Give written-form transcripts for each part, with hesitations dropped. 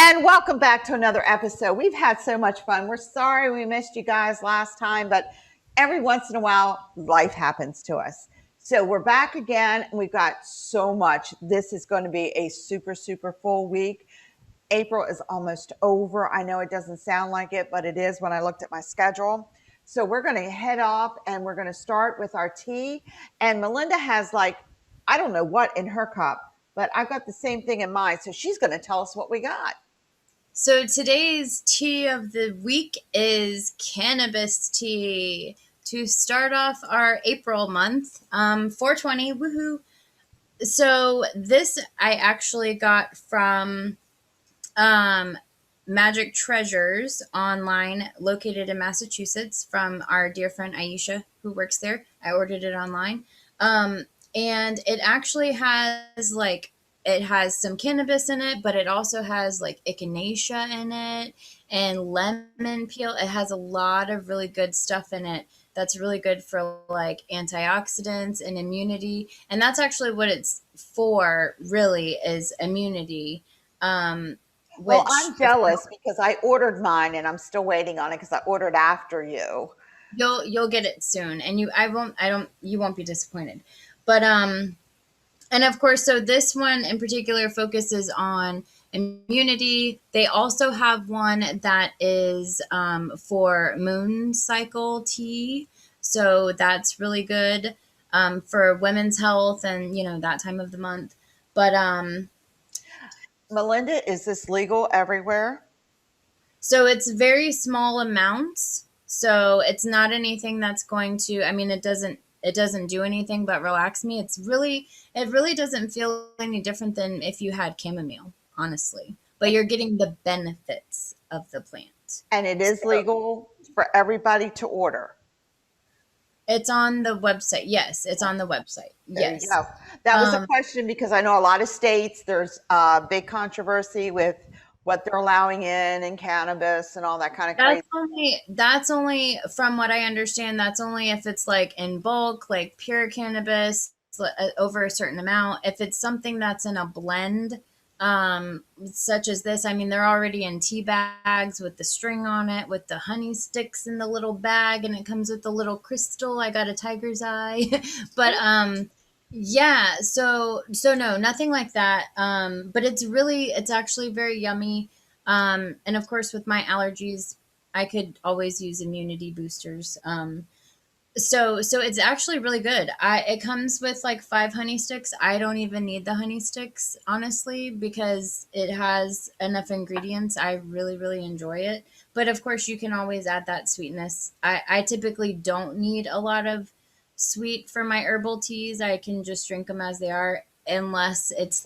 And welcome back to another episode. We've had so much fun. We're sorry we missed you guys last time, but every once in a while, life happens to us. So we're back again, and we've got so much. This is going to be a super, super full week. April is almost over. I know it doesn't sound like it, but it is when I looked at my schedule. So we're going to head off and we're going to start with our tea. And Mylinda has I don't know what in her cup, but I've got the same thing in mine. So she's going to tell us what we got. So today's tea of the week is cannabis tea to start off our April month. 420, woohoo. So this I actually got from Magic Treasures online, located in Massachusetts, from our dear friend Aisha, who works there. I ordered it online. And it actually has it has some cannabis in it, but it also has echinacea in it and lemon peel. It has a lot of really good stuff in it that's really good for antioxidants and immunity. And that's actually what it's for, really, is immunity. Well, I'm jealous because I ordered mine and I'm still waiting on it because I ordered after you. You'll get it soon, and you won't be disappointed. But and of course, so this one in particular focuses on immunity. They also have one that is for moon cycle tea. So that's really good for women's health and, that time of the month. But Mylinda, is this legal everywhere? so it's very small amounts. So it's not anything that's going to, it doesn't do anything but relax me. It really doesn't feel any different than if you had chamomile, honestly. But you're getting the benefits of the plant. And it is So legal for everybody to order. it's on the website. Yes, it's on the website. There you Yes. go. That was a Um, question because I know a lot of states, there's a big controversy with what they're allowing in cannabis and all that kind of crazy. that's only from what I understand, that's only if it's like in bulk, like pure cannabis, over a certain amount. If it's something that's in a blend, such as this, they're already in tea bags with the string on it, with the honey sticks in the little bag, and it comes with a little crystal. I got a tiger's eye. But yeah, so no, nothing like that. But it's actually very yummy. And of course, with my allergies, I could always use immunity boosters. So it's actually really good. It comes with like 5 honey sticks. I don't even need the honey sticks, honestly, because it has enough ingredients. I really, really enjoy it. But of course, you can always add that sweetness. I typically don't need a lot of sweet for my herbal teas. I can just drink them as they are, unless it's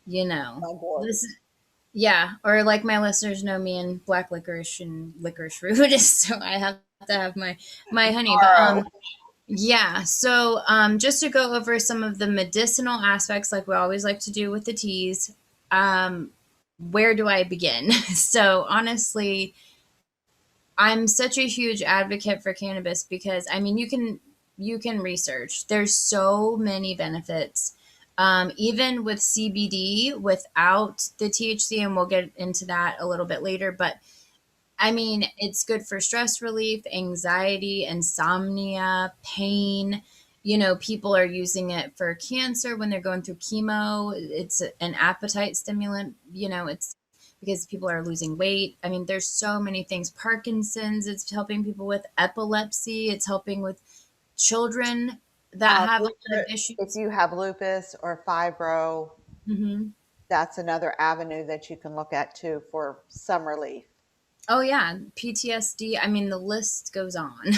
you know, On board. this yeah, or like my listeners know me in black licorice and licorice root, so I have to have my honey. But Tomorrow. yeah, so just to go over some of the medicinal aspects, like we always like to do with the teas, um, where do I begin? So honestly, I'm such a huge advocate for cannabis because you can research. There's so many benefits. Even with CBD without the THC, and we'll get into that a little bit later. But it's good for stress relief, anxiety, insomnia, pain. People are using it for cancer when they're going through chemo. It's an appetite stimulant. It's because people are losing weight. There's so many things. Parkinson's, it's helping people with epilepsy, it's helping with children that have a lot of If issues. you have lupus or fibro, Hmm. that's another avenue that you can look at too for some relief. Oh yeah, PTSD. The list goes on.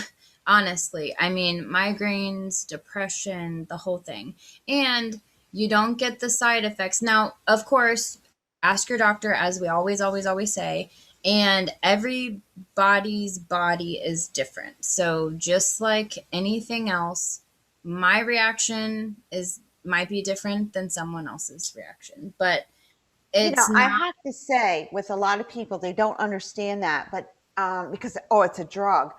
Honestly, migraines, depression, the whole thing. And you don't get the side effects. Now, of course, ask your doctor, as we always, always, always say. And everybody's body is different. So just like anything else, my reaction is might be different than someone else's reaction, but You know, it's I not. have to say, with a lot of people, they don't understand that, but because, oh, it's a drug.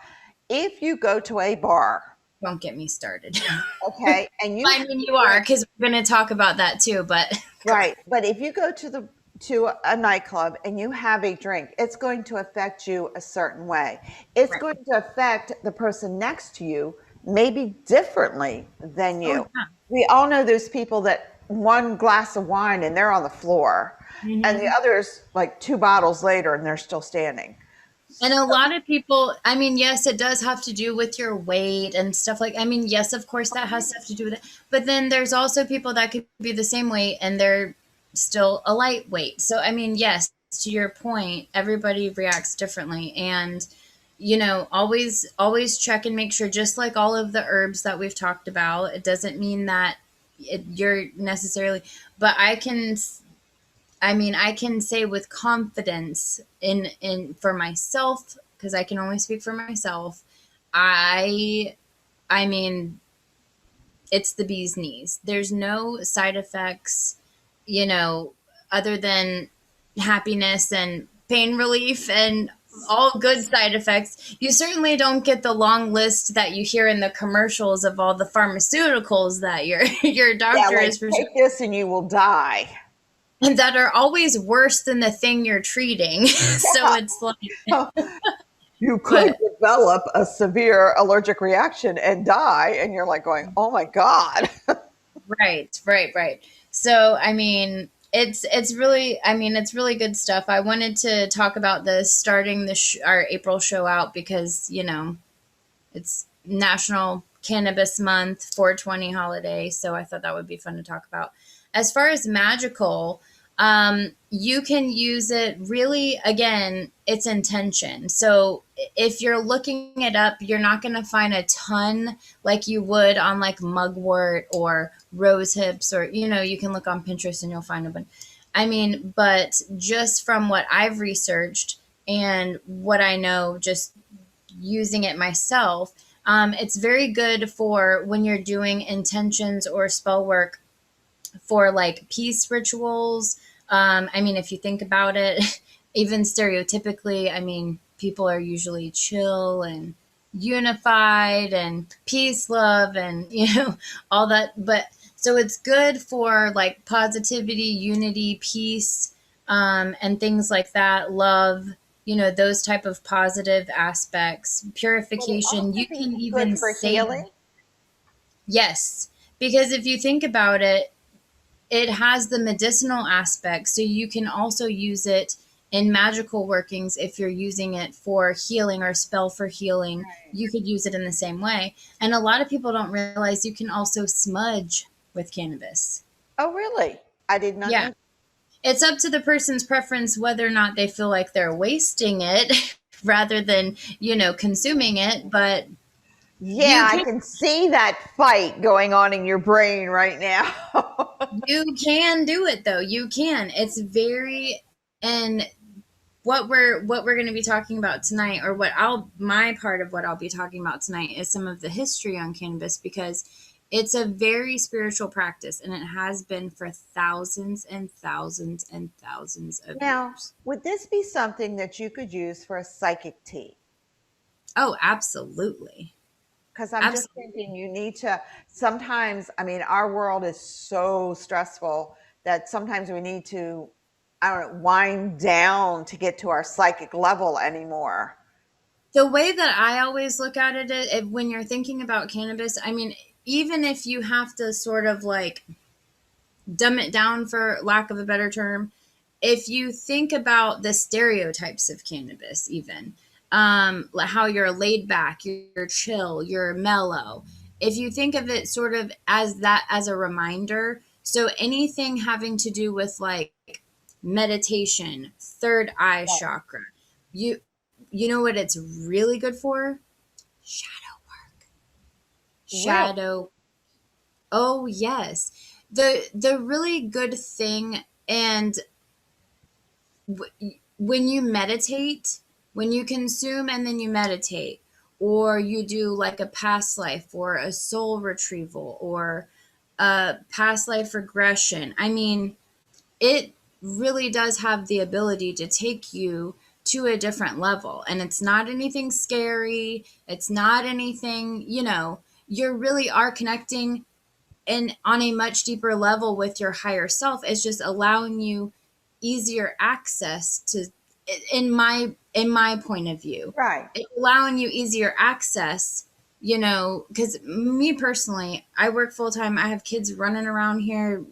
If you go to a bar, Don't get me started. okay, and you I have mean, a you are drink, because we're going to talk about that too. But go ahead. right? But if you go to a nightclub and you have a drink, it's going to affect you a certain way. It's Right. going to affect the person next to you maybe differently than Oh you. yeah. We all know those people that one glass of wine and they're on the floor, and the Hmm. others like two bottles later and they're still standing. And a lot of people, I mean, yes, it does have to do with your weight and stuff like, I mean, yes, of course that has stuff to do with it. But then there's also people that could be the same weight and they're still a lightweight. So, I mean, yes, to your point, everybody reacts differently. And, always check and make sure, just like all of the herbs that we've talked about, it doesn't mean that you're necessarily, but I can say with confidence in for myself, because I can only speak for myself. I I mean, it's the bee's knees. There's no side effects, you know, other than happiness and pain relief and all good side effects. You certainly don't get the long list that you hear in the commercials of all the pharmaceuticals that your your Yeah, doctor like is prescribing, take this and you will die. and that are always worse than the thing you're treating. So it's like, You could but develop a severe allergic reaction and die, and you're like going, "Oh my god." right. So I mean, it's really, it's really good stuff. I wanted to talk about this starting our April show out because it's National Cannabis Month, 420 holiday. So I thought that would be fun to talk about. As far as magical, you can use it really, again, it's intention. So if you're looking it up, you're not going to find a ton like you would on like mugwort or rose hips, or, you can look on Pinterest and you'll find a bunch. I mean, but just from what I've researched and what I know, just using it myself. It's very good for when you're doing intentions or spell work for like peace rituals. If you think about it, even stereotypically, people are usually chill and unified and peace, love, and all that. But so it's good for like positivity, unity, peace, and things like that. Love, those type of positive aspects, Would it purification. also You be can good even for say healing? yes, because if you think about it, it has the medicinal aspect, so you can also use it in magical workings. If you're using it for healing or spell for healing, you could use it in the same way. And a lot of people don't realize you can also smudge with cannabis. Oh, really? I did not Yeah, know. it's up to the person's preference whether or not they feel like they're wasting it rather than consuming it, but you Yeah, I can can see that fight going on in your brain right now. you can do it though. You can. It's very, and what we're going to be talking about tonight, or my part of what I'll be talking about tonight, is some of the history on cannabis, because it's a very spiritual practice and it has been for thousands and thousands and thousands of Now, years. would this be something that you could use for a psychic tea? Oh, absolutely. Because I'm just Absolutely. thinking you need to sometimes, I mean, our world is so stressful that sometimes we need to, I don't know, wind down to get to our psychic level anymore. The way that I always look at it, when you're thinking about cannabis, even if you have to sort of like dumb it down, for lack of a better term, if you think about the stereotypes of cannabis, even like how you're laid back, you're chill, you're mellow, if you think of it sort of as that, as a reminder, so anything having to do with like meditation, third eye Right. chakra, you know what it's really good for? Shadow work. Really? Shadow. Oh yes. The really good thing, and when you meditate, when you consume and then you meditate, or you do like a past life or a soul retrieval, or past life regression. I mean, it really does have the ability to take you to a different level. And it's not anything scary. It's not anything, you really are connecting and on a much deeper level with your higher self. It's just allowing you easier access to, in my point of view, Right. it's allowing you easier access, because me personally, I work full time. I have kids running around here.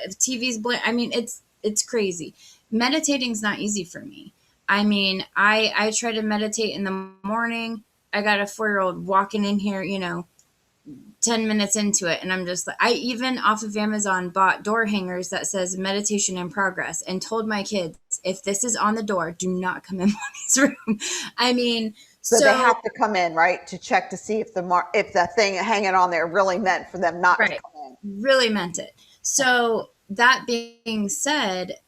TV's I mean, it's crazy. Meditating's not easy for me. I mean, I try to meditate in the morning. I got a 4-year-old walking in here, 10 minutes into it, and I'm just like, I even off of Amazon bought door hangers that says meditation in progress and told my kids, if this is on the door, do not come in mommy's room. I mean, So they so have to come in, right, to check to see if the thing hanging on there really meant for them not to right, come in. really meant it. So that being said,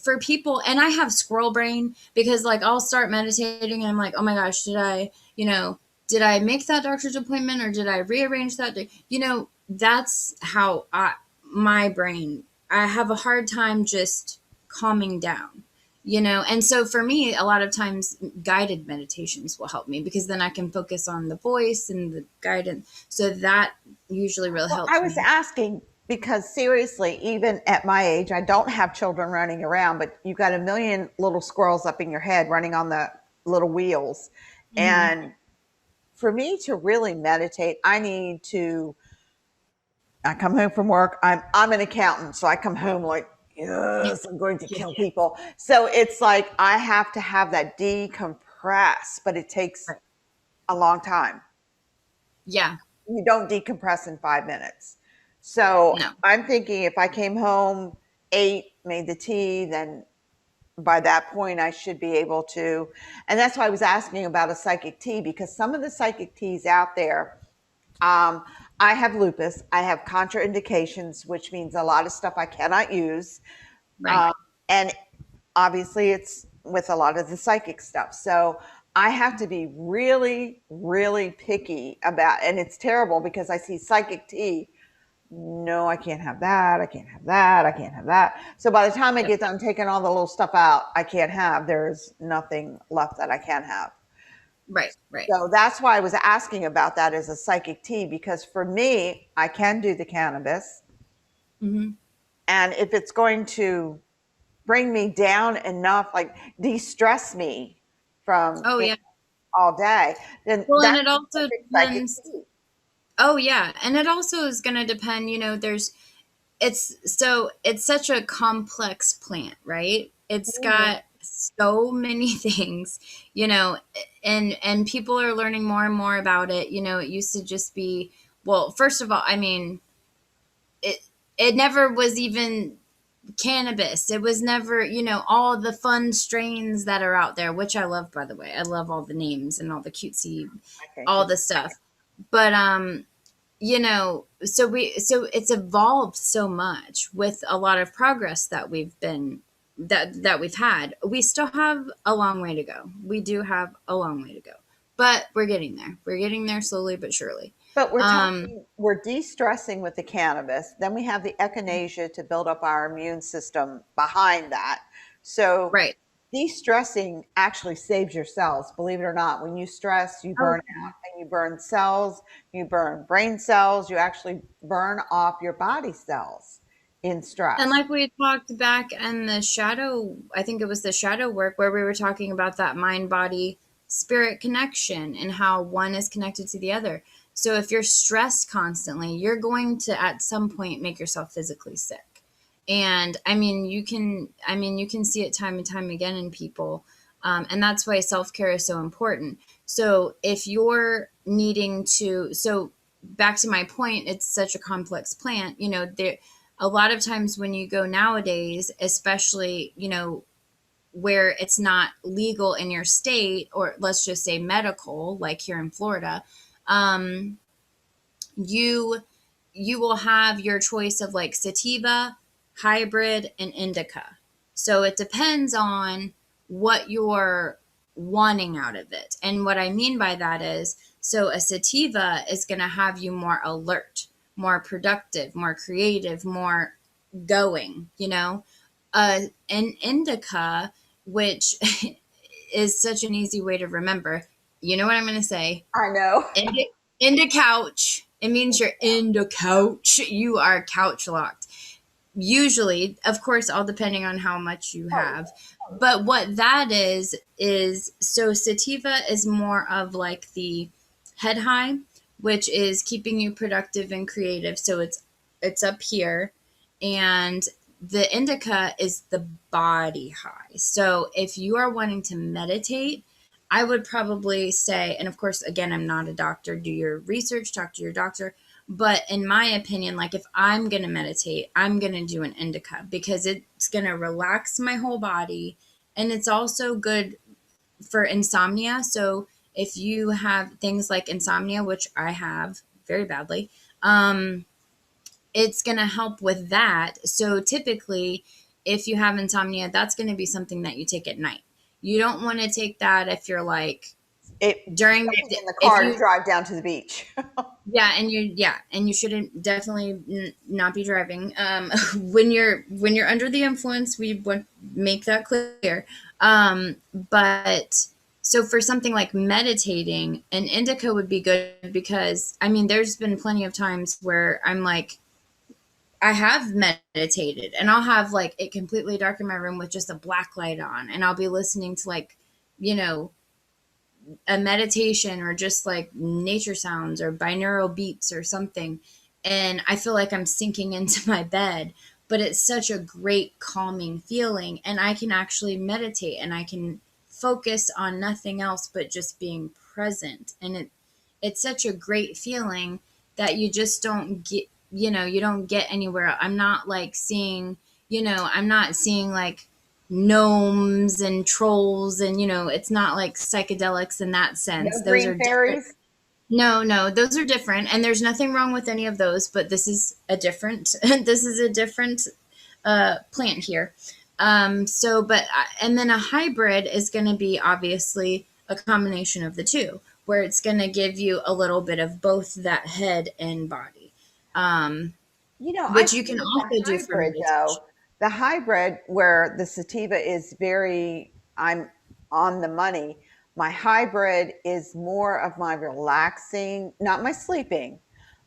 for people, and I have squirrel brain, because like I'll start meditating and I'm like, oh my gosh, did I make that doctor's appointment, or did I rearrange that day? That's how my brain, I have a hard time just calming down. And so for me, a lot of times guided meditations will help me, because then I can focus on the voice and the guidance. So that usually really Well, I helps was me. asking because seriously, even at my age, I don't have children running around, but you've got a million little squirrels up in your head running on the little wheels. Hmm. And for me to really meditate, I come home from work. I'm an accountant, so I come home like, yes, I'm going to Yeah. kill people. So it's like I have to have that decompress, but it takes Right. a long time. Yeah. You don't decompress in 5 minutes. So No. I'm thinking if I came home, ate, made the tea, then by that point I should be able to. And that's why I was asking about a psychic tea, because some of the psychic teas out there, um, I have lupus, I have contraindications, which means a lot of stuff I cannot use. Right. Um, and obviously it's with a lot of the psychic stuff. So I have to be really, really picky about, and it's terrible because I see psychic tea. No, I can't have that. I can't have that. I can't have that. So by the time I Yep. get done taking all the little stuff out, I can't have, there's nothing left that I can have. Right. Right. So that's why I was asking about that as a psychic tea, because for me, I can do the cannabis. Hmm. And if it's going to bring me down enough, like de-stress me from Oh yeah. all day, then Well, and that's it the also perfect psychic depends. tea. Oh yeah, and it also is going to depend. It's such a complex plant, right? It's Mhm. got so many things, you know, and people are learning more and more about it. It used to just be, well, first of all, I mean, it it never was even cannabis. It was never, all the fun strains that are out there, which I love, by the way. I love all the names and all the cutesy, I can't all keep. the stuff. But so it's evolved so much with a lot of progress that we've had. We still have a long way to go. We do have a long way to go, but we're getting there. We're getting there slowly but surely. But Um, we're de-stressing with the cannabis. Then we have the echinacea to build up our immune system behind that. So right. de-stressing actually saves your cells. Believe it or not, when you stress, you Oh, burn out and you burn cells, you burn brain cells, you actually burn off your body cells in and stress. like we talked back in the shadow, I think it was the shadow work where we were talking about that mind body spirit connection and how one is connected to the other. So if you're stressed constantly, you're going to at some point make yourself physically sick. And I mean you can see it time and time again in people. And that's why self-care is so important. So if you're needing to, so back to my point, it's such a complex plant, there a lot of times when you go nowadays, especially, where it's not legal in your state, or let's just say medical, like here in Florida, um, you you will have your choice of like sativa, hybrid, and indica. So it depends on what you're wanting out of it. And what I mean by that is, so a sativa is going to have you more alert, more productive, more creative, more going, an indica, which is such an easy way to remember. You know what I'm going to say? I know. Into couch. It means you're into couch. You are couch locked. Usually, of course, all depending on how much you Oh, have. But what that is so sativa is more of like the head high, which is keeping you productive and creative. So it's up here. And the indica is the body high. So if you are wanting to meditate, I would probably say, and of course, again, I'm not a doctor, do your research, talk to your doctor. But in my opinion, like if I'm going to meditate, I'm going to do an indica because it's going to relax my whole body. And it's also good for insomnia. So if you have things like insomnia, which I have very badly, it's going to help with that. So typically, if you have insomnia, that's going to be something that you take at night. You don't want to take that if you're like it during put the me in the if car to you drive down to the beach. and you shouldn't definitely not be driving when you're under the influence. We want make that clear. But so for something like meditating, an indica would be good because I mean, there's been plenty of times where I'm like, I have meditated and I'll have like it completely dark in my room with just a black light on, and I'll be listening to like, you know, a meditation or just like nature sounds or binaural beats or something. And I feel like I'm sinking into my bed, but it's such a great calming feeling. And I can actually meditate and I can focus on nothing else but just being present. And it's such a great feeling that you just don't get, you don't get anywhere. I'm not like seeing, I'm not seeing like gnomes and trolls, and it's not like psychedelics in that sense. No Those green are different. fairies. No, those are different, and there's nothing wrong with any of those, but this is a different this is a different plant here. And then a hybrid is going to be obviously a combination of the two, where it's going to give you a little bit of both that head and body, I which you can think the also do for hybrid though, meditation. the hybrid where the sativa is very, I'm on the money. My hybrid is more of my relaxing, not my sleeping,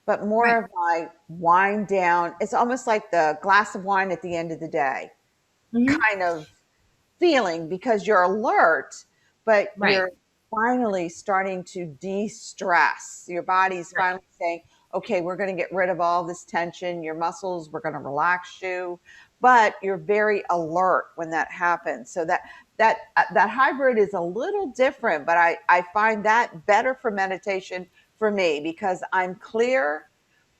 but more Right. of my wind down. It's almost like the glass of wine at the end of the day Hmm. kind of feeling because you're alert, but Right. you're finally starting to de stress. Your body's Right. finally saying, okay, we're going to get rid of all this tension, your muscles, we're going to relax you. But you're very alert when that happens. So that hybrid is a little different, but I find that better for meditation for me because I'm clear,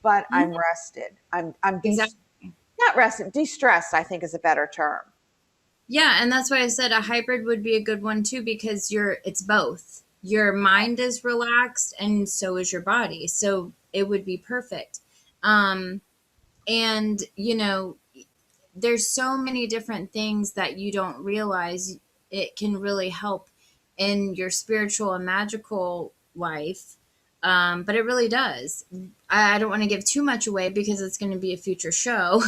but I'm Mhm. rested. I'm Exactly. not rested, de-stressed, I think is a better term. Yeah, and that's why I said a hybrid would be a good one too, because it's both. Your mind is relaxed and so is your body. So it would be perfect. Um and there's so many different things that you don't realize it can really help in your spiritual and magical life. But it really does. I don't want to give too much away because it's going to be a future show,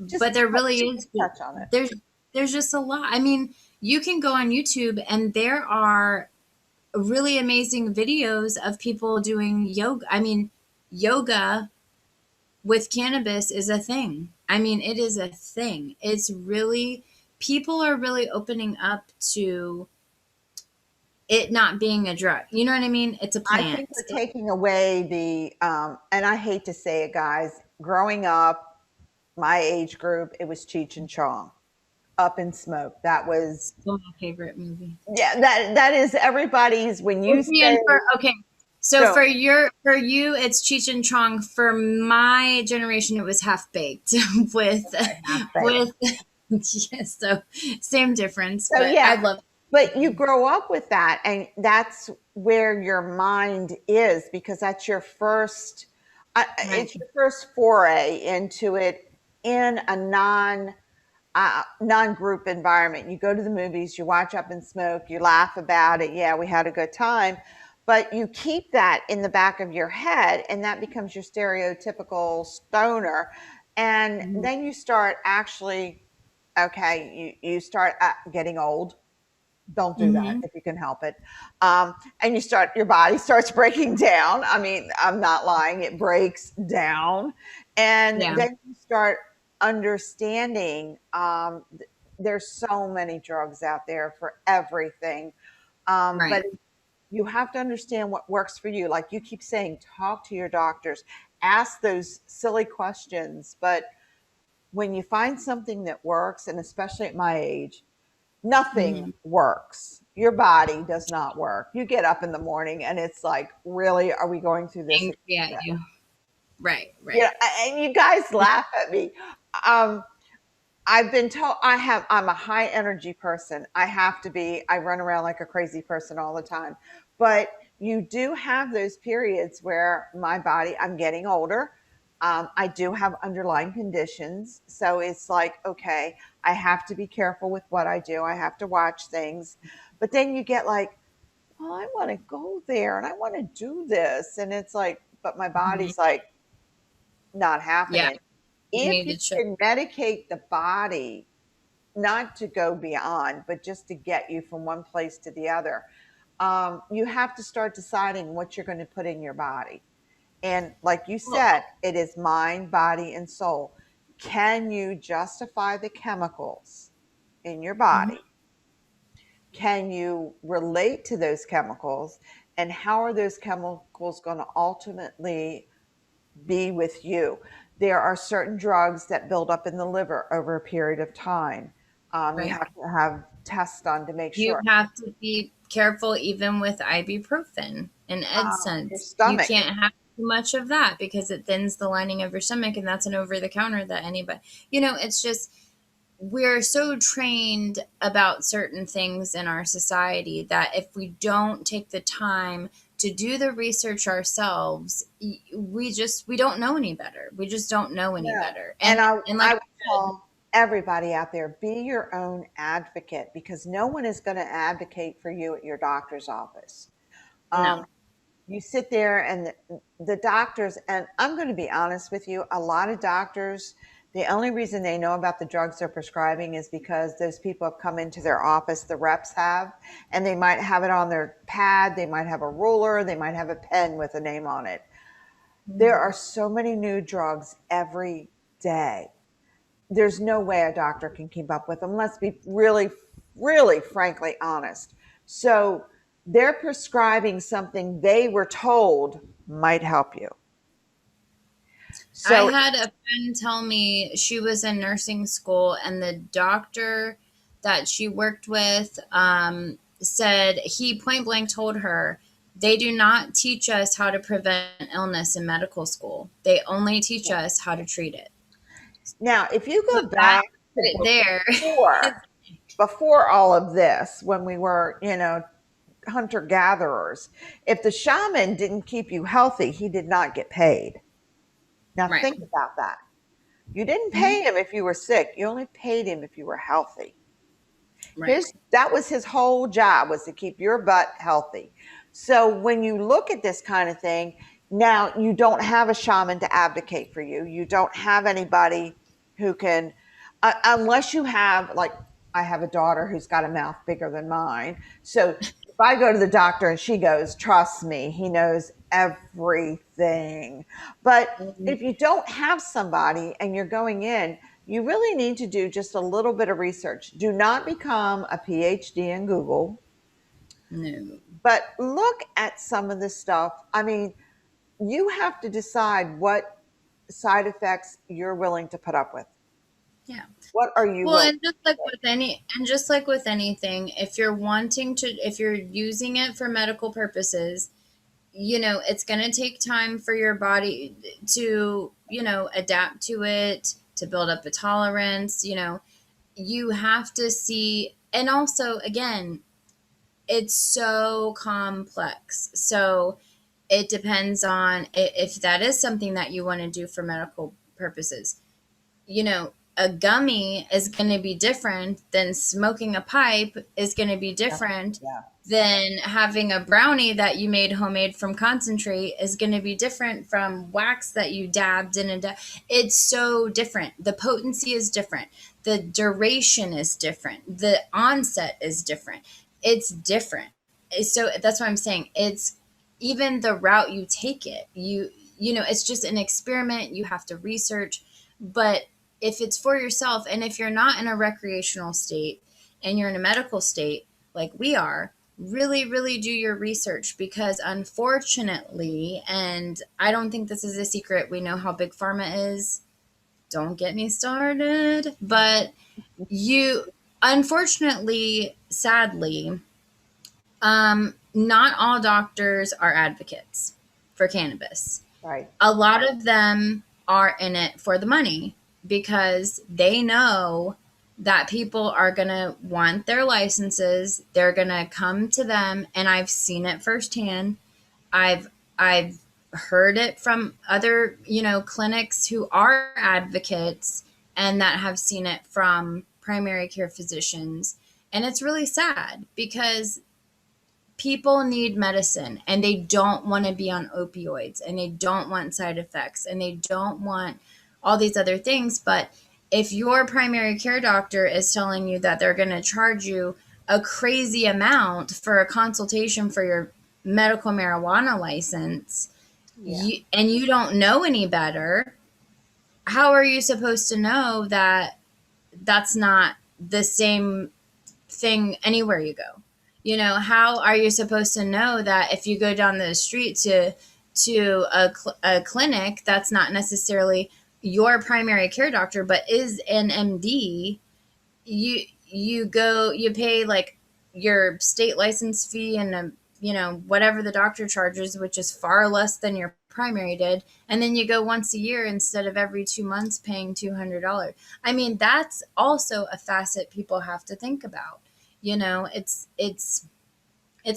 Just but there really is touch on it. there's there's just a lot. I mean, you can go on YouTube and there are really amazing videos of people doing yoga. I mean, yoga with cannabis is a thing. I mean, it is a thing. It's really, people are really opening up to it not being a drug. You know what I mean? It's a I think plant. we're taking away and I hate to say it, guys, growing up, my age group, it was Cheech and Chong, Up in Smoke. That was, Still my favorite movie. yeah, that is everybody's, when you say, Okay. So go, for you it's Cheech and Chong. For my generation it was Half Baked with okay, half baked. with yeah, so same difference, So but I yeah, love but you grow up with that, and that's where your mind is because that's your first. right. It's your first foray into it in a non-group environment. You go to the movies, you watch Up in Smoke, you laugh about it. Yeah, we had a good time, but you keep that in the back of your head, and that becomes your stereotypical stoner. And Mhm. then you start actually, okay, you start getting old. Don't do that Mhm. if you can help it. And your body starts breaking down. I mean, I'm not lying, it breaks down. And Yeah. then you start understanding there's so many drugs out there for everything. But Right. you have to understand what works for you. Like you keep saying, talk to your doctors, ask those silly questions. But when you find something that works, and especially at my age, nothing Mhm. works. Your body does not work. You get up in the morning and it's like, really, are we going through this Angry at again? you. Right. Yeah, Right. and you guys laugh at me. Um, I've been told I'm a high energy person. I have to be. I run around like a crazy person all the time. But you do have those periods where my body, I'm getting older. I do have underlying conditions. So it's like, okay, I have to be careful with what I do. I have to watch things. But then you get like, well, I want to go there and I want to do this. And it's like, but my Mhm. body's like, not Yeah. happening. You If need you to chill. can medicate the body, not to go beyond, but just to get you from one place to the other. You have to start deciding what you're going to put in your body. And like you Well, said, it is mind, body, and soul. Can you justify the chemicals in your mhm. body? Can you relate to those chemicals? And how are those chemicals going to ultimately be with you? There are certain drugs that build up in the liver over a period of time. You Right. have to have tests done to make You sure. have to be careful even with ibuprofen and Your NSAIDs. You stomach. can't have too much of that because it thins the lining of your stomach, and that's an over the counter that anybody, it's just we're so trained about certain things in our society that if we don't take the time to do the research ourselves, we don't know any better. We just don't know any No. better. And And like I I would said, tell everybody out there, be your own advocate because no one is going to advocate for you at your doctor's office. Um, no. you sit there and the doctors, and I'm going to be honest with you, a lot of doctors, the only reason they know about the drugs they're prescribing is because those people have come into their office, the reps have, and they might have it on their pad, they might have a ruler, they might have a pen with a name on it. There are Mhm. so many new drugs every day. There's no way a doctor can keep up with them. Let's be really, really frankly honest. So they're prescribing something they were told might help you. I So had a friend tell me she was in nursing school, and the doctor that she worked with said he point blank told her they do not teach us how to prevent illness in medical school. They only teach us how to treat it. now, if you So go that back to right there is before all of this, when we were, hunter gatherers, if the shaman didn't keep you healthy, he did not get paid. Now right. think about that. You didn't Mhm. pay him if you were sick. You only paid him if you were healthy. Right. His That was his whole job, was to keep your butt healthy. So when you look at this kind of thing, now you don't have a shaman to advocate for you. You don't have anybody who can, unless you have, like, I have a daughter who's got a mouth bigger than mine. So if I go to the doctor and she goes, trust me, he knows everything. But Mhm. if you don't have somebody and you're going in, you really need to do just a little bit of research. Do not become a PhD in Google, No. but look at some of the stuff. I mean, you have to decide what side effects you're willing to put up with. Yeah. What are you Well, willing and to take? just like with anything, if you're using it for medical purposes, it's going to take time for your body to, adapt to it, to build up a tolerance. You have to see, and also, again, it's so complex. So it depends on if that is something that you want to do for medical purposes. a gummy is going to be different than smoking a pipe is going to be different Yeah. than having a brownie that you made homemade from concentrate is going to be different from wax that you dabbed in it's so different. The potency is different. The duration is different. The onset is different. It's different. So that's what I'm saying. It's even the route you take it. It's just an experiment. You have to research, but if it's for yourself and if you're not in a recreational state and you're in a medical state like we are, really, really do your research because unfortunately, and I don't think this is a secret, we know how big pharma is. Don't get me started. But unfortunately, sadly, not all doctors are advocates for cannabis. Right. A lot of them are in it for the money because they know that people are going to want their licenses. They're going to come to them. And I've seen it firsthand. I've heard it from other, clinics who are advocates and that have seen it from primary care physicians. And it's really sad because people need medicine and they don't want to be on opioids and they don't want side effects and they don't want all these other things. But if your primary care doctor is telling you that they're going to charge you a crazy amount for a consultation for your medical marijuana license, Yeah. and you don't know any better, how are you supposed to know that that's not the same thing anywhere you go? How are you supposed to know that if you go down the street to a clinic that's not necessarily your primary care doctor but is an MD, you pay like your state license fee and whatever the doctor charges, which is far less than your primary did, and then you go once a year instead of every 2 months paying $200. I mean, that's also a facet people have to think about. It's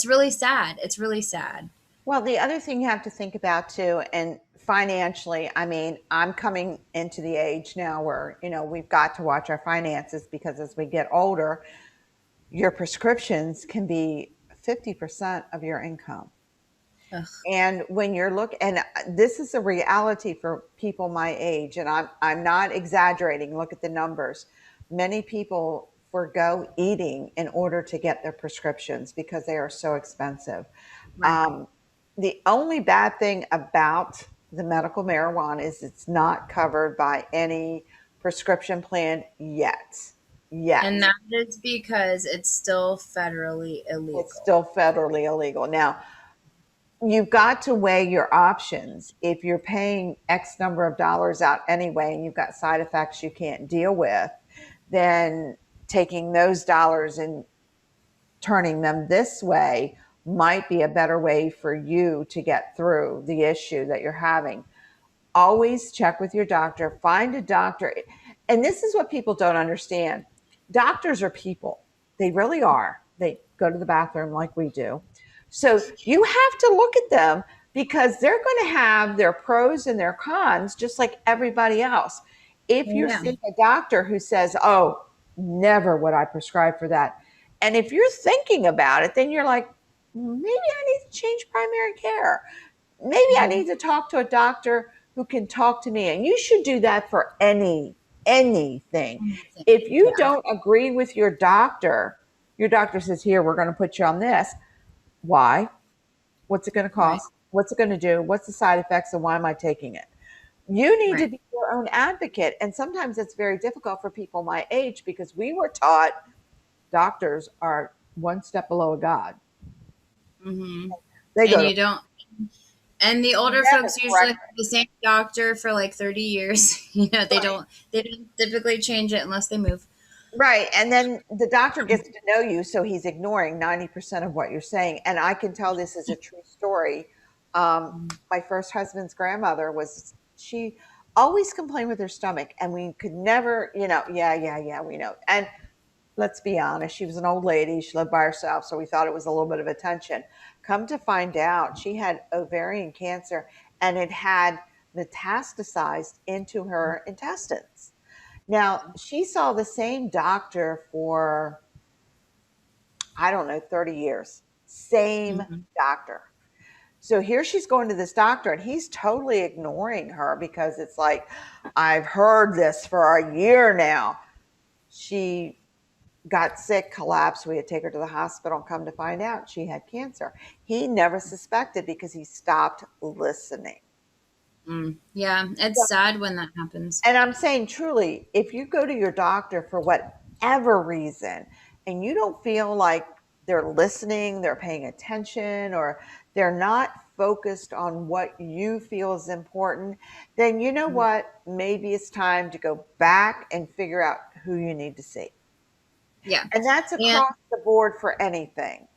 really sad. It's really sad. Well, the other thing you have to think about too, and financially, I mean, I'm coming into the age now where, we've got to watch our finances because as we get older, your prescriptions can be 50% of your income. Ugh. And when you're and this is a reality for people my age, and I'm not exaggerating. Look at the numbers. Many people forgo eating in order to get their prescriptions because they are so expensive. Right. Um, the only bad thing about the medical marijuana is it's not covered by any prescription plan yet. And Yet. that is because it's still federally It's illegal. still federally illegal. Now, you've got to weigh your options. If you're paying X number of dollars out anyway and you've got side effects you can't deal with, then taking those dollars and turning them this way might be a better way for you to get through the issue that you're having. Always check with your doctor, find a doctor. And this is what people don't understand. Doctors are people. They really are. They go to the bathroom like we do. So you have to look at them because they're going to have their pros and their cons just like everybody else. If you're Yeah. seeing a doctor who says, "Oh, never would I prescribe for that." And if you're thinking about it, then you're like, maybe I need to change primary care. Maybe I Mhm. need to talk to a doctor who can talk to me. And you should do that for anything. If you Yeah. don't agree with your doctor says, "Here, we're going to put you on this." Why? What's it going to Right. cost? What's it going to do? What's the side effects and why am I taking it? You need to Right. be your own advocate. And sometimes it's very difficult for people my age because we were taught doctors are one step below a God. Hmm. They And go to you don't. And the older never folks usually correct. have the same doctor for like 30 years. They Right. don't. They don't typically change it unless they move. Right. And then the doctor gets to know you, so he's ignoring 90% of what you're saying. And I can tell this is a true story. My first husband's grandmother she always complained with her stomach, and we could never, yeah, we know. And let's be honest, she was an old lady. She lived by herself, so we thought it was a little bit of attention. Come to find out, she had ovarian cancer, and it had metastasized into her intestines. Now, she saw the same doctor for, I don't know, 30 years. Same Mm-hmm. doctor. So here she's going to this doctor and he's totally ignoring her because it's like, I've heard this for a year now. She got sick, collapsed. We had to take her to the hospital and come to find out she had cancer. He never suspected because he stopped listening. Yeah, it's sad when that happens. And I'm saying truly, if you go to your doctor for whatever reason and you don't feel like they're listening, they're paying attention, or they're not focused on what you feel is important, then you know Mhm. what? Maybe it's time to go back and figure out who you need to see. Yeah. And that's And across the board for anything.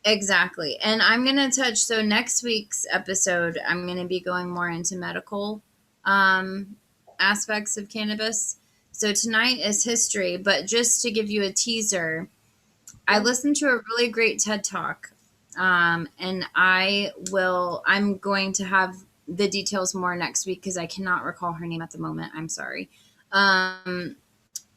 exactly. And I'm going to touch, so next week's episode, I'm going to be going more into medical um, aspects of cannabis. So tonight is history, but just to give you a teaser, I Yeah. listened to a really great TED Talk. And I'm going to have the details more next week because I cannot recall her name at the moment. I'm sorry. Um,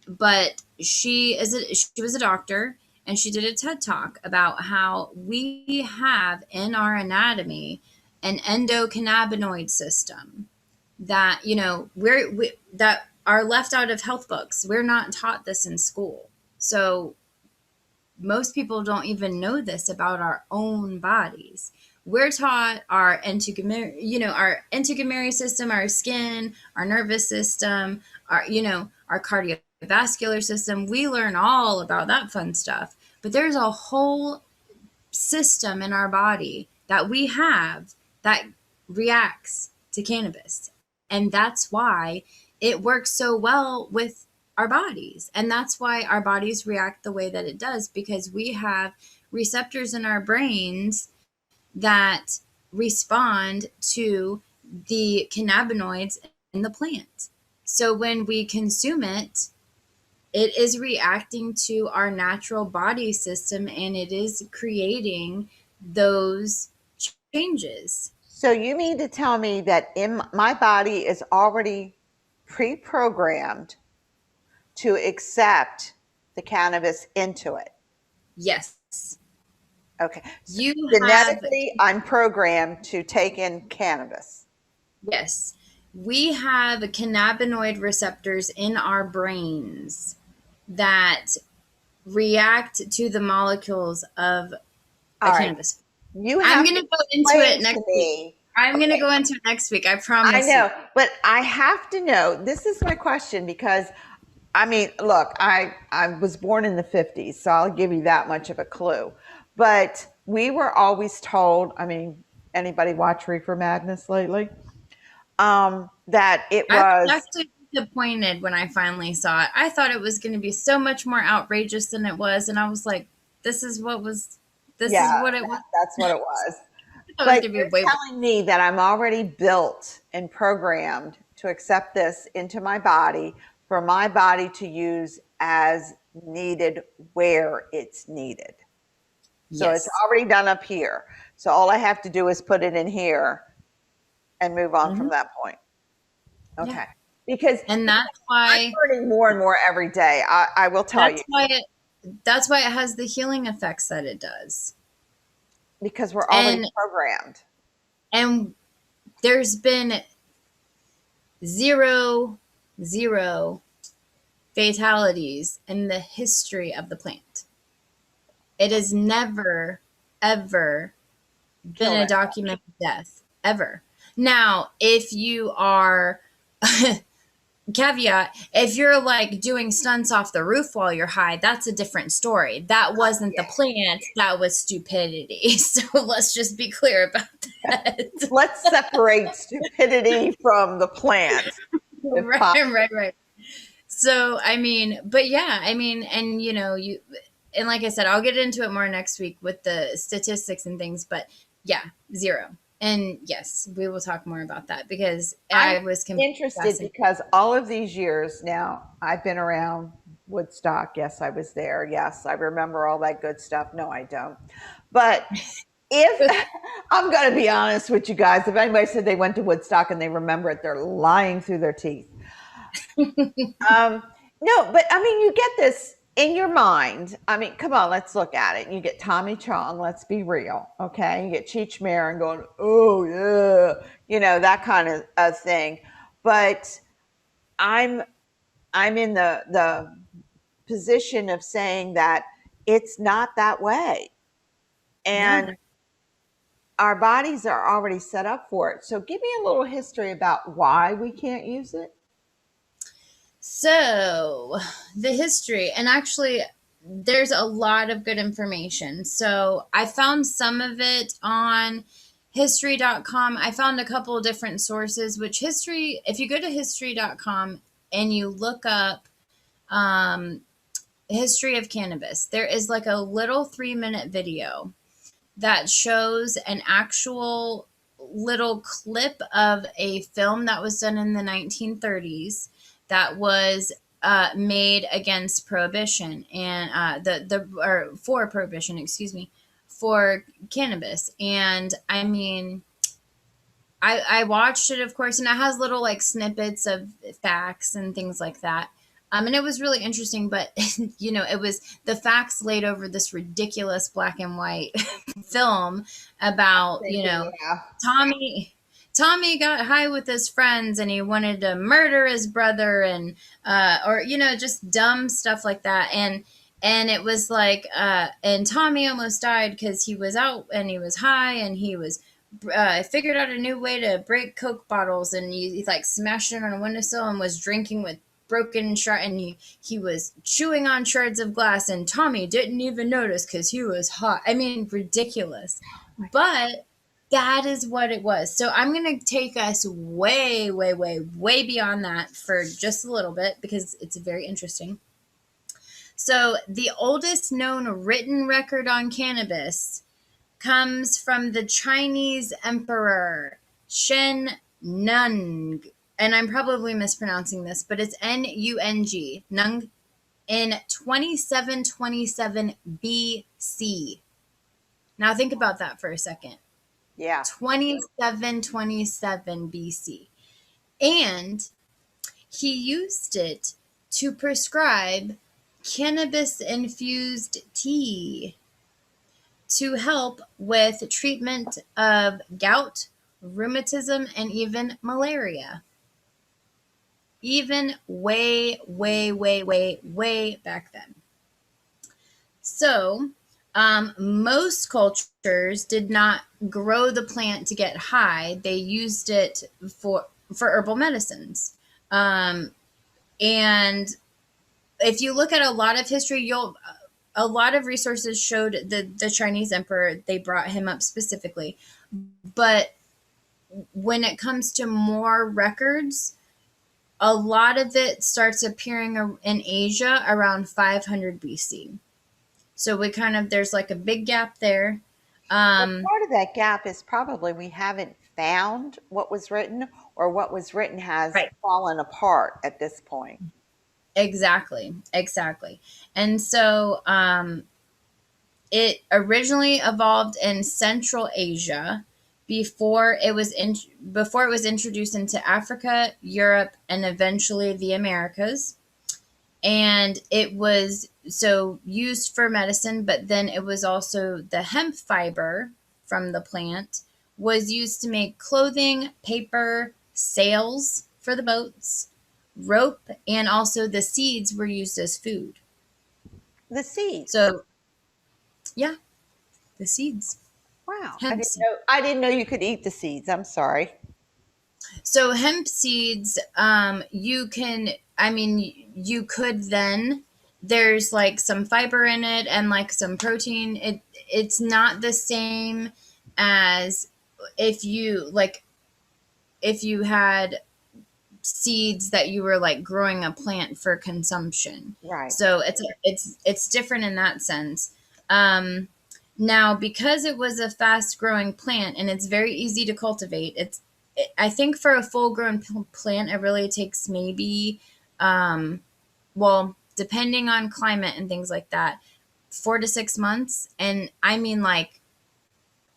but she was a doctor and she did a TED Talk about how we have in our anatomy an endocannabinoid system that that are left out of health books. We're not taught this in school. So most people don't even know this about our own bodies. We're taught our integumentary system, our skin, our nervous system, our cardiovascular system. We learn all about that fun stuff. But there's a whole system in our body that we have that reacts to cannabis. And that's why it works so well with our bodies. And that's why our bodies react the way that it does, because we have receptors in our brains that respond to the cannabinoids in the plant. So when we consume it, it is reacting to our natural body system and it is creating those changes. So you mean to tell me that in my body is already pre-programmed to accept the cannabis into it? Yes. Okay. So You have, genetically, I'm programmed to take in cannabis. yes, we have cannabinoid receptors in our brains that react to the molecules of a All right. cannabis. You I'm have going to to go into explain it to next week. me. I'm going to Okay. go into it next week. I I promise you. know, but I have to know. This is my question because I mean, look, I was born in the 50s, so I'll give you that much of a clue. But we were always told, I mean, anybody watch Reefer Madness lately? That it I was was, actually disappointed when I finally saw it. I thought it was going to be so much more outrageous than it was, and I was like, "This is what was. This is yeah, what it was." that's what it was. I thought it was But going to be you're way more. telling me that I'm already built and programmed to accept this into my body for my body to use as needed where it's needed. So it's Yes. already done up here. So all I have to do is put it in here and move on from Hmm. that point. Yeah, Okay. Because and I'm learning more and more every day. I will tell you, that's why it that's why it has the healing effects that it does. because we're already And programmed. and there's been zero zero fatalities in the history of the plant. It has never ever been Kill a it. documented death ever. Now, if you are caveat, if you're like doing stunts off the roof while you're high, that's a different story. That wasn't the plant, that was stupidity. So let's just be clear about that. Let's separate stupidity from the plant, if Right, possible. right, right. So, I mean, but yeah, I mean, and and like I said, I'll get into it more next week with the statistics and things, but yeah, zero. And yes, we will talk more about that because I'm I was completely interested fascinated. because all of these years now, I've been around Woodstock. Yes, I was there. Yes, I remember all that good stuff. No, I don't. But if I'm going to be honest with you guys, if anybody said they went to Woodstock and they remember it, they're lying through their teeth. Um, no, but I mean, you get this in your mind. I mean, come on, let's look at it. You get Tommy Chong, let's be real, okay? You get Cheech Marin going, oh, yeah, that kind of thing. But I'm I'm in the position of saying that it's not that way. No. And our bodies are already set up for it. So give me a little history about why we can't use it. So, the history, and actually, there's a lot of good information. So, I found some of it on history.com. I found a couple of different sources, which history, if you go to history.com and you look up um, history of cannabis, there is like a little 3-minute video that shows an actual little clip of a film that was done in the 1930s that was made against prohibition and or for prohibition, excuse me, for cannabis. And I mean, I watched it, of course, and it has little like snippets of facts and things like that. And it was really interesting, but it was the facts laid over this ridiculous black and white film about, Thinking, yeah. Tommy. Tommy got high with his friends and he wanted to murder his brother and or just dumb stuff like that. And it was like and Tommy almost died because he was out and he was high and he was figured out a new way to break Coke bottles, and he like smashed it on a windowsill and was drinking with broken shard, and he was chewing on shards of glass, and Tommy didn't even notice because he was hot. I mean, ridiculous, but that is what it was. So I'm gonna take us way, way, way, way beyond that for just a little bit because it's very interesting. So the oldest known written record on cannabis comes from the Chinese emperor Shen Nung. And I'm probably mispronouncing this, but it's Nung, Nung, in 2727 BC. Now think about that for a second. Yeah. 2727 BC. And he used it to prescribe cannabis infused tea to help with treatment of gout, rheumatism, and even malaria. Even way, way, way, way, way back then. So, most cultures did not grow the plant to get high. They used it for herbal medicines. And if you look at a lot of history, a lot of resources showed the Chinese emperor, they brought him up specifically. But when it comes to more records, a lot of it starts appearing in Asia around 500 BC. So there's like a big gap there. Well, part of that gap is probably we haven't found what was written, or what was written has Right. fallen apart at this point. Exactly. Exactly. And so it originally evolved in Central Asia before it was introduced into Africa, Europe, and eventually the Americas. And it was so used for medicine, but then it was also the hemp fiber from the plant was used to make clothing, paper, sails for the boats, rope, and also the seeds were used as food. The seeds. So yeah, the seeds, Wow. I hemp didn't seeds. know I didn't know you could eat the seeds. I'm sorry. So hemp seeds, you can, I mean, you could then, there's like some fiber in it and like some protein. It's not the same as if you had seeds that you were like growing a plant for consumption. Right. So it's different in that sense. Um, Now, because it was a fast growing plant and it's very easy to cultivate, I think for a full grown plant, it really takes maybe, well, depending on climate and things like that, 4 to 6 months. And I mean, like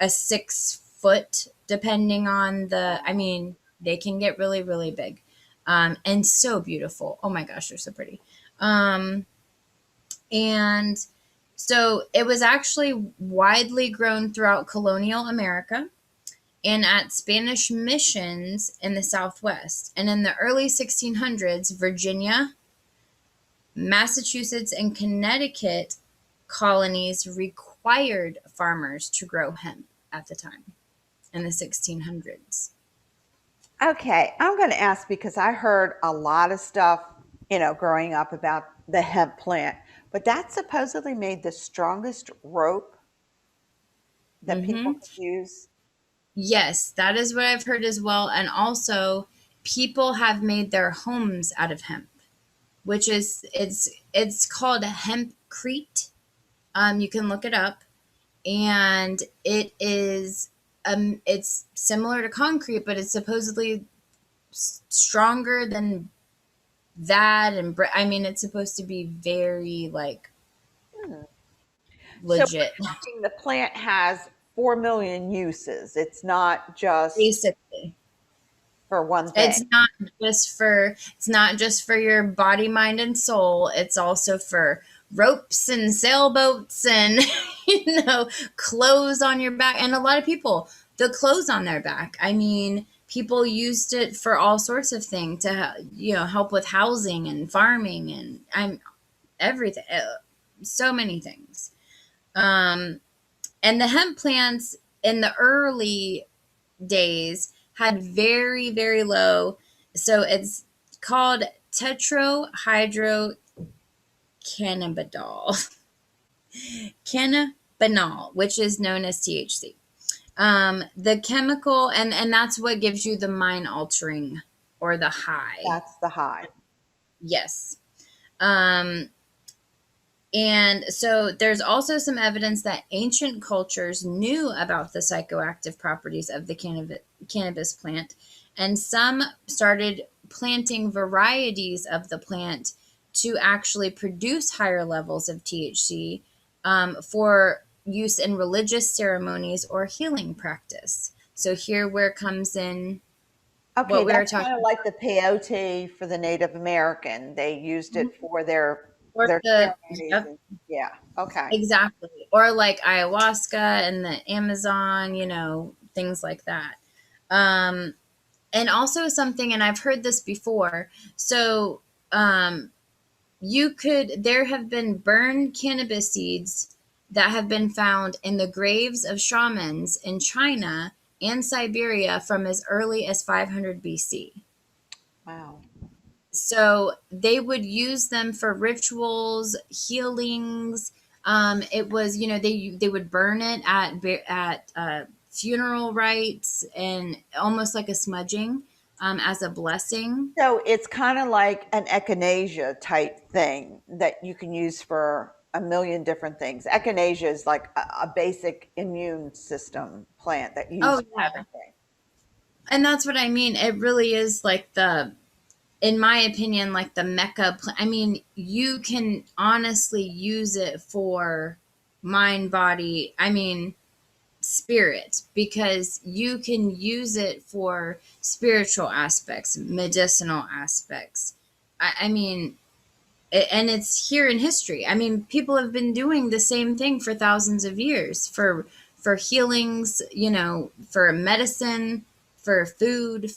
a 6 foot, depending on I mean, they can get really, really big. and so beautiful. Oh my gosh, they're so pretty. Um, and so it was actually widely grown throughout colonial America and at Spanish missions in the Southwest. And in the early 1600s, Virginia, Massachusetts, and Connecticut colonies required farmers to grow hemp at the time in the 1600s. Okay, I'm going to ask because I heard a lot of stuff, growing up about the hemp plant, but that supposedly made the strongest rope that people Hmm. could use. Yes, that is what I've heard as well. And also, people have made their homes out of hemp, which is it's called hempcrete. You can look it up, and it's similar to concrete, but it's supposedly stronger than that, and I mean, it's supposed to be very like Hmm. So legit, we're talking the plant has 4 million uses. It's not just basically. for one thing. It's not just for your body, mind, and soul. It's also for ropes and sailboats and clothes on your back. And a lot of people, the clothes on their back. I mean, people used it for all sorts of things to help with housing and farming and I'm everything. So many things. Um, and the hemp plants in the early days had very, very low. So it's called tetrahydrocannabinol. Cannabinol, which is known as THC. The chemical, and that's what gives you the mind altering or the high. That's the high. Yes. Um, And so there's also some evidence that ancient cultures knew about the psychoactive properties of the cannabis plant, and some started planting varieties of the plant to actually produce higher levels of THC for use in religious ceremonies or healing practice. So here where comes in Okay, what we were that's talking kind of like the peyote for the Native American. They used it about. for their Or their the ceremonies. Yep, And, yeah. Okay. exactly. Or like ayahuasca and the Amazon, things like that. Um, and also something, and I've heard this before. So, um, there have been burned cannabis seeds that have been found in the graves of shamans in China and Siberia from as early as 500 BC. Wow. So they would use them for rituals, healings. It was, they would burn it at funeral rites and almost like a smudging as a blessing. So it's kind of like an echinacea type thing that you can use for a million different things. Echinacea is like a basic immune system plant that you use Oh for yeah, everything. and that's what I mean. It really is like in my opinion, like the mecca. I mean, you can honestly use it for mind, body. I mean, spirit, because you can use it for spiritual aspects, medicinal aspects. I mean, and it's here in history. I mean, people have been doing the same thing for thousands of years for healings, for medicine, for food,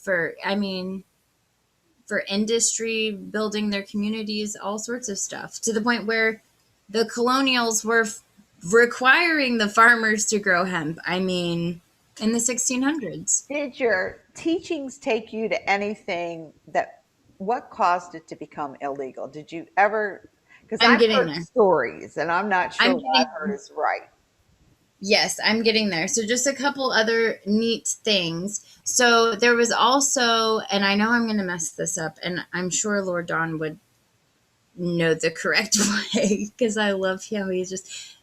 for industry, building their communities, all sorts of stuff, to the point where the colonials were requiring the farmers to grow hemp. I mean, in the 1600s. Did your teachings take you to anything that what caused it to become illegal? Did you ever? Because I'm I've getting heard there. stories and I'm not sure I'm what getting I've heard is right. Yes, I'm getting there. So just a couple other neat things. So there was also, and I know I'm going to mess this up, and I'm sure Lord Don would know the correct way because I love how he just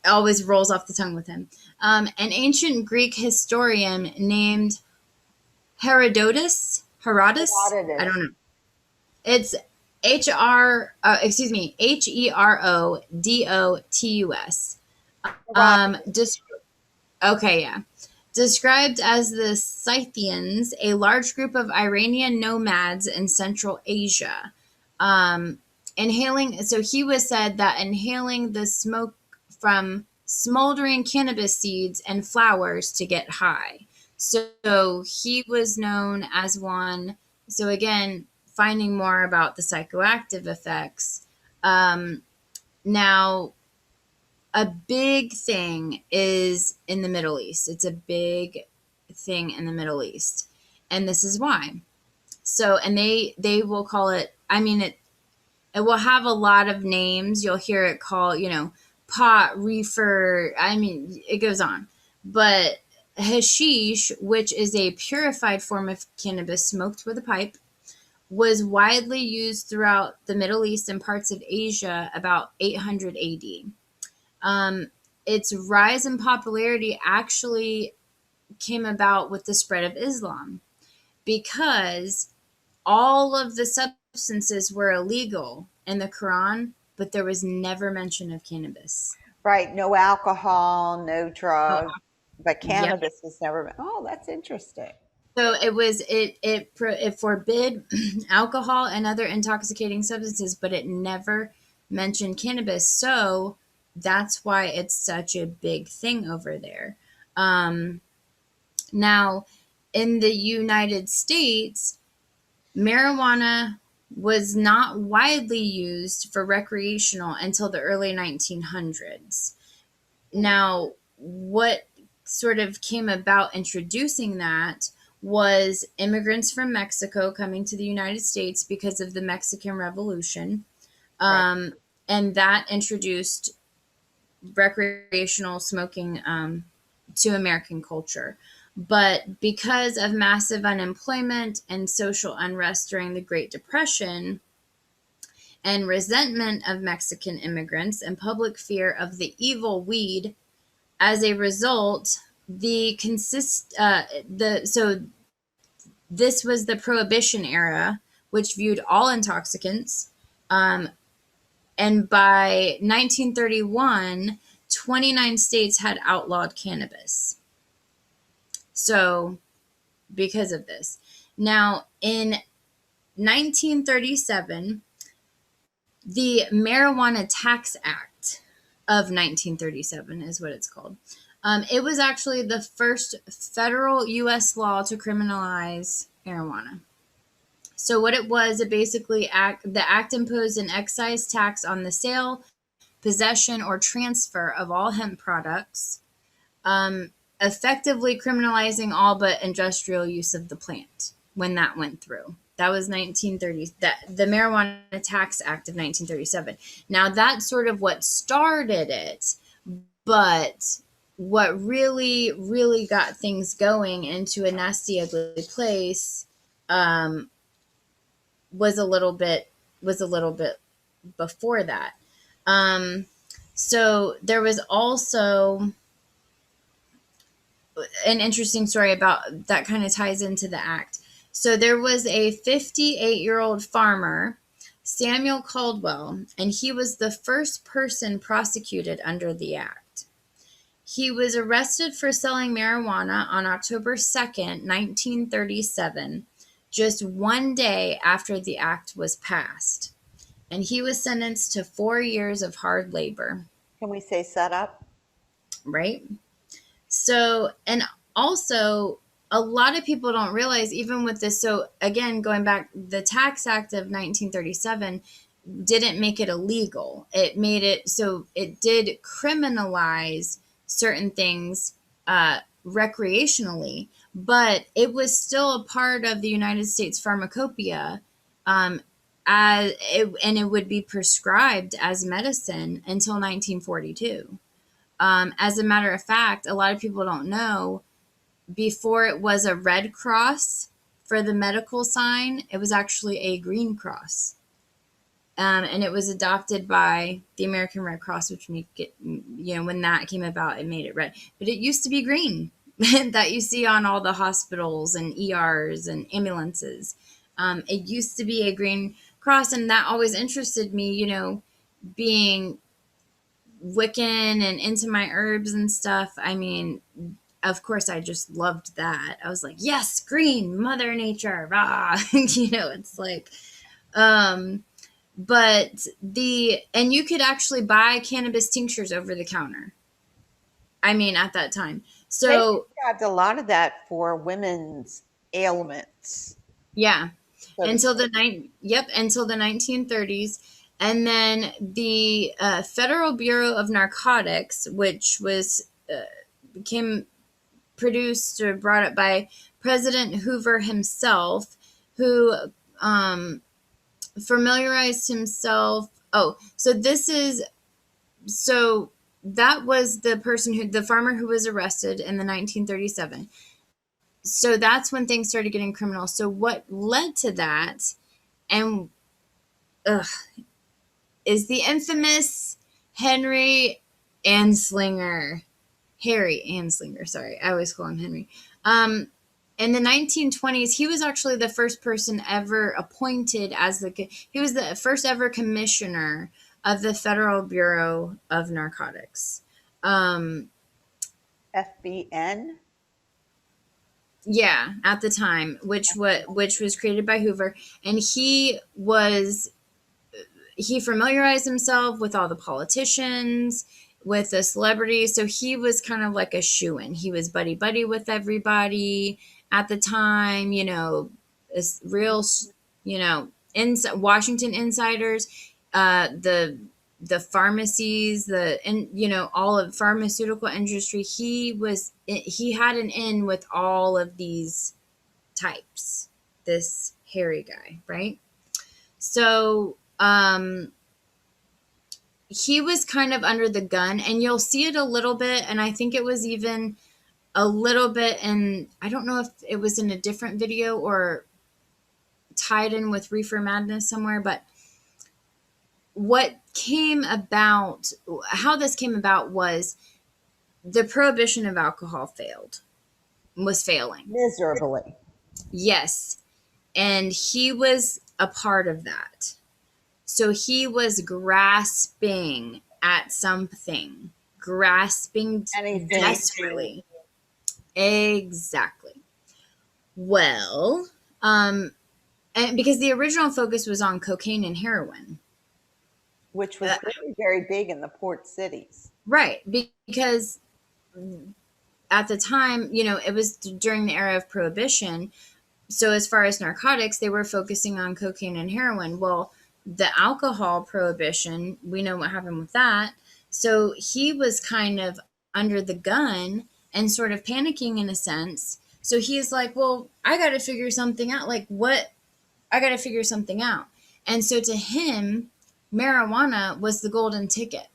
always rolls off the tongue with him. An ancient Greek historian named Herodotus, I don't Herodotus. know. It's Herodotus. Herodotus. Just okay, yeah. Described as the Scythians, a large group of Iranian nomads in Central Asia. Um, so he was said that inhaling the smoke from smoldering cannabis seeds and flowers to get high. So he was known as one. So again, finding more about the psychoactive effects. Um, Now, a big thing is in the Middle East. It's a big thing in the Middle East. And this is why. So, and they will call it, I mean, it will have a lot of names. You'll hear it called, pot, reefer. I mean, it goes on. But hashish, which is a purified form of cannabis smoked with a pipe, was widely used throughout the Middle East and parts of Asia about 800 AD. Um, its rise in popularity actually came about with the spread of Islam because all of the substances were illegal in the Quran, but there was never mention of cannabis. Right. No alcohol, no Oh, drugs, but yep. cannabis was never. Oh, that's interesting. So it forbid alcohol and other intoxicating substances, but it never mentioned cannabis. So that's why it's such a big thing over there. Um, Now, in the United States, marijuana was not widely used for recreational until the early 1900s. Now, what sort of came about introducing that was immigrants from Mexico coming to the United States because of the Mexican Revolution. Right. Um, and that introduced recreational smoking to American culture. But because of massive unemployment and social unrest during the Great Depression and resentment of Mexican immigrants and public fear of the evil weed, as a result, this was the Prohibition era, which viewed all intoxicants. Um, and by 1931, 29 states had outlawed cannabis. So, because of this. Now, in 1937, the Marijuana Tax Act of 1937 is what it's called. It was actually the first federal U.S. law to criminalize marijuana. So what it was, the act imposed an excise tax on the sale, possession, or transfer of all hemp products, um, effectively criminalizing all but industrial use of the plant when that went through. That was 1930. That the Marijuana Tax Act of 1937. Now that's sort of what started it, but what really, really got things going into a nasty, ugly place um, was a little bit before that. Um, so there was also an interesting story about that kind of ties into the act. So there was a 58-year-old farmer, Samuel Caldwell, and he was the first person prosecuted under the act. He was arrested for selling marijuana on October 2nd, 1937, just one day after the act was passed. And he was sentenced to 4 years of hard labor, Can we say set up? right? So, and also, a lot of people don't realize, even with this. So, again, going back, the Tax Act of 1937 didn't make it illegal. It made it so it did criminalize certain things recreationally, but it was still a part of the United States pharmacopoeia. Um, and it would be prescribed as medicine until 1942. As a matter of fact, a lot of people don't know, before it was a red cross for the medical sign, it was actually a green cross. And it was adopted by the American Red Cross, which make it, when that came about, it made it red. But it used to be green that you see on all the hospitals and ERs and ambulances. It used to be a green cross, and that always interested me, being Wiccan and into my herbs and stuff. I mean, of course, I just loved that. I was like, yes, green, Mother Nature, rah. It's like, um, but and you could actually buy cannabis tinctures over the counter. I mean, at that time. They So, prescribed a lot of that for women's ailments. yeah, So to until speak. until the 1930s. And then the Federal Bureau of Narcotics, which became produced or brought up by President Hoover himself, who um, familiarized himself. Oh, so that was the farmer who was arrested in the 1937. So that's when things started getting criminal. So what led to that, and ugh, is the infamous Henry Anslinger. Harry Anslinger, sorry. I always call him Henry. In the 1920s, he was actually the first person ever appointed he was the first ever commissioner of the Federal Bureau of Narcotics. Um, FBN. yeah, at the time, which was created by Hoover, and he familiarized himself with all the politicians, with the celebrities. So he was kind of like a shoo-in. He was buddy buddy with everybody at the time. This real, Washington insiders, the pharmacies, all of pharmaceutical industry. He had an in with all of these types. This hairy guy, right? So he was kind of under the gun, and you'll see it a little bit, and I think it was even a little bit, and I don't know if it was in a different video or tied in with Reefer Madness somewhere, but how this came about was the prohibition of alcohol was failing. Miserably. Yes. And he was a part of that. So he was grasping at something, grasping Anything. desperately. Exactly. Well, and because the original focus was on cocaine and heroin. Which was very, very big in the port cities. Right. Because at the time, it was during the era of prohibition. So as far as narcotics, they were focusing on cocaine and heroin. Well, the alcohol prohibition, we know what happened with that. So he was kind of under the gun and sort of panicking in a sense. So he's like, well, I got to figure something out. Like, what? I got to figure something out. And so to him, marijuana was the golden ticket.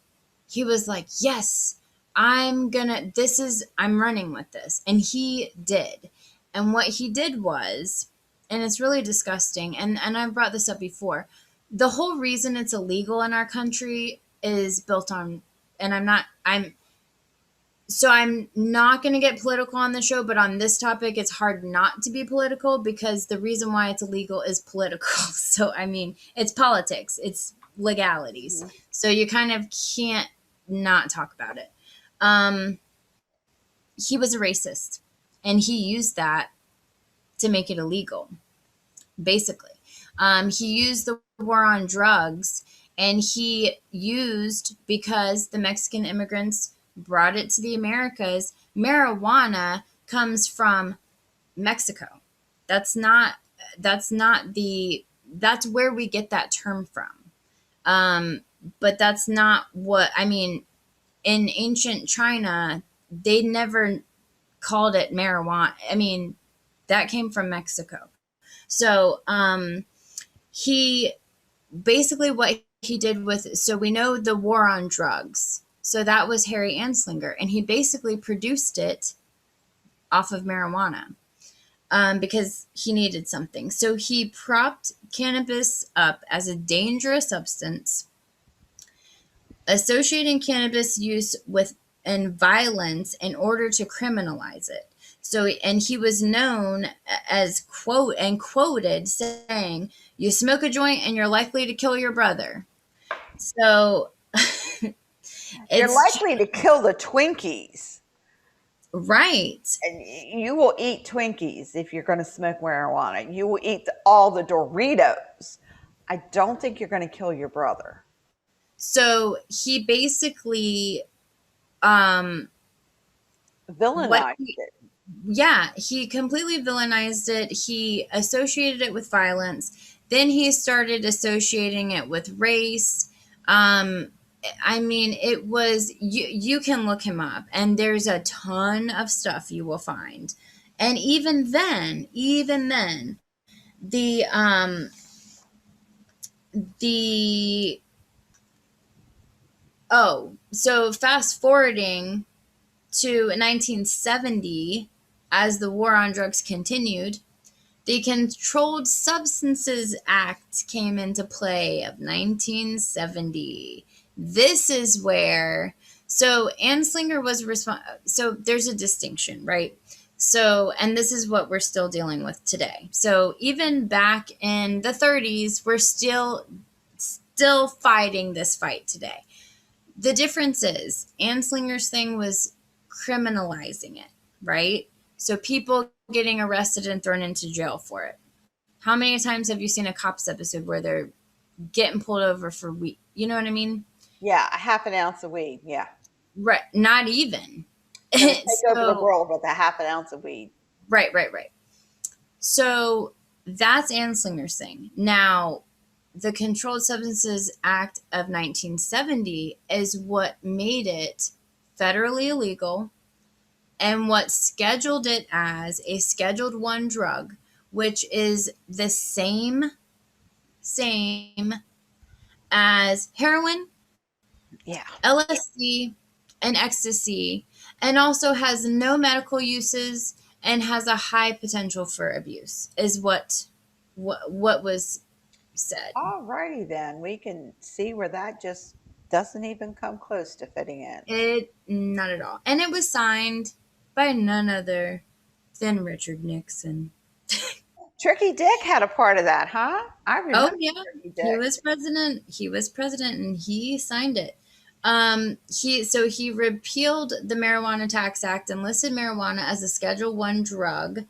He was like, yes, I'm running with this. And he did. And what he did was, and it's really disgusting, and I've brought this up before, the whole reason it's illegal in our country is built on, and I'm not going to get political on the show, but on this topic, it's hard not to be political because the reason why it's illegal is political. So, I mean, it's politics, it's legalities. Mm-hmm. So you kind of can't not talk about it. He was a racist, and he used that to make it illegal, basically. He used the war on drugs, and because the Mexican immigrants brought it to the Americas, marijuana comes from Mexico. That's where we get that term from. But that's not in ancient China, they never called it marijuana. I mean, that came from Mexico. So he basically what he did so we know the war on drugs. So that was Harry Anslinger, and he basically produced it off of marijuana because he needed something. So he propped cannabis up as a dangerous substance, associating cannabis use with and violence in order to criminalize it. So, and he was known as quoted saying, "You smoke a joint and you're likely to kill your brother." So you're likely to kill the Twinkies. Right. And you will eat Twinkies if you're going to smoke marijuana. You will eat all the Doritos. I don't think you're going to kill your brother. So he basically, um, what Villainized he, it. yeah, he completely villainized it. He associated it with violence. Then he started associating it with race. Um, I mean, it was you can look him up and there's a ton of stuff you will find. And even then, the the so fast forwarding to 1970, as the war on drugs continued, the Controlled Substances Act came into play of 1970. This is where, so Anslinger was so there's a distinction, right? So, and this is what we're still dealing with today. So even back in the 30s, we're still fighting this fight today. The difference is Anslinger's thing was criminalizing it, right? So people getting arrested and thrown into jail for it. How many times have you seen a cops episode where they're getting pulled over for weed? You know what I mean? Yeah, a half an ounce of weed. Yeah. Right. Not even. Going to take over the So, world with a half an ounce of weed. right. So that's Anslinger's thing. Now, the Controlled Substances Act of 1970 is what made it federally illegal and what scheduled it as a Scheduled 1 drug, which is the same as heroin, Yeah. LSD, and ecstasy, and also has no medical uses and has a high potential for abuse, is what was said. All righty then. We can see where that just doesn't even come close to fitting in. It not at all. And it was signed by none other than Richard Nixon. Tricky Dick had a part of that, huh? I Oh remember yeah, Tricky he Dick. was president. He was president, and he signed it. He repealed the Marijuana Tax Act and listed marijuana as a Schedule 1 drug.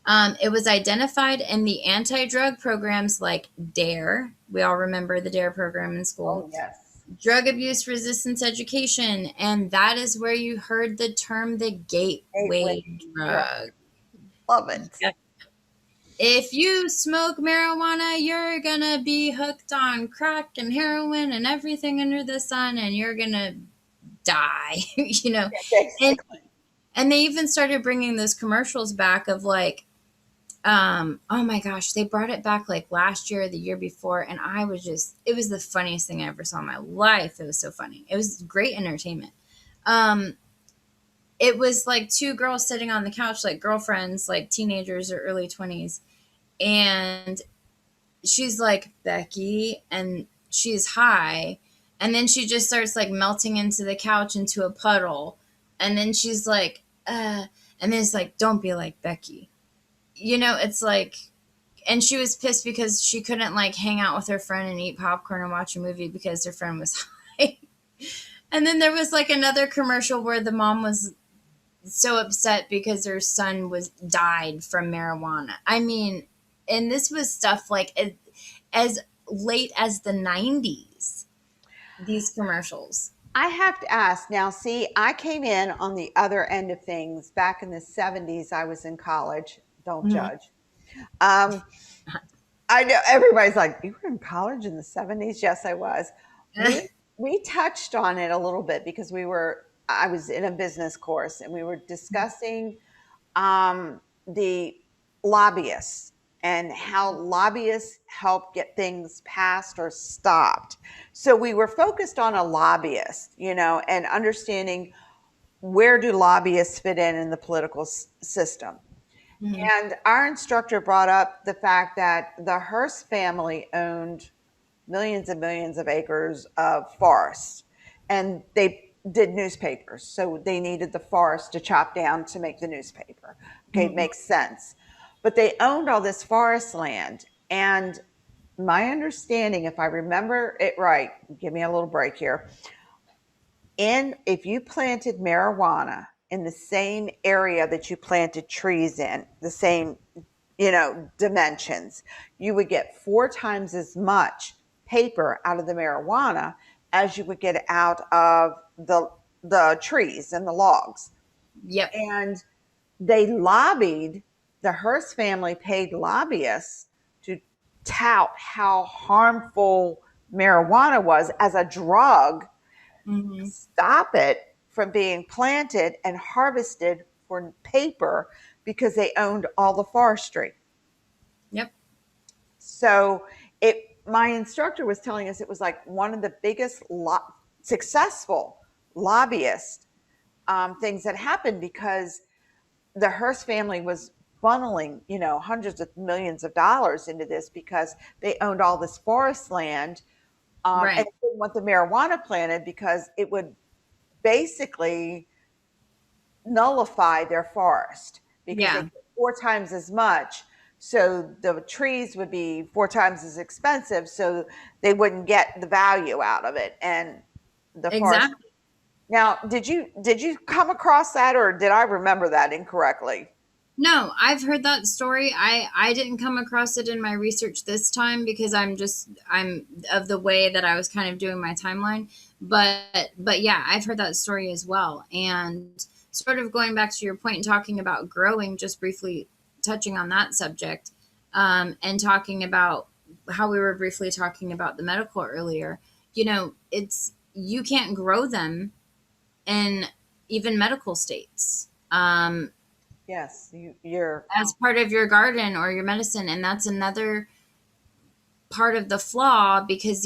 It was identified in the anti-drug programs like DARE. We all remember the DARE program in school. Oh, yes. Drug abuse resistance education, and that is where you heard the term the gateway Gateway drug. drug. Love it. If you smoke marijuana, you're gonna be hooked on crack and heroin and everything under the sun, and you're gonna die, you know. And Basically. and they even started bringing those commercials back of like, oh my gosh, they brought it back like last year or the year before, and it was the funniest thing I ever saw in my life. It was so funny. It was great entertainment. Um, it was like two girls sitting on the couch, like girlfriends, like teenagers or early 20s, and she's like Becky and she's high, and then she just starts like melting into the couch into a puddle, and then she's like and then it's like, don't be like Becky, you know. It's like, and she was pissed because she couldn't like hang out with her friend and eat popcorn and watch a movie because her friend was high. And then there was like another commercial where the mom was so upset because her son was died from marijuana. I mean, and this was stuff like as late as the 90s, these commercials. I have to ask now, see, I came in on the other end of things back in the 70s. I was in college. Don't Mhm. judge. Um, I know everybody's like, you were in college in the 70s? Yes, I was. We touched on it a little bit because I was in a business course and we were discussing the lobbyists and how lobbyists help get things passed or stopped. So we were focused on a lobbyist, and understanding where do lobbyists fit in the political system. Mhm. And our instructor brought up the fact that the Hearst family owned millions and millions of acres of forest, and they did newspapers. So they needed the forest to chop down to make the newspaper. Okay, it Mhm. makes sense. But they owned all this forest land. And my understanding, if I remember it right, give me a little break here. If you planted marijuana in the same area that you planted trees in, the same, dimensions, you would get 4 times as much paper out of the marijuana as you would get out of the trees and the logs. Yep. And they lobbied, the Hearst family paid lobbyists to tout how harmful marijuana was as a drug, Mm-hmm. stop it from being planted and harvested for paper because they owned all the forestry. Yep. So my instructor was telling us it was like one of the biggest successful lobbyist things that happened because the Hearst family was funneling, hundreds of millions of dollars into this because they owned all this forest land, and Right. they didn't want the marijuana planted because it would basically nullify their forest because they Yeah. get 4 times as much. So the trees would be 4 times as expensive, so they wouldn't get the value out of it, and the forest. Exactly. Now, did you come across that, or did I remember that incorrectly? No, I've heard that story. I didn't come across it in my research this time because I'm of the way that I was kind of doing my timeline. But yeah, I've heard that story as well. And sort of going back to your point and talking about growing, just briefly touching on that subject, and talking about how we were briefly talking about the medical earlier. It's you can't grow them in even medical states. Yes, you're As part of your garden or your medicine. And that's another part of the flaw because,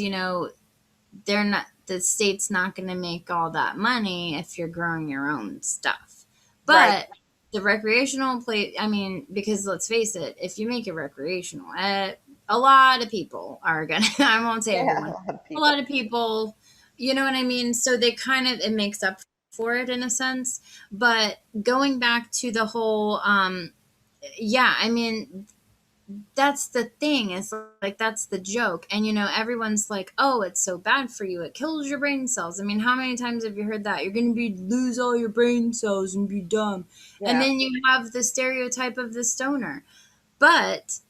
they're not, the state's not going to make all that money if you're growing your own stuff. right. But the recreational play, I mean, because let's face it, if you make it recreational, a lot of people are going to, I won't say Yeah, a everyone, lot of a people. lot of people, you know what I mean? So they kind of, it makes up for it in a sense. But going back to the whole, yeah, I mean, that's the thing. It's like that's the joke. And everyone's like, "Oh, it's so bad for you. It kills your brain cells." I mean, how many times have you heard that? You're going to be lose all your brain cells and be dumb. And Yeah, then you have the stereotype of the stoner. But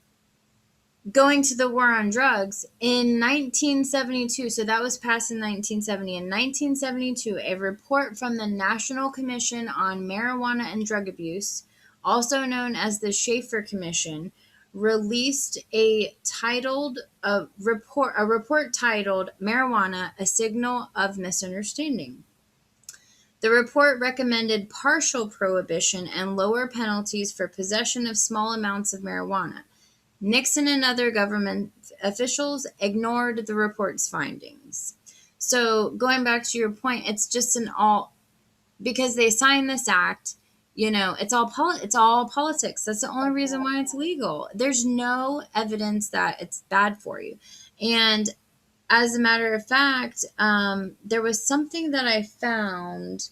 going to the war on drugs in 1972, so that was passed in 1970. In 1972, a report from the National Commission on Marijuana and Drug Abuse, also known as the Schaefer Commission, released a report titled Marijuana: A Signal of Misunderstanding. The report recommended partial prohibition and lower penalties for possession of small amounts of marijuana. Nixon and other government officials ignored the report's findings. So, going back to your point, it's just an all because they signed this act. It's all politics. That's the only reason why it's legal. There's no evidence that it's bad for you. And as a matter of fact, there was something that I found.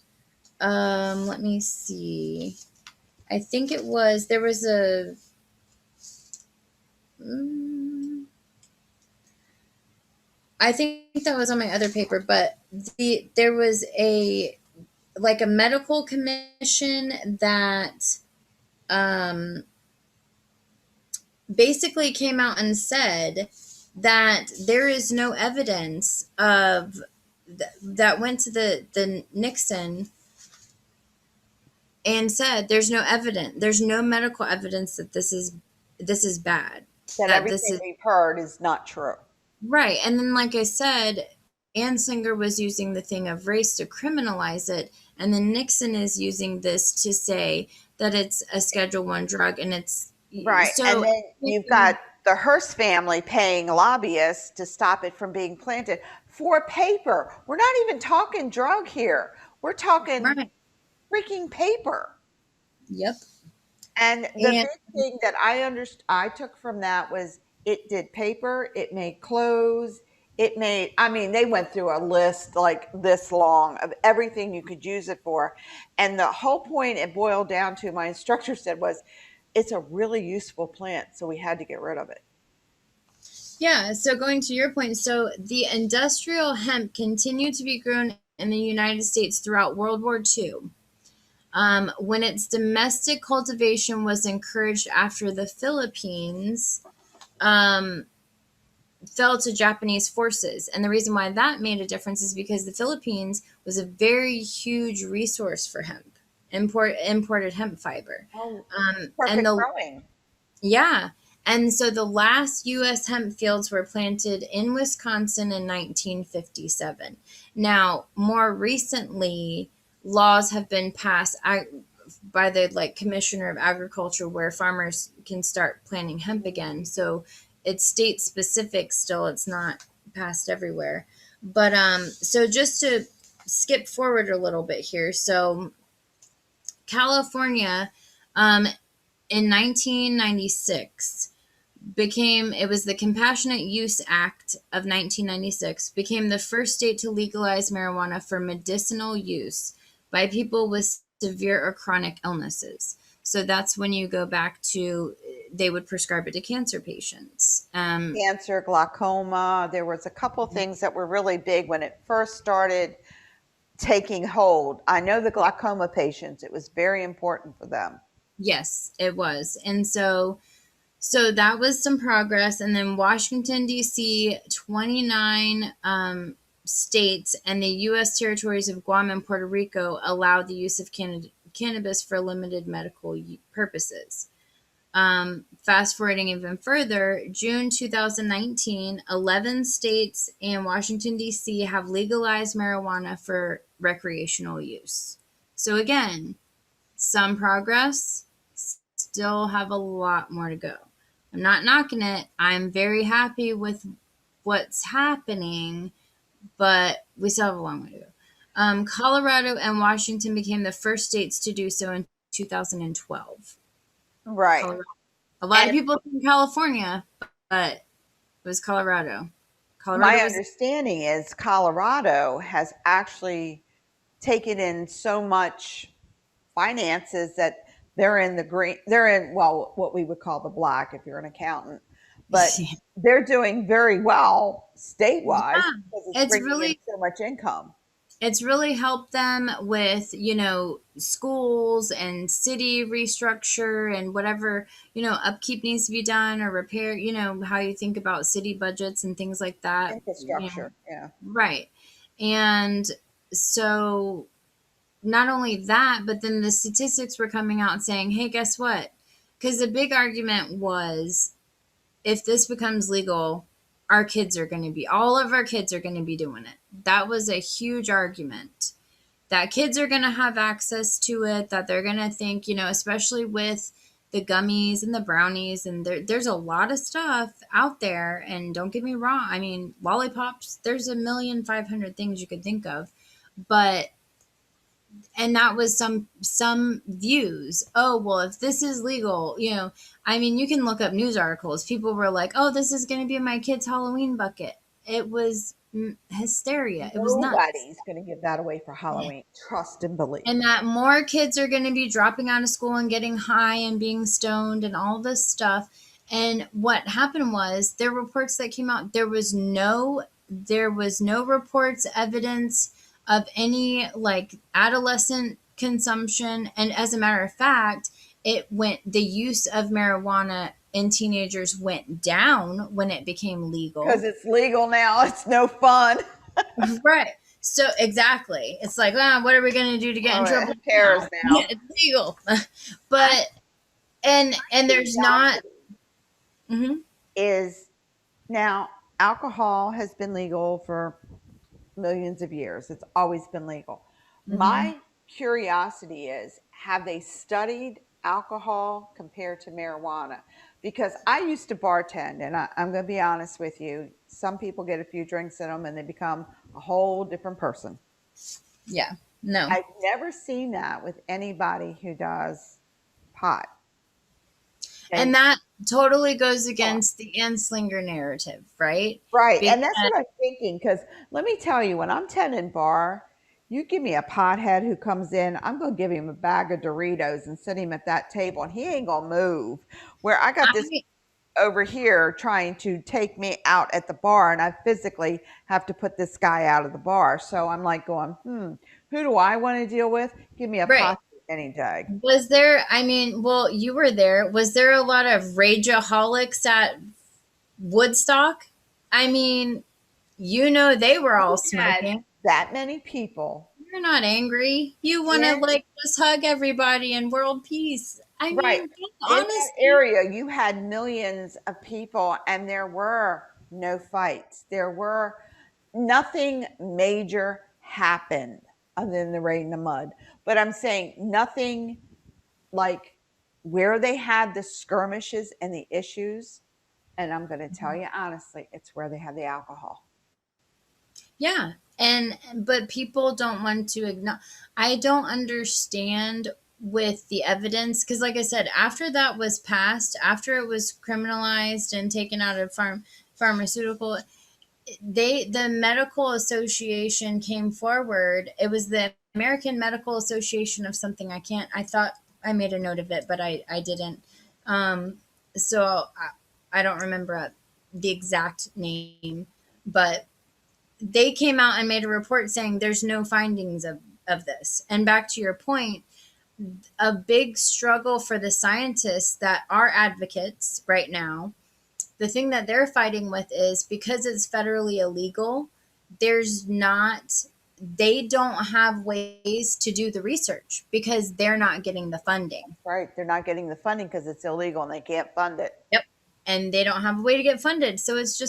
Let me see. I think it was there was a. mm, I think that was on my other paper, but there was a medical commission that um, basically came out and said that there is no evidence of that went to the Nixon and said there's no medical evidence that this is bad, that that this everything is we've heard is not true. right. And then, like I said, Anslinger was using the thing of race to criminalize it, and then Nixon is using this to say that it's a Schedule One drug, and it's Right. And so. then you've got the Hearst family paying lobbyists to stop it from being planted for paper. We're not even talking drug here. We're talking Right. freaking paper. Yep. And the And big thing that I took from that was it did paper, it made clothes, I mean, they went through a list like this long of everything you could use it for. And the whole point it boiled down to, my instructor said, was it's a really useful plant, so we had to get rid of it. yeah, so going to your point, so the industrial hemp continued to be grown in the United States throughout World War II. When its domestic cultivation was encouraged after the Philippines um, fell to Japanese forces. And the reason why that made a difference is because the Philippines was a very huge resource for hemp, imported hemp fiber. Oh, And perfect the growing. Yeah. And so the last U.S. hemp fields were planted in Wisconsin in 1957. Now, more recently, laws have been passed by the Commissioner of Agriculture where farmers can start planting hemp again. So it's state specific still. It's not passed everywhere. But so just to skip forward a little bit here. So California in 1996 became it was the Compassionate Use Act of 1996 became the first state to legalize marijuana for medicinal use by people with severe or chronic illnesses. So that's when you go back to they would prescribe it to cancer patients. Cancer, glaucoma. There was a couple things that were really big when it first started taking hold. I know the glaucoma patients, it was very important for them. Yes, it was. And so that was some progress. And then Washington, D.C., 29 states, and the U.S. territories of Guam and Puerto Rico allowed the use of cannabis for limited medical purposes. Fast forwarding even further, June 2019, 11 states and Washington, D.C. have legalized marijuana for recreational use. So, again, some progress, still have a lot more to go. I'm not knocking it. I'm very happy with what's happening, but we still have a long way to go. Colorado and Washington became the first states to do so in 2012. Right. Colorado. A lot of And people think California, but it was Colorado. my Colorado was understanding is Colorado has actually taken in so much finances that they're in the green, they're in, well, what we would call the black if you're an accountant, but they're doing very well statewide yeah. because it's It's bringing in really so much income. it's really helped them with schools and city restructure and whatever upkeep needs to be done or repair, how you think about city budgets and things like that, Infrastructure. Yeah. right. And so not only that, but then the statistics were coming out and saying, hey, guess what? Because the big argument was, if this becomes legal, all of our kids are going to be doing it. That was a huge argument, that kids are going to have access to it, that they're going to think, especially with the gummies and the brownies, and there's a lot of stuff out there. And don't get me wrong, I mean, lollipops, there's 1,500,000 things you could think of. But and that was some views. Oh, well, if this is legal, I mean, you can look up news articles. People were like, oh, this is going to be my kid's Halloween bucket. It was hysteria. It was nuts. Nobody's going to give that away for Halloween. Trust and believe. And that more kids are going to be dropping out of school and getting high and being stoned and all this stuff. And what happened was, there were reports that came out. There was no reports, evidence of any adolescent consumption. And as a matter of fact, the use of marijuana in teenagers went down when it became Because legal. it's legal now. It's no fun. Right. So exactly. It's like, what are we going to do to get in Oh, trouble who cares now? now? It's legal. I, But and there's not. curiosity Mhm. is now alcohol has been legal for millions of years. It's always been legal. Mhm. My curiosity is, have they studied alcohol compared to marijuana? Because I used to bartend, and I'm going to be honest with you. Some people get a few drinks in them and they become a whole different person. Yeah. No. I've never seen that with anybody who does pot. And And that totally goes against the Anslinger narrative, right? right. And that's Because what I'm thinking. Because let me tell you, when I'm tending bar, you give me a pothead who comes in, I'm going to give him a bag of Doritos and sit him at that table, and he ain't going to move. Where I got this I over here trying to take me out at the bar, and I physically have to put this guy out of the bar. So I'm like going, who do I want to deal with? Give me a right. pothead. any day. Was there, I mean, well, you were there. Was there a lot of rageaholics at Woodstock? I mean, they were all We had smoking. that many people You're not angry. You want to in, like just hug everybody and world peace. I right, mean, in that honestly, area. You had millions of people, and there were no fights. There were nothing major happened other than the rain and the mud. But I'm saying nothing like where they had the skirmishes and the issues. And I'm going to tell you honestly, it's where they have the alcohol. yeah. And but people don't want to acknowledge. I don't understand with the evidence because, like I said, after that was passed, after it was criminalized and taken out of pharmaceutical, the medical association came forward. It was the American Medical Association of something. I thought I made a note of it, but I didn't. Um, so I don't remember the exact name, but they came out and made a report saying there's no findings of this. And back to your point, a big struggle for the scientists that are advocates right now, the thing that they're fighting with is because it's federally illegal, there's not, they don't have ways to do the research because they're not getting the funding. Right. They're not getting the funding because it's illegal and they can't fund it. Yep. And they don't have a way to get funded. So it's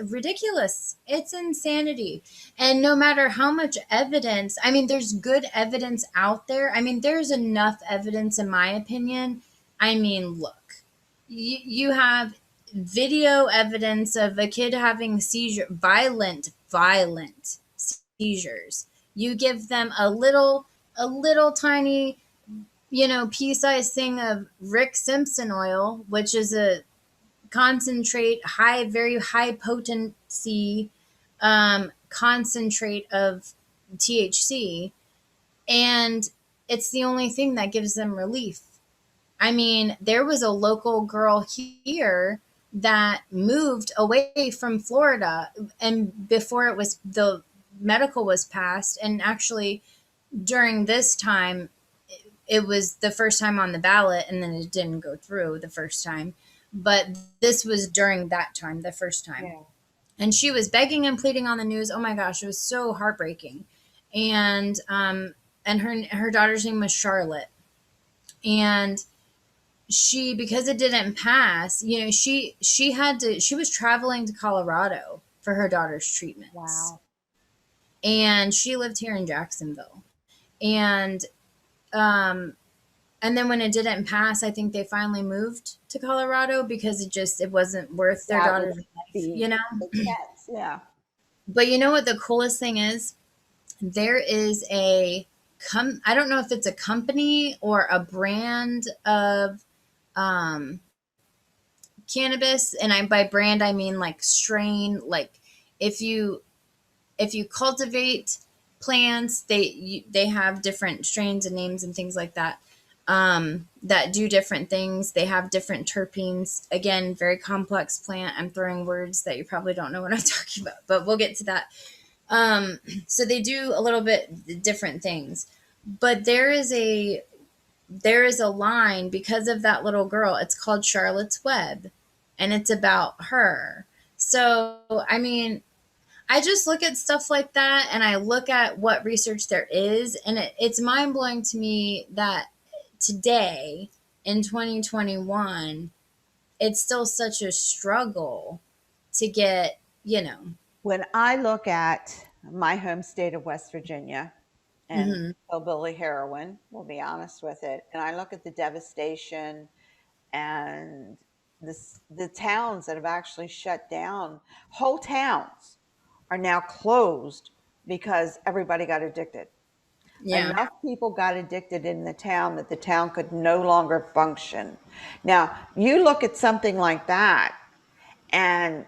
ridiculous. It's insanity. And no matter how much evidence, I mean, there's good evidence out there. I mean, there's enough evidence, in my opinion. I mean, look, you have video evidence of a kid having violent seizures. You give them a little tiny, pea-sized thing of Rick Simpson oil, which is a concentrate, very high potency concentrate of THC, and it's the only thing that gives them relief. I mean, there was a local girl here that moved away from Florida, and before the medical was passed, and actually during this time, it was the first time on the ballot, and then it didn't go through the first time. But this was during that time, the first time. Yeah. And she was begging and pleading on the news. Oh my gosh, it was so heartbreaking. And her daughter's name was Charlotte. And she, because it didn't pass, she was traveling to Colorado for her daughter's treatments. Wow. And she lived here in Jacksonville. And um and then when it didn't pass, I think they finally moved to Colorado because it wasn't worth their That daughter's would life. make sense. Yeah. But you know what the coolest thing is? There is I don't know if it's a company or a brand of um cannabis, and by brand I mean like strain. Like if you cultivate plants, they have different strains and names and things like that, that do different things. They have different terpenes. Again, very complex plant. I'm throwing words that you probably don't know what I'm talking about, but we'll get to that. So they do a little bit different things, but there is a line because of that little girl. It's called Charlotte's Web, and it's about her. So, I mean, I just look at stuff like that and I look at what research there is, and it's mind blowing to me that today in 2021, it's still such a struggle to get, When I look at my home state of West Virginia and hmm hillbilly heroin, we'll be honest with it, and I look at the devastation and the towns that have actually shut down, whole towns are now closed because everybody got addicted. yeah. Enough people got addicted in the town that the town could no longer function. Now, you look at something like that, and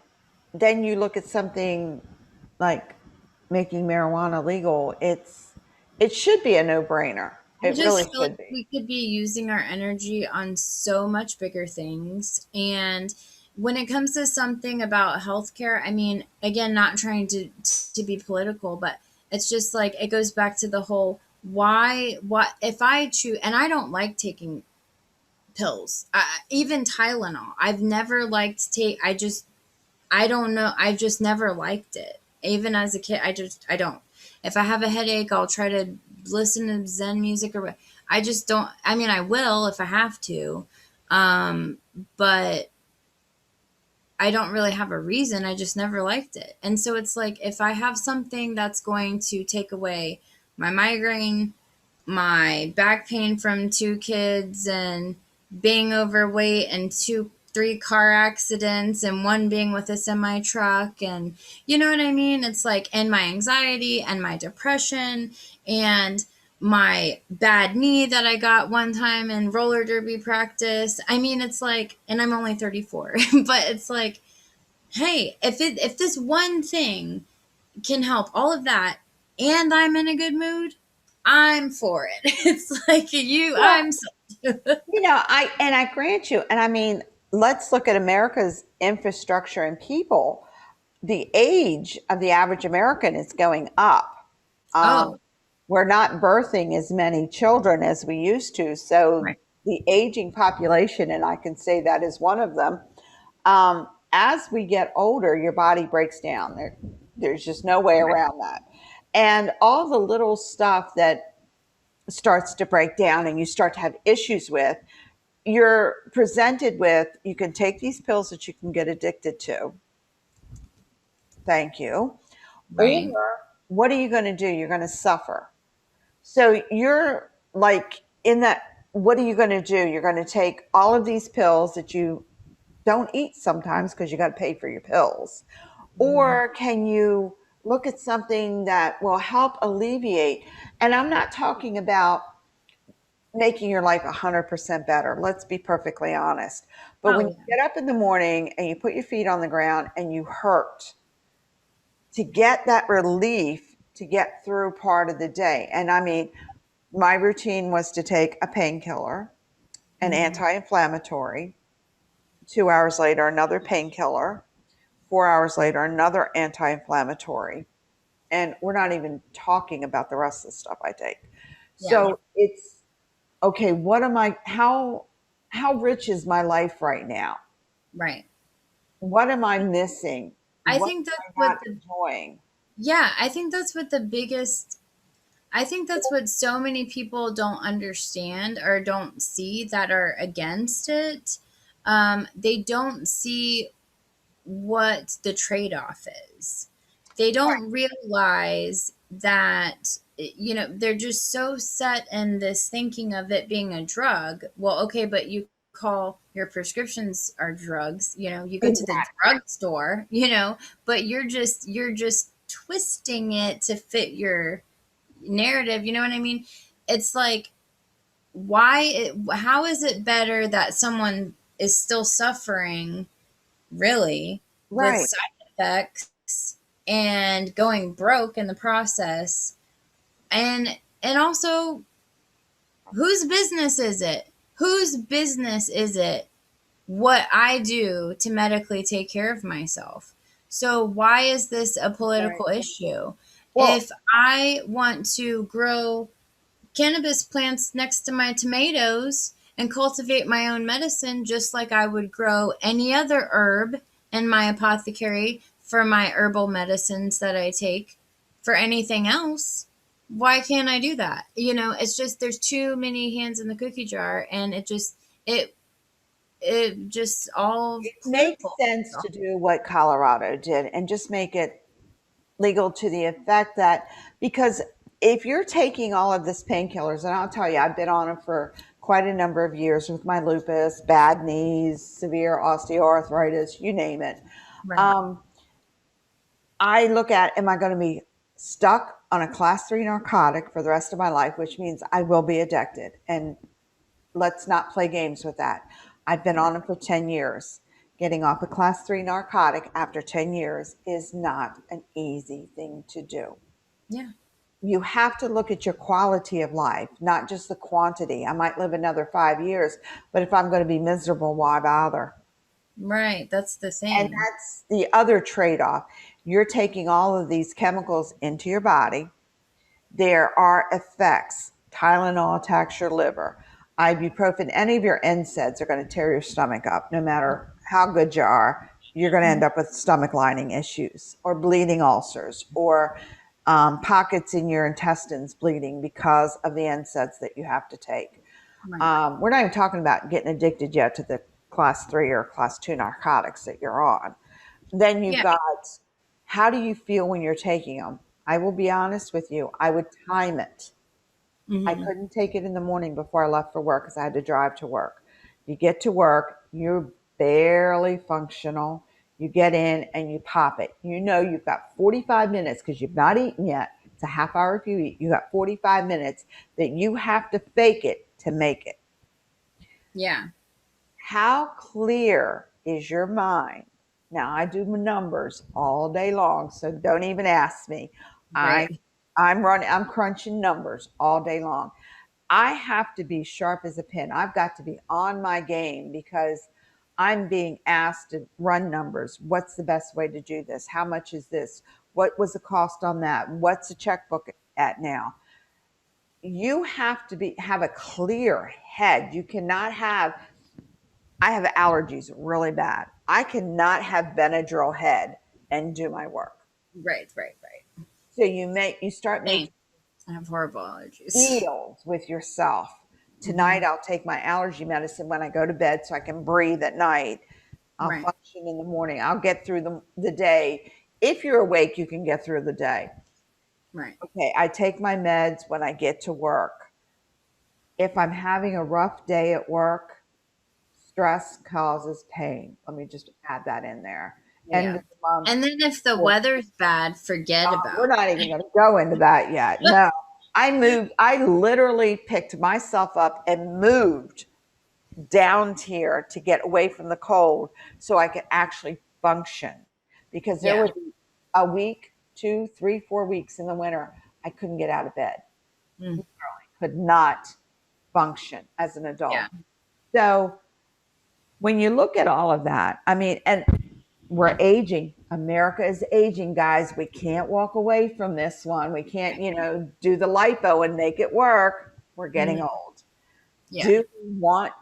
then you look at something like making marijuana legal. It should be a no-brainer. I It really just feel like should be. we could be using our energy on so much bigger things. And when it comes to something about healthcare, I mean, again, not trying to be political, but it's just like it goes back to the whole why if I choose, and I don't like taking pills, even Tylenol. I've never liked take. I don't know. I just never liked it. Even as a kid, I don't. If I have a headache, I'll try to listen to Zen music or I just don't. I mean, I will if I have to, um, but I don't really have a reason. I just never liked it. And so it's like if I have something that's going to take away my migraine, my back pain from two kids and being overweight and three car accidents and one being with a semi truck, and you know what I mean? It's like, and my anxiety and my depression and my bad knee that I got one time in roller derby practice. I mean, it's like, and I'm only 34, but it's like, hey, if this one thing can help all of that and I'm in a good mood, I'm for it. It's like Well, I'm so I grant you, and I mean, let's look at America's infrastructure and people. The age of the average American is going up. Um, oh, we're not birthing as many children as we used to. So right, the aging population, and I can say that is one of them. As we get older, your body breaks down. There's just no way right. around that. And all the little stuff that starts to break down and you start to have issues with, you're presented with, you can take these pills that you can get addicted to. Thank you. Right. Or what are you going to do? You're going to suffer. So you're like in that, what are you going to do? You're going to take all of these pills that you don't eat sometimes because you got to pay for your pills. Mhm. Or can you look at something that will help alleviate? And I'm not talking about making your life 100% better. Let's be perfectly honest. But Oh when you yeah. get up in the morning and you put your feet on the ground and you hurt, to get that relief to get through part of the day. And I mean, my routine was to take a painkiller, an Hmm. anti inflammatory, 2 hours later, another painkiller, 4 hours later, another anti inflammatory. And we're not even talking about the rest of the stuff I take. Yeah. So it's okay, what am I, how rich is my life right now? Right. What am I missing? I What think that's am I what not the enjoying? yeah, I think that's what the biggest I think that's what so many people don't understand or don't see that are against it. They don't see what the trade off is. They don't realize that, they're just so set in this thinking of it being a drug. Well, okay, but you call your prescriptions are drugs, you go to the Exactly. drugstore, but you're just twisting it to fit your narrative, you know what I mean? It's like, how is it better that someone is still suffering really with Right. side effects and going broke in the process, and also, whose business is it, what I do to medically take care of myself? So why is this a Right. political issue? Well, If I want to grow cannabis plants next to my tomatoes and cultivate my own medicine just like I would grow any other herb in my apothecary for my herbal medicines that I take for anything else. Why can't I do that? It's just there's too many hands in the cookie jar, and it it just all it makes political. sense to do what Colorado did and just make it legal to the effect that, because if you're taking all of this painkillers, and I'll tell you, I've been on them for quite a number of years with my lupus, bad knees, severe osteoarthritis, you name it. Right. Um, I look at, am I going to be stuck on a class 3 narcotic for the rest of my life, which means I will be addicted. And let's not play games with that. I've been Right. on it for 10 years. Getting off a class 3 narcotic after 10 years is not an easy thing to do. Yeah. You have to look at your quality of life, not just the quantity. I might live another 5 years, but if I'm going to be miserable, why bother? Right. That's the And thing. that's the other trade off. You're taking all of these chemicals into your body, There are effects. Tylenol attacks your liver. Ibuprofen, any of your NSAIDs are going to tear your stomach up. No matter how good you are, you're going to end up with stomach lining issues or bleeding ulcers or pockets in your intestines bleeding because of the NSAIDs that you have to take. Right. We're not even talking about getting addicted yet to the class 3 or class 2 narcotics that you're on. Then you've Yeah. got, how do you feel when you're taking them? I will be honest with you. I would time it. I Hmm. couldn't take it in the morning before I left for work because I had to drive to work. You get to work, you're barely functional. You get in and you pop it. You know you've got 45 minutes because you've not eaten yet. It's a half hour if you eat. You got 45 minutes that you have to fake it to make it. Yeah. How clear is your mind? Now I do my numbers all day long, so don't even ask me. I Right. I'm crunching numbers all day long. I have to be sharp as a pin. I've got to be on my game because I'm being asked to run numbers. What's the best way to do this? How much is this? What was the cost on that? What's the checkbook at now? You have to have a clear head. You cannot have, I have allergies really bad. I cannot have Benadryl head and do my work. Right. Right. Right. So you start Same. making I have horrible allergies. deals with yourself. Hmm. Tonight I'll take my allergy medicine when I go to bed so I can breathe at night. I'll Right. function in the morning. I'll get through the day. If you're awake, you can get through the day. Right. Okay, I take my meds when I get to work. If I'm having a rough day at work, stress causes pain. Let me just add that in there. End Yeah. of the month, And then if the weather's bad, forget we're about not even going to go into that yet. it. No, I literally picked myself up and moved down tier to get away from the cold so I could actually function. Because there Yeah. would be a week, 2, 3, 4 weeks in the winter, I couldn't get out of bed, Mm. could not function as an Yeah. adult. So when you look at all of that, I mean, and we're aging. America is aging, guys. We can't walk away from this one. We can't, do the lipo and make it work. We're getting Hmm. old. Yeah. Do we want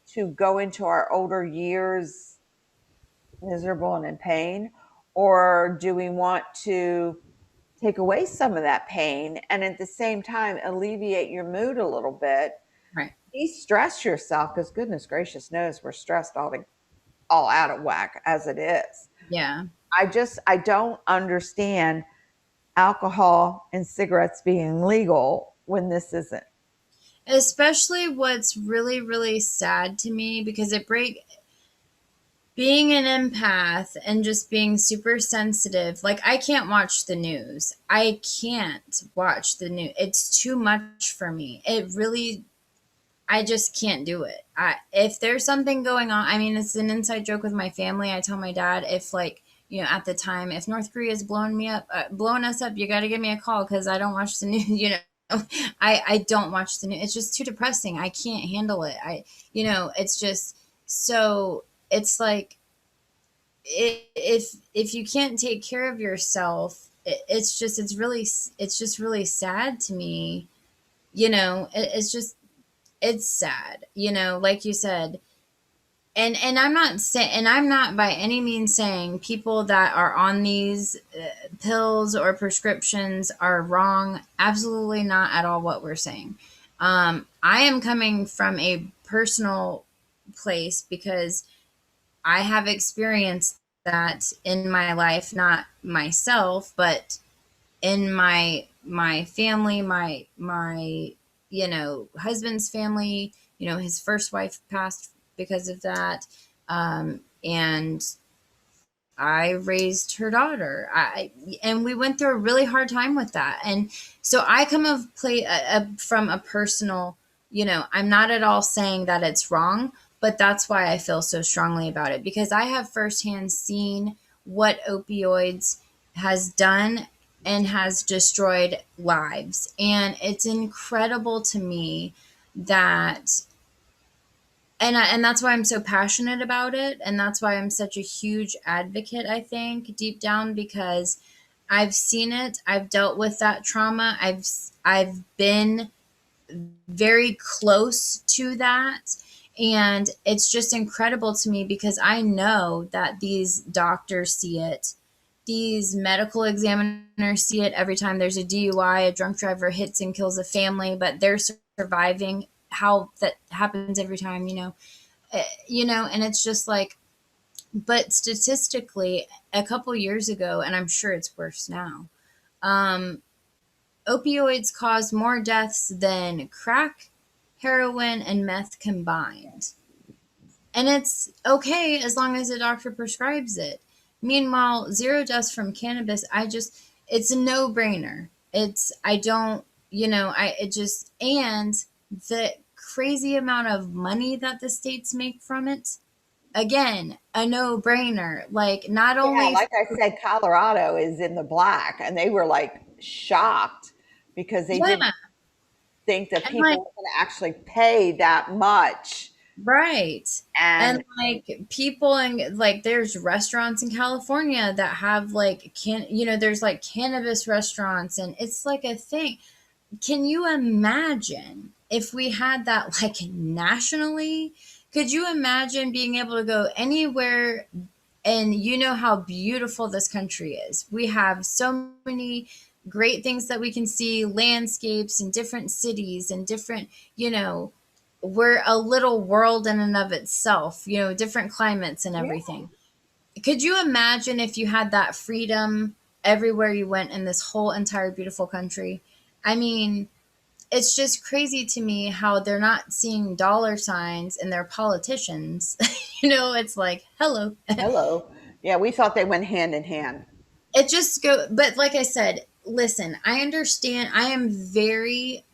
to go into our older years miserable and in pain? Or do we want to take away some of that pain and at the same time alleviate your mood a little bit? Right. De-stress yourself because goodness gracious knows we're stressed all out of whack as it is. Yeah. I don't understand alcohol and cigarettes being legal when this isn't. Especially what's really, really sad to me because it break being an empath and just being super sensitive. Like I can't watch the news. I can't watch the news. It's too much for me. It really I just can't do it. If there's something going on, I mean, it's an inside joke with my family. I tell my dad if like, at the time, if North Korea is blowing us up, you got to give me a call because I don't watch the news. I don't watch the news. It's just too depressing. I can't handle it. It's just so. It's like if you can't take care of yourself, it's just really sad to me. It's just it's sad, like you said. And I'm not by any means saying people that are on these pills or prescriptions are wrong. Absolutely not at all what we're saying. I am coming from a personal place because I have experienced that in my life, not myself, but in my family, my husband's family. His first wife passed because of that, and I raised her daughter. And we went through a really hard time with that. And so I come of play from a personal, I'm not at all saying that it's wrong, but that's why I feel so strongly about it because I have firsthand seen what opioids has done and has destroyed lives. And it's incredible to me that and that's why I'm so passionate about it, and that's why I'm such a huge advocate, I think, deep down, because I've seen it. I've dealt with that trauma. I've been very close to that. And it's just incredible to me because I know that these doctors see it. These medical examiners see it every time there's a DUI, a drunk driver hits and kills a family, but they're surviving. How that happens every time, and it's just like, but statistically, a couple years ago, and I'm sure it's worse now, um, opioids cause more deaths than crack, heroin, and meth combined. And it's okay as long as a doctor prescribes it. Meanwhile, zero deaths from cannabis, it's a no brainer. I don't, it just, and the crazy amount of money that the states make from it, again, a no brainer. Like, not Yeah, only, like I said, Colorado is in the black, and they were like shocked because they didn't yeah, think that and people like, were going to actually pay that much. right. And And like people and like there's restaurants in California that have like there's like cannabis restaurants and it's like a thing. Can you imagine if we had that like nationally? Could you imagine being able to go anywhere and you know how beautiful this country is? We have so many great things that we can see, landscapes and different cities and different, we're a little world in and of itself, different climates and yeah, everything. Could you imagine if you had that freedom everywhere you went in this whole entire beautiful country? I mean, it's just crazy to me how they're not seeing dollar signs in their politicians. It's like, hello. hello. Yeah, we thought they went hand in hand. It just go, but like I said, listen, I understand. I am very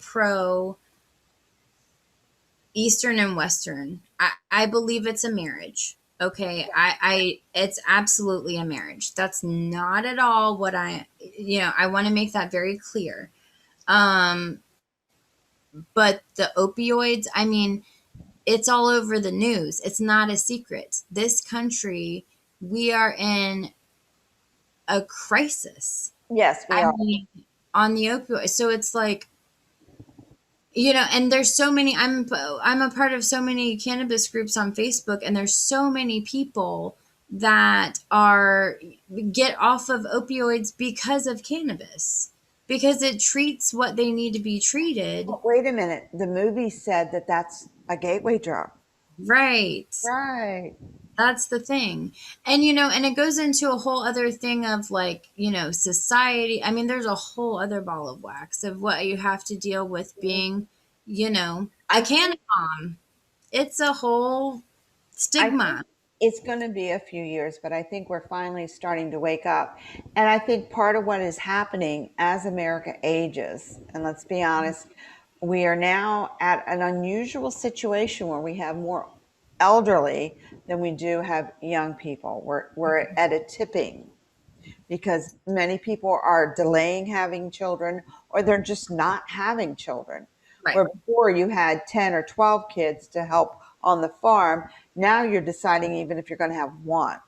pro Eastern and Western. I believe it's a marriage. Okay. It's absolutely a marriage. That's not at all what I want to make that very clear. Um, but the opioids, I mean, it's all over the news. It's not a secret. This country, we are in a crisis. Yes, we I are. mean, on the opioid. So it's like, and there's so many. I'm a part of so many cannabis groups on Facebook, and there's so many people that are get off of opioids because of cannabis, because it treats what they need to be treated. But wait a minute. The movie said that that's a gateway drug. Right. Right. That's the thing. And it goes into a whole other thing of like, society. I mean, there's a whole other ball of wax of what you have to deal with being, a I think can mom. It's a whole I think stigma. it's going to be a few years, but I think we're finally starting to wake up. And I think part of what is happening as America ages, and let's be honest, we are now at an unusual situation where we have more elderly than we do have young people. We're at a tipping because many people are delaying having children or they're just not having children. Right. Where before you had 10 or 12 kids to help on the farm, now you're deciding even if you're going to have one.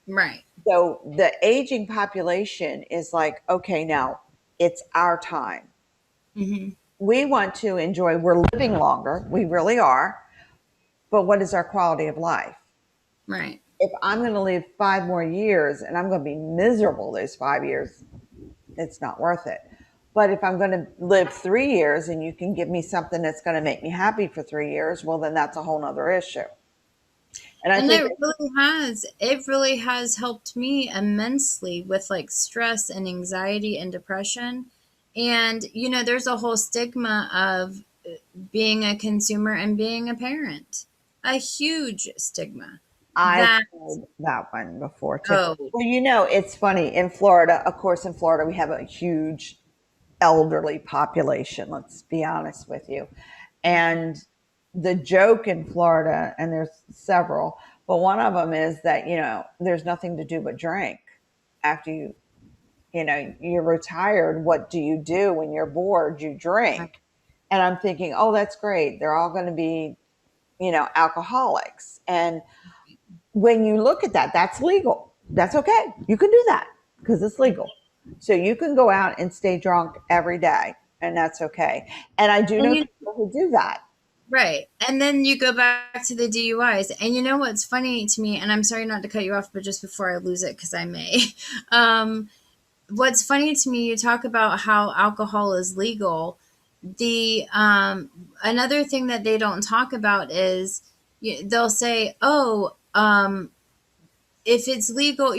Right. So the aging population is like, okay, now it's our time. Hmm. We want to enjoy, we're living longer, we really are, but what is our quality of life? Right. If I'm going to live 5 more years and I'm going to be miserable those 5 years, it's not worth it. But if I'm going to live 3 years and you can give me something that's going to make me happy for 3 years, well, then that's a whole nother issue. And I And think it really has helped me immensely with like stress and anxiety and depression. And, there's a whole stigma of being a consumer and being a parent. A huge stigma. I've That, heard that one before too. oh, Well, it's funny. In Florida, of course, in Florida, we have a huge elderly population, let's be honest with you. And the joke in Florida, and there's several, but one of them is that, there's nothing to do but drink. After you're retired, what do you do when you're bored? You drink. And I'm thinking, oh, that's great. They're all going to be, alcoholics. And when you look at that, that's legal. That's okay. You can do that. because it's legal. So you can go out and stay drunk every day, and that's okay. And I do And know you people who do that. right. And then you go back to the DUIs. And you know what's funny to me, and I'm sorry not to cut you off, but just before I lose it, because I may. Um, what's funny to me, you talk about how alcohol is legal. The another thing that they don't talk about is they'll say, "Oh, if it's legal,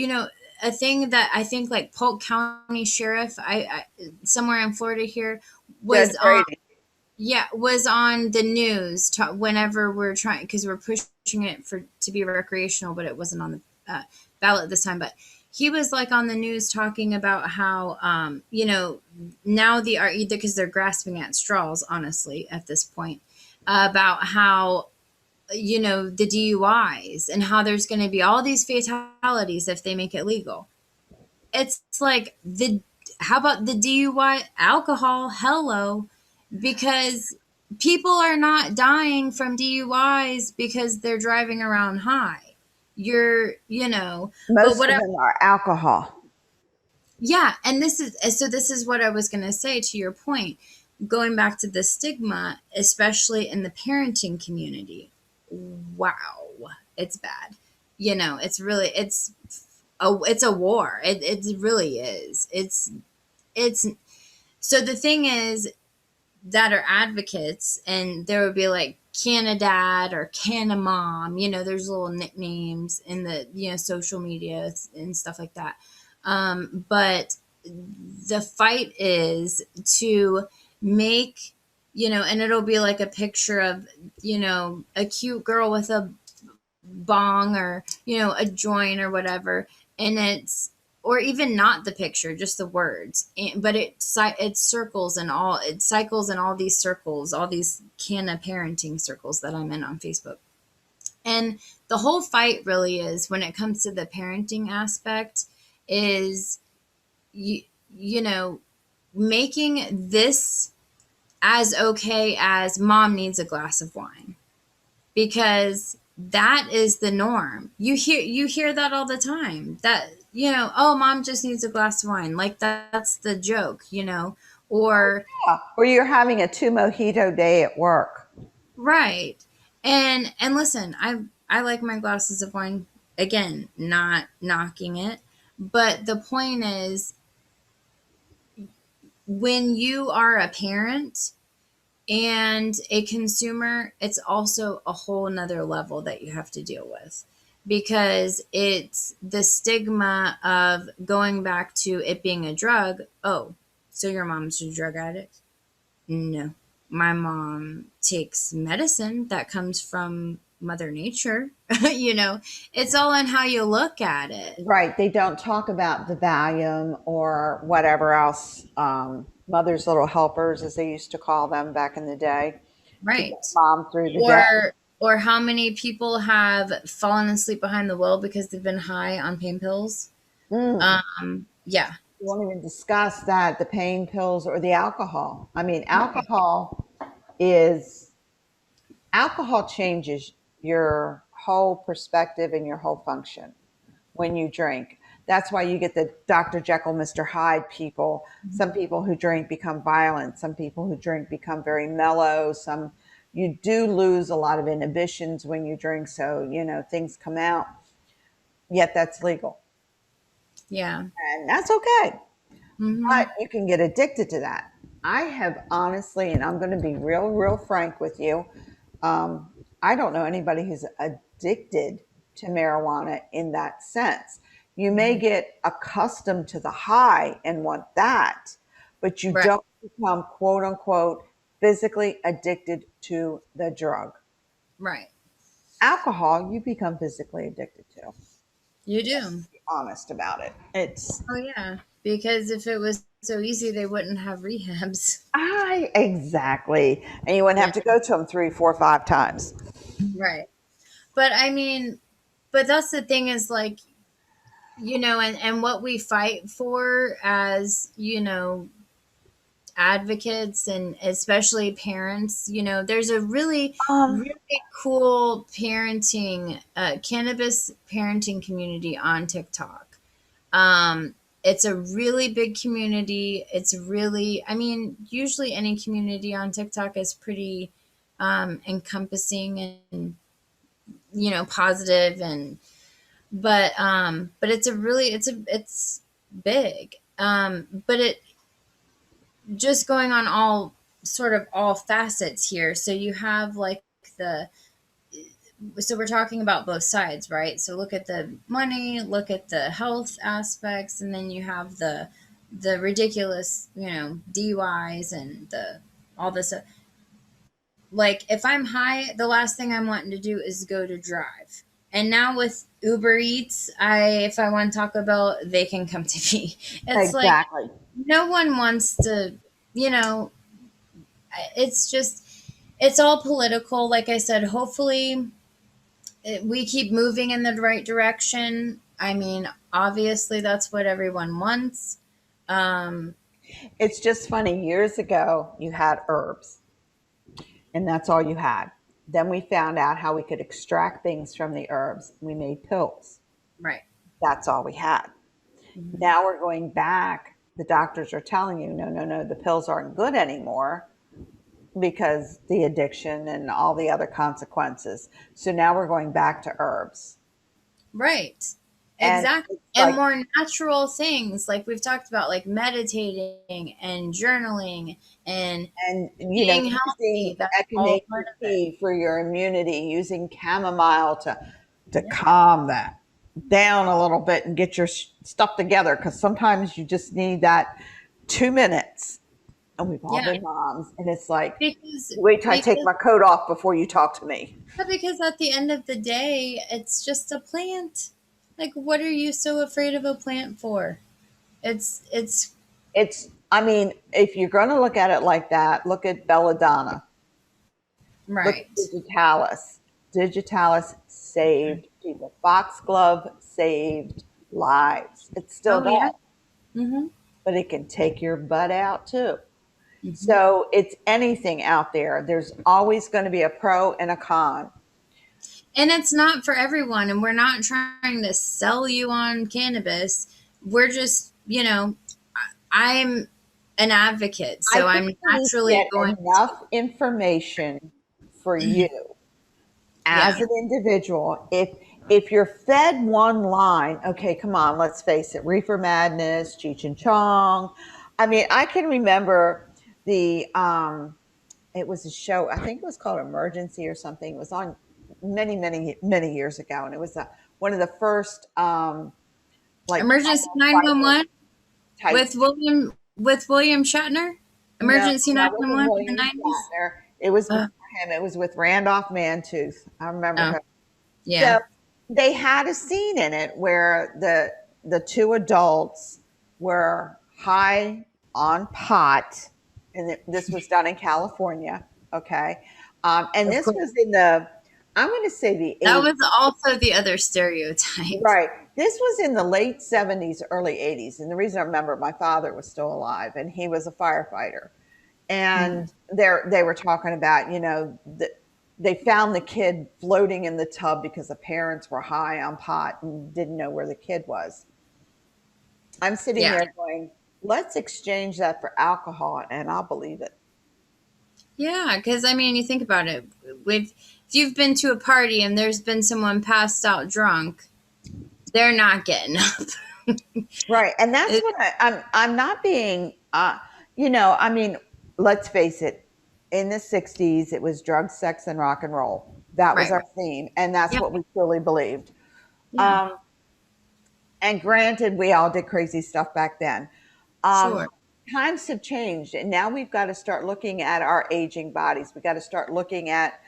a thing that I think like Polk County Sheriff, somewhere in Florida here Judge was on, Brady. yeah, was on the news whenever we're trying because we're pushing it for to be recreational, but it wasn't on the ballot this time. But he was like on the news talking about how, now the are either because they're grasping at straws, honestly, at this point, about how the DUIs and how there's going to be all these fatalities if they make it legal. It's like how about the DUI alcohol? Hello, because people are not dying from DUIs because they're driving around high. But Most what of I, them are alcohol. yeah, and this is what I was going to say to your point, going back to the stigma, especially in the parenting community. Wow, it's bad. It's a war. It really is. It's so the thing is that are advocates, and there would be like Canna Dad or Canna Mom. There's little nicknames in the social media and stuff like that. But the fight is to make and it'll be like a picture of a cute girl with a bong or a joint or whatever, and it's or even not the picture, just the words, but it cycles in all these circles, all these canna parenting circles that I'm in on Facebook. And the whole fight really is, when it comes to the parenting aspect, is you, you know making this as okay as mom needs a glass of wine, because that is the norm. You hear that all the time. That oh, mom just needs a glass of wine. Like that's the joke, or Yeah. Or you're having a two mojito day at work. right. And listen, I like my glasses of wine. Again, not knocking it, but the point is, when you are a parent and a consumer, it's also a whole nother level that you have to deal with, because it's the stigma of going back to it being a drug. Oh, so your mom's a drug addict? No, my mom takes medicine that comes from Mother Nature. It's all in how you look at it. Right. They don't talk about the Valium or whatever else, mother's little helpers, as they used to call them back in the day, to get Right. mom through the day. Or how many people have fallen asleep behind the wheel because they've been high on pain pills. Mm. Yeah. We won't even discuss that, the pain pills or the alcohol. I mean, is alcohol changes your whole perspective and your whole function when you drink. That's why you get the Dr. Jekyll, Mr. Hyde people. Some people who drink become violent. Some people who drink become very mellow. You do lose a lot of inhibitions when you drink. So, things come out, yet that's legal. Yeah. And that's okay. Hmm. But you can get addicted to that. I have honestly, and I'm going to be real, real frank with you. Um, I don't know anybody who's addicted to marijuana in that sense. You may get accustomed to the high and want that, but you Right. don't become quote unquote physically addicted to the drug. Right. Alcohol, you become physically addicted to. You do. Be honest about it. It's Oh yeah. Because if it was so easy, they wouldn't have rehabs. I exactly, and you wouldn't Yeah. have to go to them three, four, five times. Right. But I mean, but that's the thing is like, and what we fight for as, advocates and especially parents, there's a really, Um, really cool cannabis parenting community on TikTok. it's a really big community. It's really, I mean, usually any community on TikTok is pretty encompassing and positive, and but it's a really it's big. But it just going on all sort of all facets here. So you have like the so we're talking about both sides, right? So look at the money, look at the health aspects, and then you have the ridiculous, DUIs and the all this. Like if I'm high, the last thing I'm wanting to do is go to drive. And now with Uber Eats, I if I want Taco Bell, they can come to me. It's like Exactly. no one wants to, you know, it's just it's all political. Like I said, hopefully we keep moving in the right direction. I mean, obviously that's what everyone wants. Um, It's just funny. Years ago, you had herbs, and that's all you had. Then we found out how we could extract things from the herbs. We made pills. right. That's all we had. Mhm. Now we're going back. The doctors are telling you, no, no, no, the pills aren't good anymore because the addiction and all the other consequences. So now we're going back to herbs. Right. And Exactly. it's And like, more natural things like we've talked about, like meditating and journaling and and eating using healthy. That's all part echinacea of it. tea for your immunity, using chamomile to Yeah. calm that down a little bit and get your stuff together, because sometimes you just need that 2 minutes. And we've all Yeah. been moms, and it's like, Because wait till I take because my coat off before you talk to me. because at the end of the day, it's just a plant. Like what are you so afraid of a plant for? It's It's, I mean, if you're going to look at it like that, look at belladonna. Look at right. digitalis. Digitalis saved people. Foxglove saved lives. It still Oh yeah. does, Mhm. but it can take your butt out too. Mhm. So it's anything out there. There's always going to be a pro and a con. And it's not for everyone, and we're not trying to sell you on cannabis. We're just, I'm an advocate, I so think I'm we need to naturally get going enough information for you yeah. as an individual. If you're fed one line, okay, come on, let's face it, Reefer Madness, Cheech and Chong. I mean, I can remember the it was a show, I think it was called Emergency or something. It was on many, many, many years ago, and it was one of the first like Emergency fighter 911 type. with William Shatner. No, Emergency that wasn't 911 in the William 90s. Shatner. It was Uh, before him. It was with Randolph Mantooth. I remember oh, him. yeah. So they had a scene in it where the two adults were high on pot, and this was done in California. Okay, and Of this course. was in the, I'm going to say the That 80s. was also the other stereotype. Right. This was in the late 70s, early 80s. And the reason I remember, my father was still alive and he was a firefighter. Mhm. And they were talking about, they found the kid floating in the tub because the parents were high on pot and didn't know where the kid was. I'm sitting Yeah. there going, let's exchange that for alcohol, and I'll believe it. Yeah, because I mean, you think about it. With if you've been to a party and there's been someone passed out drunk, they're not getting up. Right. And that's It- what I'm not being, I mean, let's face it, in the 60s, it was drugs, sex, and rock and roll. That was right, our right. theme. And that's Yeah, what we truly believed. yeah, Um, and granted, we all did crazy stuff back then. Um, sure. Times have changed, and now we've got to start looking at our aging bodies. We've got to start looking at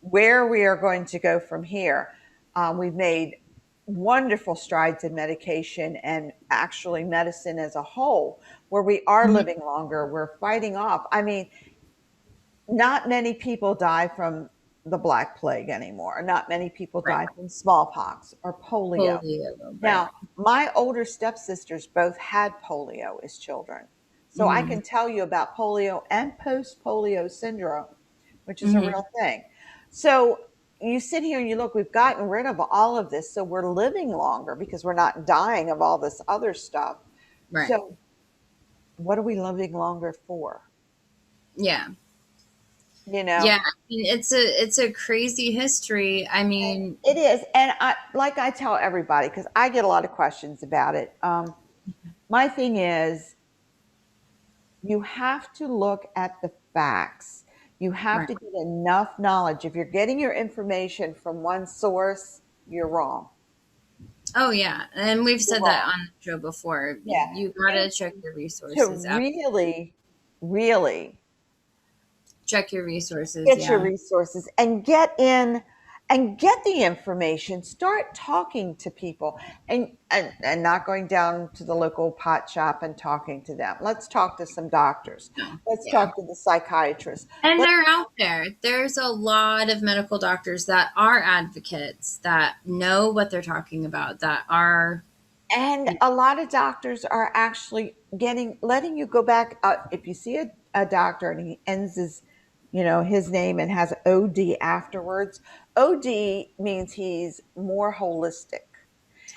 where we are going to go from here. We've made wonderful strides in medication and actually medicine as a whole, where we are Mhm. living longer. We're fighting off. I mean, not many people die from the Black Plague anymore. Not many people Right. die from smallpox or polio. Polio, right. Now, my older stepsisters both had polio as children. So I Hmm. can tell you about polio and post polio syndrome, which is a Hmm. real thing. So you sit here and you look, we've gotten rid of all of this. So we're living longer because we're not dying of all this other stuff. Right. So what are we living longer for? Yeah. You know, Yeah. I mean, it's a crazy history. I and mean, it is. And like I tell everybody, because I get a lot of questions about it. My thing is, you have to look at the facts. You have right. to get enough knowledge. If you're getting your information from one source, you're wrong. Oh yeah, and we've You're said that wrong. on the show before. Yeah. You And gotta check your to resources. really, really Check your resources. get your Yeah. resources and get in and get the information, start talking to people, and not going down to the local pot shop and talking to them. Let's talk to some doctors. No. Let's Yeah. talk to the psychiatrist. And Let's they're out there. There's a lot of medical doctors that are advocates that know what they're talking about. That are. And a lot of doctors are actually letting you go back. If you see a doctor and he ends his name and has OD afterwards, OD means he's more holistic.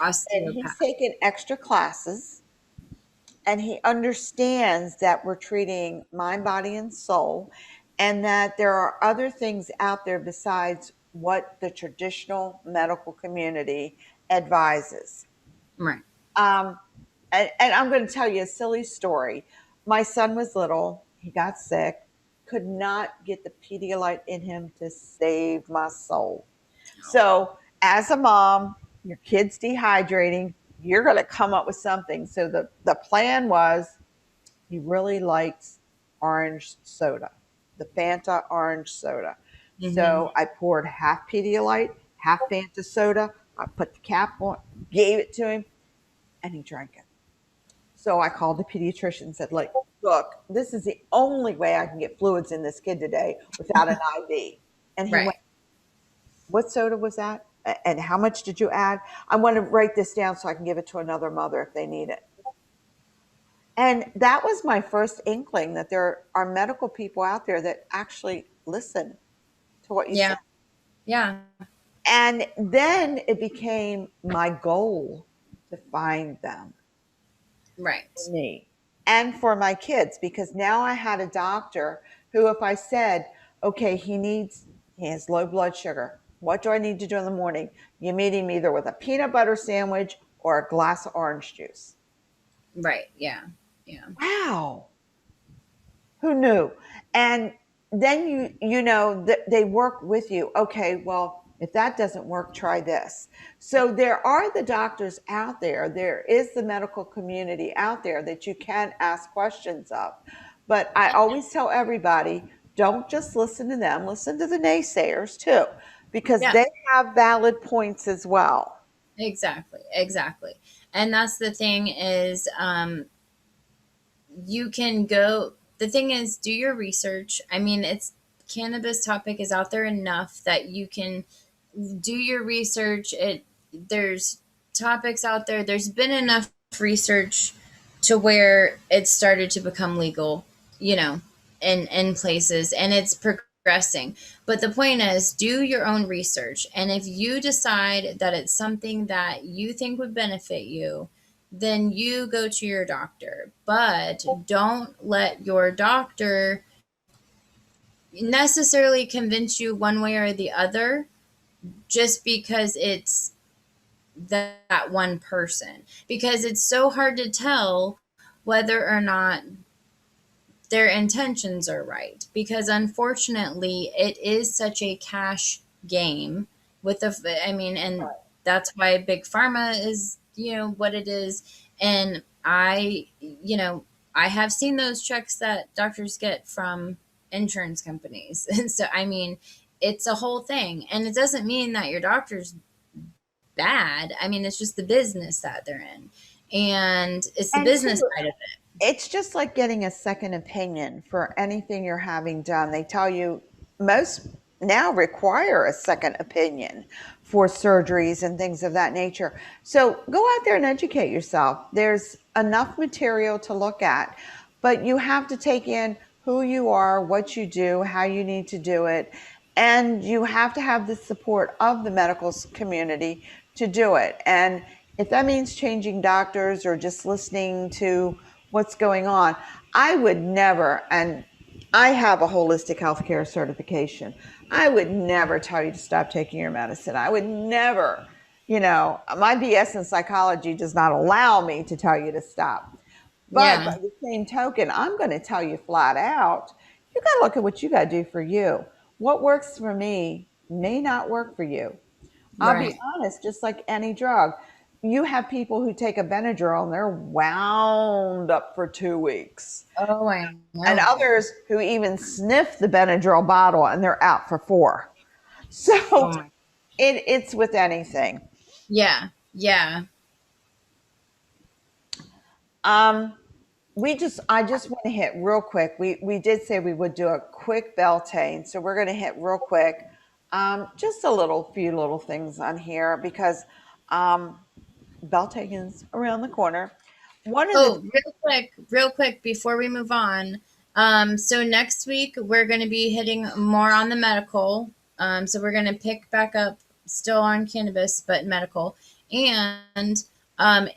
And he's Osteopath. taken extra classes and he understands that we're treating mind, body, and soul, and that there are other things out there besides what the traditional medical community advises. Right. Um, and I'm going to tell you a silly story. My son was little, he got sick, could not get the Pedialyte in him to save my soul. So, as a mom, your kid's dehydrating, you're going to come up with something. So, the plan was he really likes orange soda, the Fanta orange soda. Mm-hmm. So, I poured half Pedialyte, half Fanta soda. I put the cap on, gave it to him, and he drank it. So I called the pediatrician and said, like, look, this is the only way I can get fluids in this kid today without an IV. And he went, Right. what soda was that? And how much did you add? I want to write this down so I can give it to another mother if they need it. And that was my first inkling that there are medical people out there that actually listen to what you say. Yeah. Yeah. And then it became my goal to find them. Right. Me and for my kids, because now I had a doctor who, if I said, okay, he has low blood sugar, what do I need to do in the morning? You meet him either with a peanut butter sandwich or a glass of orange juice. Right. Yeah. Yeah. Wow, who knew? And then they work with you. Okay, well, if that doesn't work, try this. So there are the doctors out there, there is the medical community out there that you can ask questions of. But I always tell everybody, don't just listen to them, listen to the naysayers too, because Yeah. they have valid points as well. Exactly. Exactly. And that's the thing is, you can go. The thing is, do your research. I mean, it's cannabis topic is out there enough that you can do your research. There's topics out there. There's been enough research to where it started to become legal, you know, in places, and it's progressing. But the point is, do your own research, and if you decide that it's something that you think would benefit you, then you go to your doctor. But don't let your doctor necessarily convince you one way or the other just because it's that one person, because it's so hard to tell whether or not their intentions are right, because unfortunately it is such a cash game with the I mean, and that's why big pharma is, what it is. And I have seen those checks that doctors get from insurance companies. And so I mean, it's a whole thing, and it doesn't mean that your doctor's bad. I mean, it's just the business that they're in, and it's the And business two, side of it. it's just like getting a second opinion for anything you're having done. They tell you most now require a second opinion for surgeries and things of that nature. So go out there and educate yourself. There's enough material to look at, but you have to take in who you are, what you do, how you need to do it, and you have to have the support of the medical community to do it. And If that means changing doctors or just listening to what's going on, I would never, and I have a holistic healthcare certification. I would never tell you to stop taking your medicine. I would never, my BS in psychology does not allow me to tell you to stop. But Yeah, by the same token, I'm going to tell you flat out, you got to look at what you got to do for you. What works for me may not work for you. I'll be right. honest, just like any drug, you have people who take a Benadryl and they're wound up for 2 weeks, Oh, I and know. others who even sniff the Benadryl bottle and they're out for 4. Oh So my. it's with anything. Yeah, yeah. Um, I just want to hit real quick. We did say we would do a quick Beltane, so we're going to hit real quick. Just few little things on here because um, Beltane is around the corner. One of the Oh, real quick before we move on. So next week we're going to be hitting more on the medical. So we're going to pick back up still on cannabis, but medical. And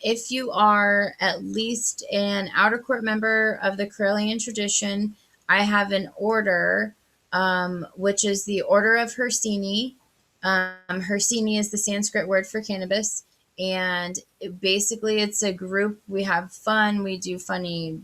if you are at least an outer court member of the Carillion tradition, I have an order, which is the Order of Hersini. Hersini is the Sanskrit word for cannabis, and basically it's a group. We have fun, we do funny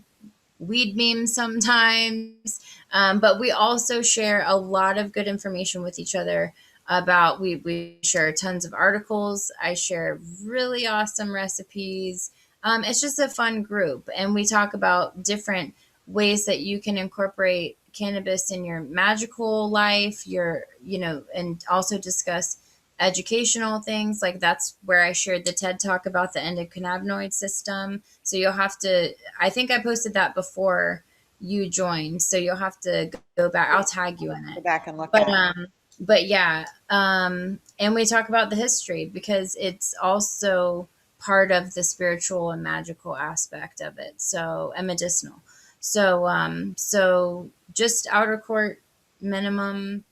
weed memes sometimes, but we also share a lot of good information with each other. About we share tons of articles. I share really awesome recipes. It's just a fun group, and we talk about different ways that you can incorporate cannabis in your magical life, and also discuss educational things. Like that's where I shared the TED talk about the endocannabinoid system. So you'll have to, I think I posted that before you joined. So you'll have to go back. I'll tag you in go it. back and look But at. but yeah, and we talk about the history because it's also part of the spiritual and magical aspect of it. So and medicinal. So just outer court minimum,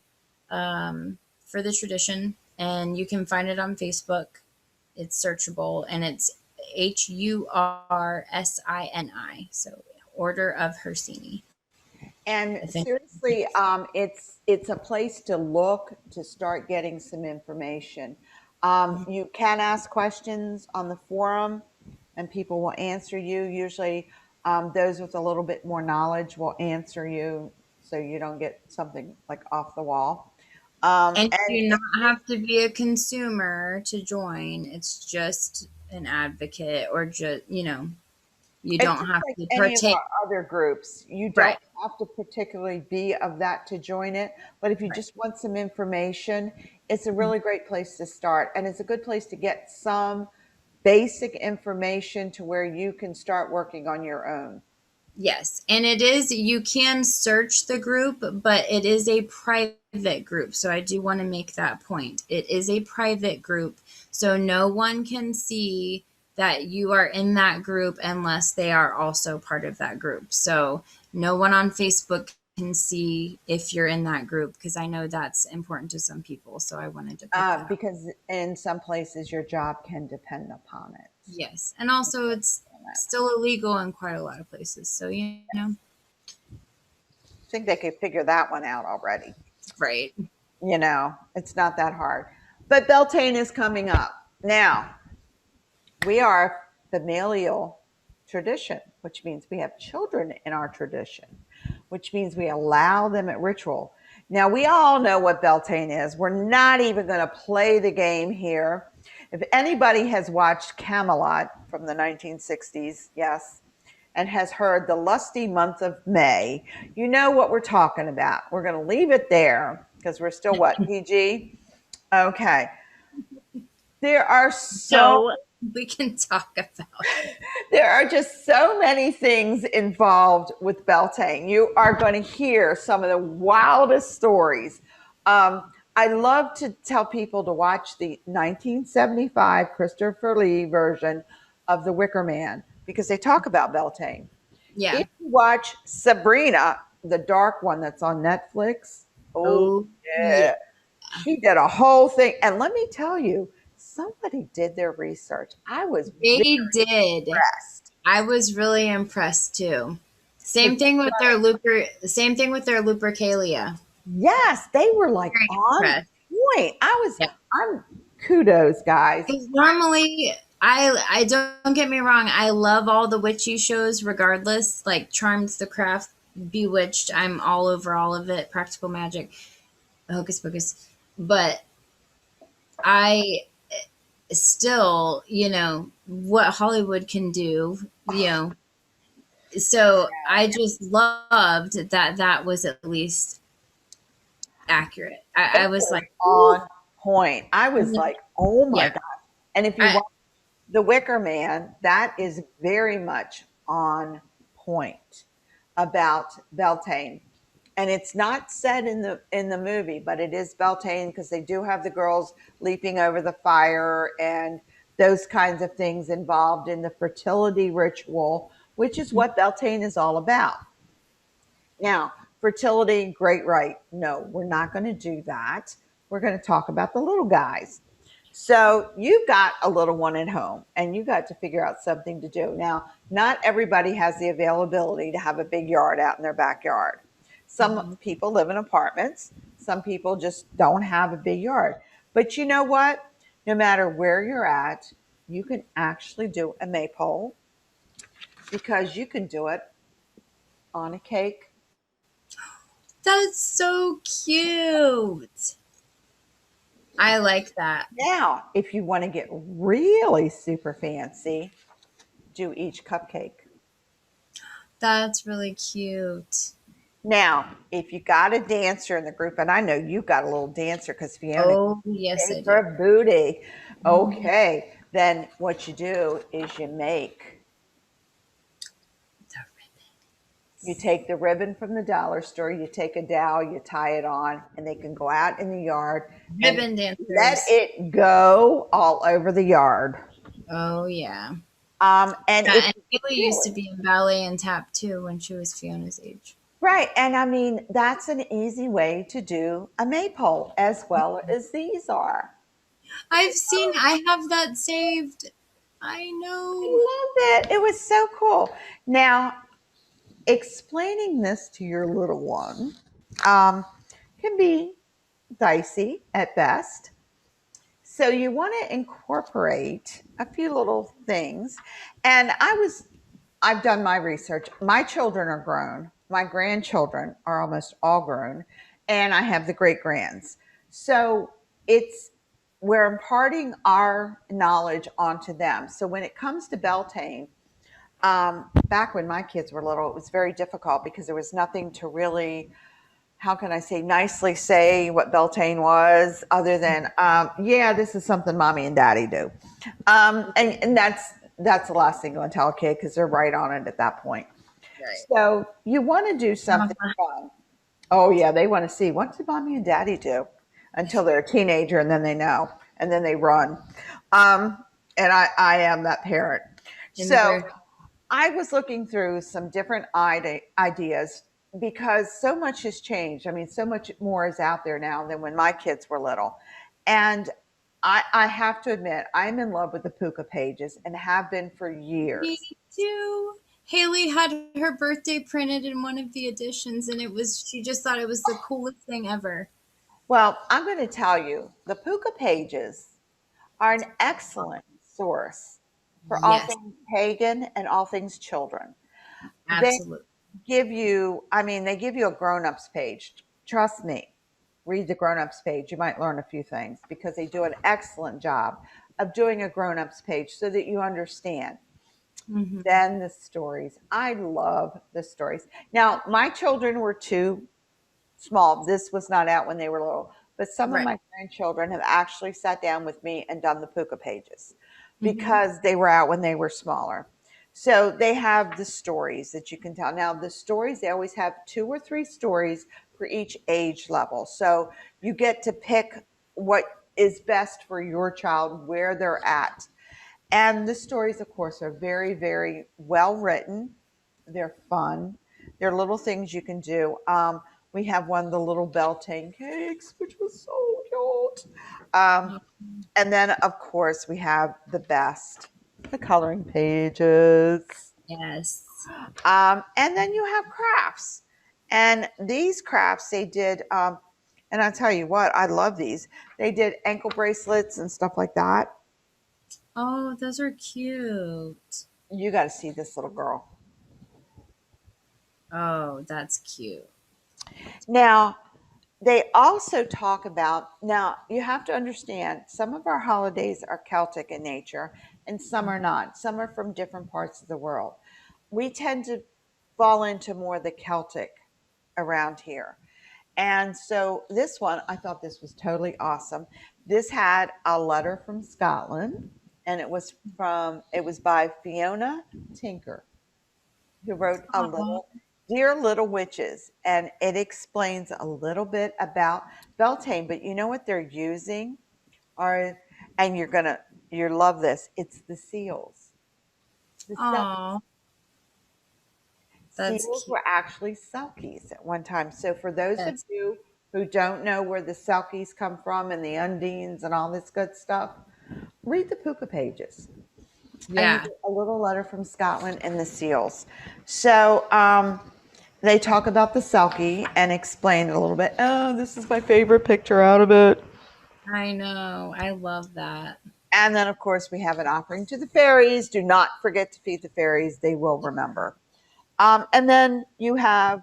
for the tradition, and you can find it on Facebook. It's searchable, and it's Hursini. So Order of Hersini. And I think. seriously, it's a place to look to start getting some information. You can ask questions on the forum, and people will answer you. Usually, those with a little bit more knowledge will answer you, so you don't get something like off the wall. And And you do not have to be a consumer to join. It's just an advocate, or just you it's don't just have like to any of partake. our other groups. You don't Right. have to particularly be of that to join it, but if you Right. just want some information, it's a really great place to start. And it's a good place to get some basic information to where you can start working on your own. Yes, and it is, you can search the group, but it is a private group. So I do want to make that point. It is a private group. So no one can see that you are in that group unless they are also part of that group. So no one on Facebook can see if you're in that group, because I know that's important to some people. So I wanted to put that out. Because in some places your job can depend upon it. Yes. And also it's still illegal in quite a lot of places. So, I think they could figure that one out already. right. It's not that hard. But Beltane is coming up. Now, we are familial tradition, which means we have children in our tradition, which means we allow them at ritual. Now, we all know what Beltane is. We're not even going to play the game here. If anybody has watched Camelot from the 1960s, yes, and has heard the lusty month of May, you know what we're talking about. We're going to leave it there because we're still what, PG? Okay. There are so So we can talk about it. There are just so many things involved with Beltane. You are going to hear some of the wildest stories. I love to tell people to watch the 1975 Christopher Lee version of The Wicker Man because they talk about Beltane. Yeah. If you watch Sabrina, the dark one that's on Netflix, oh Oh, yeah. yeah, she did a whole thing. And let me tell you, somebody did their research. I was very They did. impressed. I was really impressed too. So, Same thing with their Lupercalia. yes, they were like Very on impressed. point. Yeah. I'm kudos, guys. 'Cause normally, I don't get me wrong. I love all the witchy shows, regardless. Like Charmed, The Craft, Bewitched. I'm all over all of it. Practical Magic, Hocus Pocus. But I still, what Hollywood can do. So I just loved that that was at least accurate. I It was was like, ooh, on point. I was like, oh my yeah. God. And if you I, watch The Wicker Man, that is very much on point about Beltane. And it's not said in the movie, but it is Beltane because they do have the girls leaping over the fire and those kinds of things involved in the fertility ritual, which is what Beltane is all about. Now, fertility, great right. No, we're not going to do that. We're going to talk about the little guys. So you've got a little one at home and you got to figure out something to do. Now, not everybody has the availability to have a big yard out in their backyard. Some Mhm. people live in apartments. Some people just don't have a big yard. But you know what? No matter where you're at, you can actually do a maypole because you can do it on a cake. That's so cute. I like that. Now, if you want to get really super fancy, do each cupcake. That's really cute. Now, if you got a dancer in the group, and I know you got a little dancer because Fiona Oh, yes, I gave do. her booty. Mhm. Okay, then what you do is you take the ribbon from the dollar store, you take a dowel, you tie it on, and they can go out in the yard and Ribbon let dancers. it go all over the yard. Oh, yeah. And Yeah, if and you Haley do used to it, be in ballet and tap too when she was Fiona's age. right. And I mean, that's an easy way to do a maypole as well as these are. I have that saved. I I know. love it. It was so cool. Now, explaining this to your little one um, can be dicey at best. So you want to incorporate a few little things. And I've done my research. My children are grown. My grandchildren are almost all grown. And I have the great grands. So it's, we're imparting our knowledge onto them. So when it comes to Beltane, back when my kids were little, it was very difficult because there was nothing to really, how can I say, nicely say what Beltane was other than, yeah, this is something mommy and daddy do. And that's the last thing you want to tell a kid because they're right on it at that point. Right. So you want to do something fun. Oh, yeah, they want to see what did mommy and daddy do until they're a teenager and then they know and then they run. And I am that parent. In the So birth. I was looking through some different ideas because so much has changed. I mean, so much more is out there now than when my kids were little. And I have to admit, I'm in love with the Puka pages and have been for Me years. too. Haley had her birthday printed in one of the editions, and she just thought it was the coolest thing ever. Well, I'm going to tell you, the Puka pages are an excellent source for all Yes, things pagan and all things children. They absolutely. give you, I mean, they give you a grown-ups page. Trust me, read the grown-ups page. You might learn a few things because they do an excellent job of doing a grown-ups page so that you understand. Hmm. Then the stories. I love the stories. Now, my children were too small. This was not out when they were little, but some of Right. my grandchildren have actually sat down with me and done the puka pages Hmm. because they were out when they were smaller. So they have the stories that you can tell. Now, the stories, they always have two or three stories for each age level. So you get to pick what is best for your child, where they're at. And the stories, of course, are very, very well written. They're fun. They're little things you can do. We have one of the little Beltane cakes, which was so cute. Um, and then, of course, we have the best, the coloring pages. Yes. And then you have crafts. And these crafts they did, and I tell you what, I love these. They did ankle bracelets and stuff like that. Oh, those are cute. You got to see this little girl. Oh, that's cute. Now, they also talk about, now you have to understand, some of our holidays are Celtic in nature and some are not. Some are from different parts of the world. We tend to fall into more the Celtic around here. And so this one, I thought this was totally awesome. This had a letter from Scotland, and it was by Fiona Tinker, who wrote a Oh, little Dear Little Witches, and it explains a little bit about Beltane. But you know what they're using are, and you love this. It's the seals. The oh, that's seals cute. were actually selkies at one time. So for those of Yes. you who don't know where the selkies come from and the undines and all this good stuff, read the puka pages. And you Yeah. get a little letter from Scotland and the seals. So they talk about the selkie and explain it a little bit. Oh, this is my favorite picture out of it. I know. I love that. And then, of course, we have an offering to the fairies. Do not forget to feed the fairies; they will remember. And then you have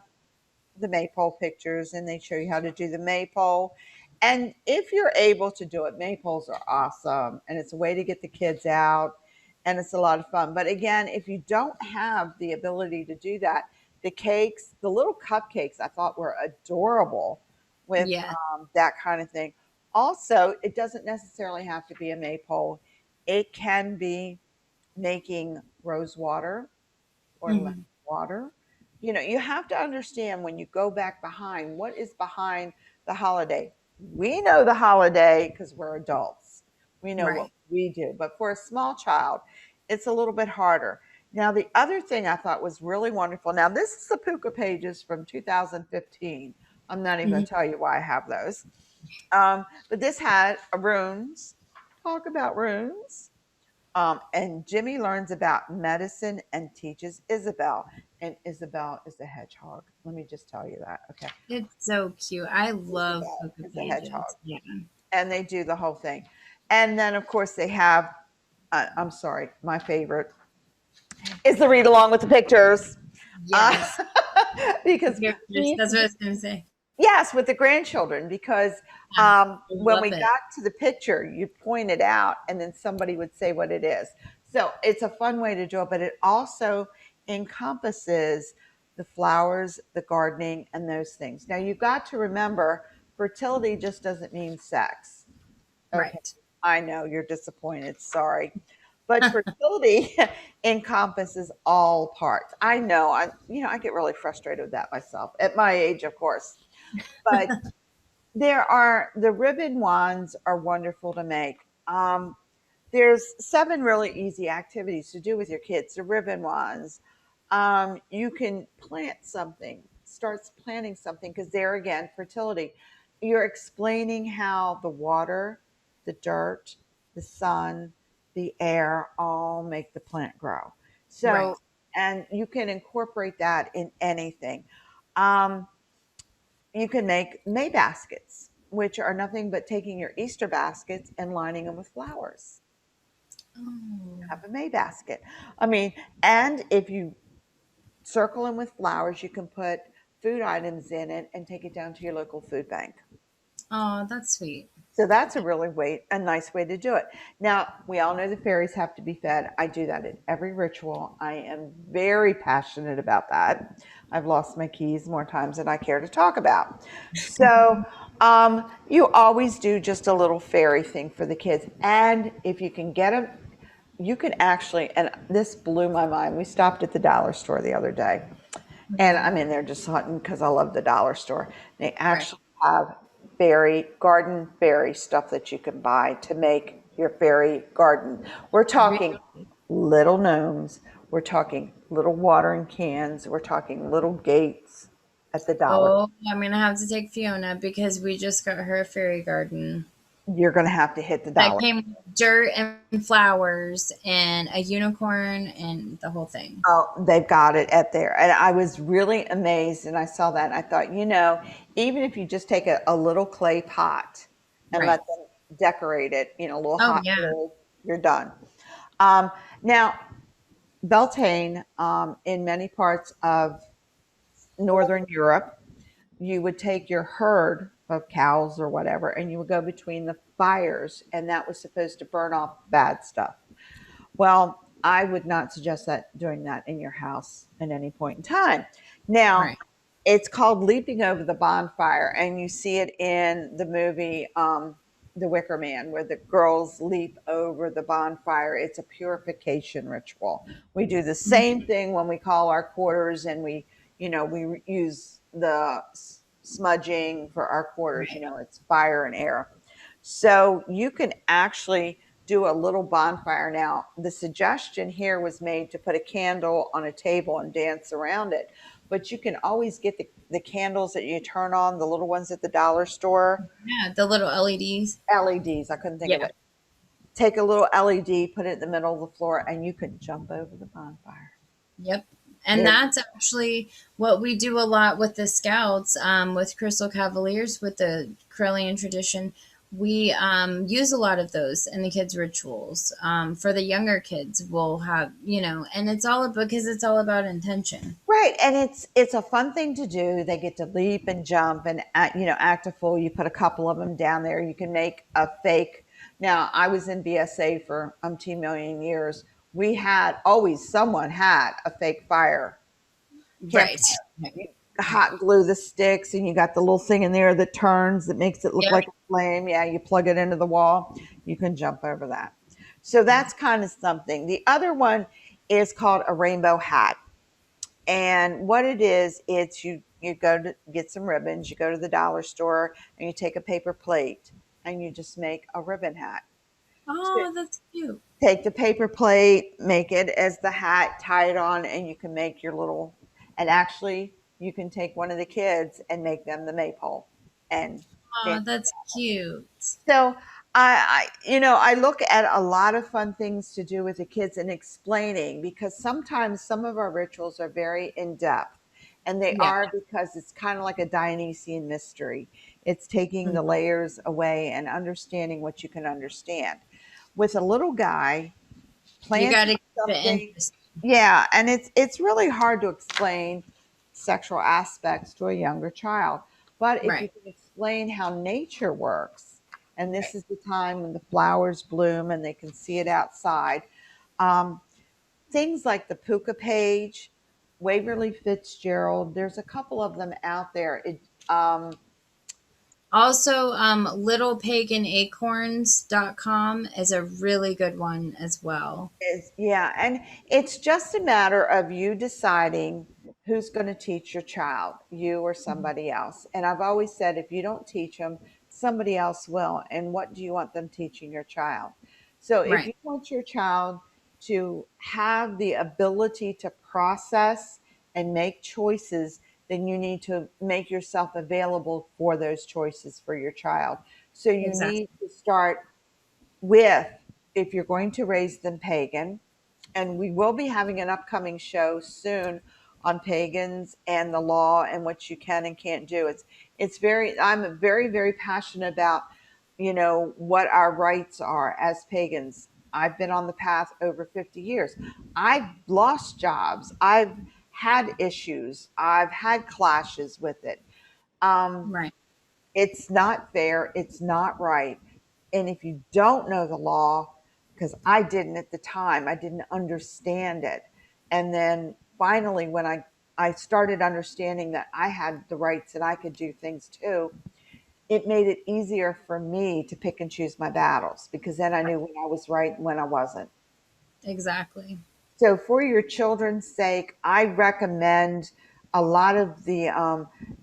the maypole pictures, and they show you how to do the maypole. And if you're able to do it, maypoles are awesome, and it's a way to get the kids out, and it's a lot of fun. But again, if you don't have the ability to do that, the cakes, the little cupcakes, I thought were adorable with Yeah. that kind of thing. Also, it doesn't necessarily have to be a maypole; it can be making rose water or lemon Mhm. water. You know, you have to understand when you go back behind what is behind the holiday. We know the holiday because we're adults. We know what Right. we do. But for a small child, it's a little bit harder. Now, the other thing I thought was really wonderful. Now, this is the Puka pages from 2015. I'm not even going Mhm. to tell you why I have those. But this had runes. Talk about runes. And Jimmy learns about medicine and teaches Isabel. And Isabel is a hedgehog. Let me just tell you that. Okay. It's so cute. I love Isabel Poker is a hedgehog. Pages. Yeah. And they do the whole thing. And then, of course, they have, I'm sorry, my favorite is the read along with the pictures. Uh, Yes. because we used That's to what I do, was going to say. yes, with the grandchildren, because Yeah. I when love we it. got to the picture, you point it out and then somebody would say what it is. So it's a fun way to do it, but it also encompasses the flowers, the gardening, and those things. Now you've got to remember fertility just doesn't mean sex. Okay. Right. I know you're disappointed. Sorry. But fertility encompasses all parts. I know. I get really frustrated with that myself at my age, of course. But the ribbon wands are wonderful to make. There's 7 really easy activities to do with your kids. The ribbon wands. You can plant something, starts planting something because there again, fertility. You're explaining how the water, the dirt, the sun, the air all make the plant grow. Right. So, and you can incorporate that in anything. Um, you can make May baskets, which are nothing but taking your Easter baskets and lining them with flowers. Oh, Have a May basket. I mean, and if you circle them with flowers, you can put food items in it and take it down to your local food bank. oh, that's sweet. So that's a nice way to do it. Now, we all know the fairies have to be fed. I do that in every ritual. I am very passionate about that. I've lost my keys more times than I care to talk about. So, you always do just a little fairy thing for the kids. And if you can get them, you can actually, and this blew my mind. We stopped at the dollar store the other day, and Mhm. I'm in there just hunting because I love the dollar store. They Right. actually have garden fairy stuff that you can buy to make your fairy garden. We're talking Really? little gnomes. We're talking little watering cans. We're talking little gates. at the dollar. Oh, I'm gonna have to take Fiona because we just got her a fairy garden You're going to have to hit the that dollar. came with dirt and flowers and a unicorn and the whole thing. Oh, they've got it at there. And I was really amazed. And I saw that. And I thought, even if you just take a little clay pot and Right. let them decorate it, a little Oh hot yeah. glue, you're done. Now, Beltane, in many parts of Northern Europe, you would take your herd of cows or whatever, and you would go between the fires, and that was supposed to burn off bad stuff. Well, I would not suggest that doing that in your house at any point in time. Now, Right. it's called leaping over the bonfire, and you see it in the movie The Wicker Man, where the girls leap over the bonfire. It's a purification ritual. We do the same thing when we call our quarters, and we use the smudging for our quarters. Right. It's fire and air. So you can actually do a little bonfire. Now, the suggestion here was made to put a candle on a table and dance around it. But you can always get the candles that you turn on, the little ones at the dollar store. Yeah, the little LEDs. LEDs, I couldn't think of Yeah. it. Take a little LED, put it in the middle of the floor, and you can jump over the bonfire. Yep. And It, that's actually what we do a lot with the scouts, with Crystal Cavaliers, with the Corellian tradition. We use a lot of those in the kids' rituals. For the younger kids, we'll have, and it's all because it's all about intention. right, and it's a fun thing to do. They get to leap and jump and act a fool. You put a couple of them down there. You can make a fake. Now, I was in BSA for million years. We had always someone had a fake fire Right. campfire. You hot glue the sticks, and you got the little thing in there that turns that makes it look Yep. like a flame. Yeah, you plug it into the wall. You can jump over that. So that's kind of something. The other one is called a rainbow hat. And what it is, it's you go to get some ribbons, you go to the dollar store and you take a paper plate and you just make a ribbon hat. So Oh, that's cute. take the paper plate, make it as the hat, tie it on, and you can make your little, and actually you can take one of the kids and make them the maypole and Oh, dance. that's cute. So I look at a lot of fun things to do with the kids and explaining, because sometimes some of our rituals are very in depth, and they Yeah. are because it's kind of like a Dionysian mystery. It's taking Mhm. the layers away and understanding what you can understand. With a little guy You got planting to keep it something, interesting. yeah, and it's really hard to explain sexual aspects to a younger child. But if you Right. can explain how nature works, and this Right. is the time when the flowers bloom and they can see it outside, um, things like the puka page, Waverly Fitzgerald, there's a couple of them out there. Also, littlepaganacorns.com is a really good one as well. Yeah, and it's just a matter of you deciding who's going to teach your child, you or somebody else. And I've always said, if you don't teach them, somebody else will. And what do you want them teaching your child? So if Right. you want your child to have the ability to process and make choices, then you need to make yourself available for those choices for your child. So you Exactly. need to start with, if you're going to raise them pagan, and we will be having an upcoming show soon on pagans and the law and what you can and can't do. I'm very, very passionate about, what our rights are as pagans. I've been on the path over 50 years. I've lost jobs. I've had issues. I've had clashes with it. Um, Right. it's not fair. It's not right. And if you don't know the law, because I didn't at the time, I didn't understand it. And then finally, when I started understanding that I had the rights and I could do things too, it made it easier for me to pick and choose my battles, because then I knew when I was right and when I wasn't. Exactly. So, for your children's sake, I recommend a lot of they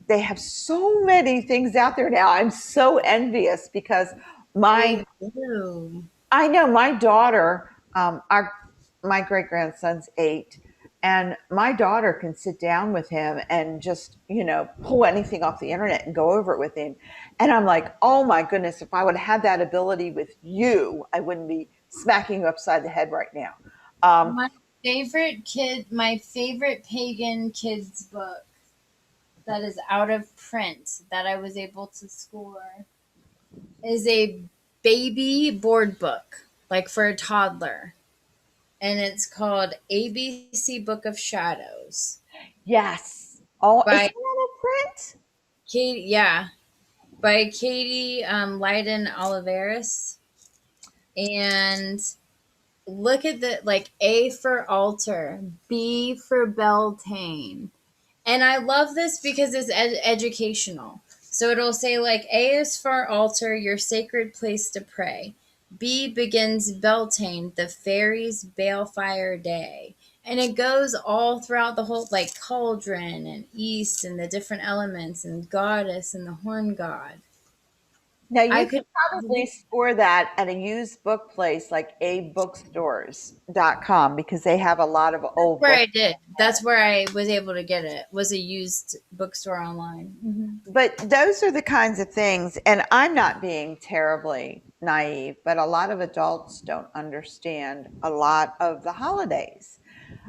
have so many things out there now. I'm so envious because my, They do. I know my daughter, my great grandson's 8, And my daughter can sit down with him and just, pull anything off the internet and go over it with him. And I'm like, oh my goodness, if I would have had that ability with you, I wouldn't be smacking you upside the head right now. Um, My favorite pagan kids book that is out of print that I was able to score is a baby board book, like for a toddler. And it's called ABC Book of Shadows yes. Oh, is by that a print? Katie. Yeah, by Katie Leiden Oliveris. And look at the like A for altar, B for Beltane. And I love this because it's educational. So it'll say like A is for altar, your sacred place to pray. B begins Beltane, the fairies' balefire day. And it goes all throughout the whole like cauldron and east and the different elements and goddess and the horn god. Now I you could could probably score that at a used book place like abookstores.com because they have a lot of That's old where books. I did. That's where I was able to get it. Was a used bookstore online. But those are the kinds of things, and I'm not being terribly naive, but a lot of adults don't understand a lot of the holidays.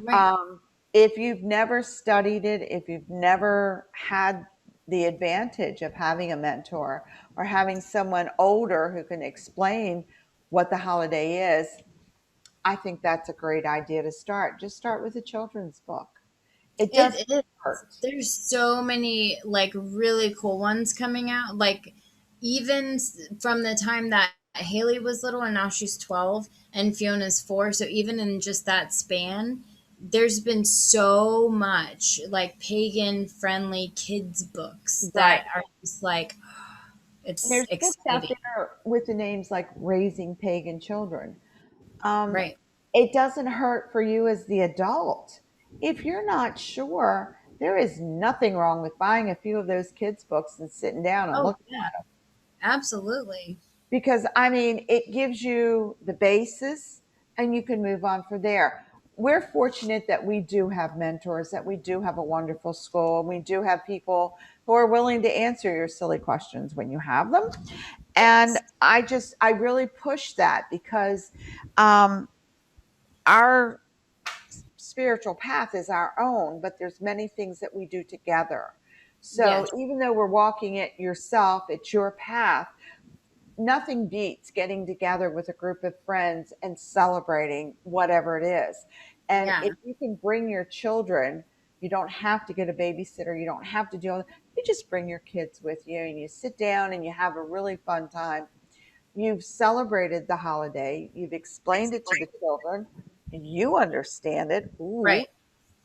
Right. Um, if you've never studied it, if you've never had the advantage of having a mentor or having someone older who can explain what the holiday is, I think that's a great idea to start. Just start with a children's book. It doesn't It is. hurt. There's so many like really cool ones coming out. Like even from the time that Haley was little and now she's 12 and Fiona's 4. So even in just that span, there's been so much like pagan friendly kids books Right. that are just like And it's there's books out exciting. there with the names like Raising Pagan Children. Um, Right. it doesn't hurt for you as the adult. If you're not sure, there is nothing wrong with buying a few of those kids' books and sitting down and Oh looking yeah, absolutely. because I mean, it gives you the basis and you can move on from there. We're fortunate that we do have mentors, that we do have a wonderful school, and we do have people who are willing to answer your silly questions when you have them. And Yes. I really push that because um, our spiritual path is our own, but there's many things that we do together. So Yes. even though we're walking it yourself, it's your path. Nothing beats getting together with a group of friends and celebrating whatever it is. And Yeah. if you can bring your children, you don't have to get a babysitter. You don't have to do it. You just bring your kids with you and you sit down and you have a really fun time. You've celebrated the holiday. You've explained it to the children. You understand it. Ooh. Right.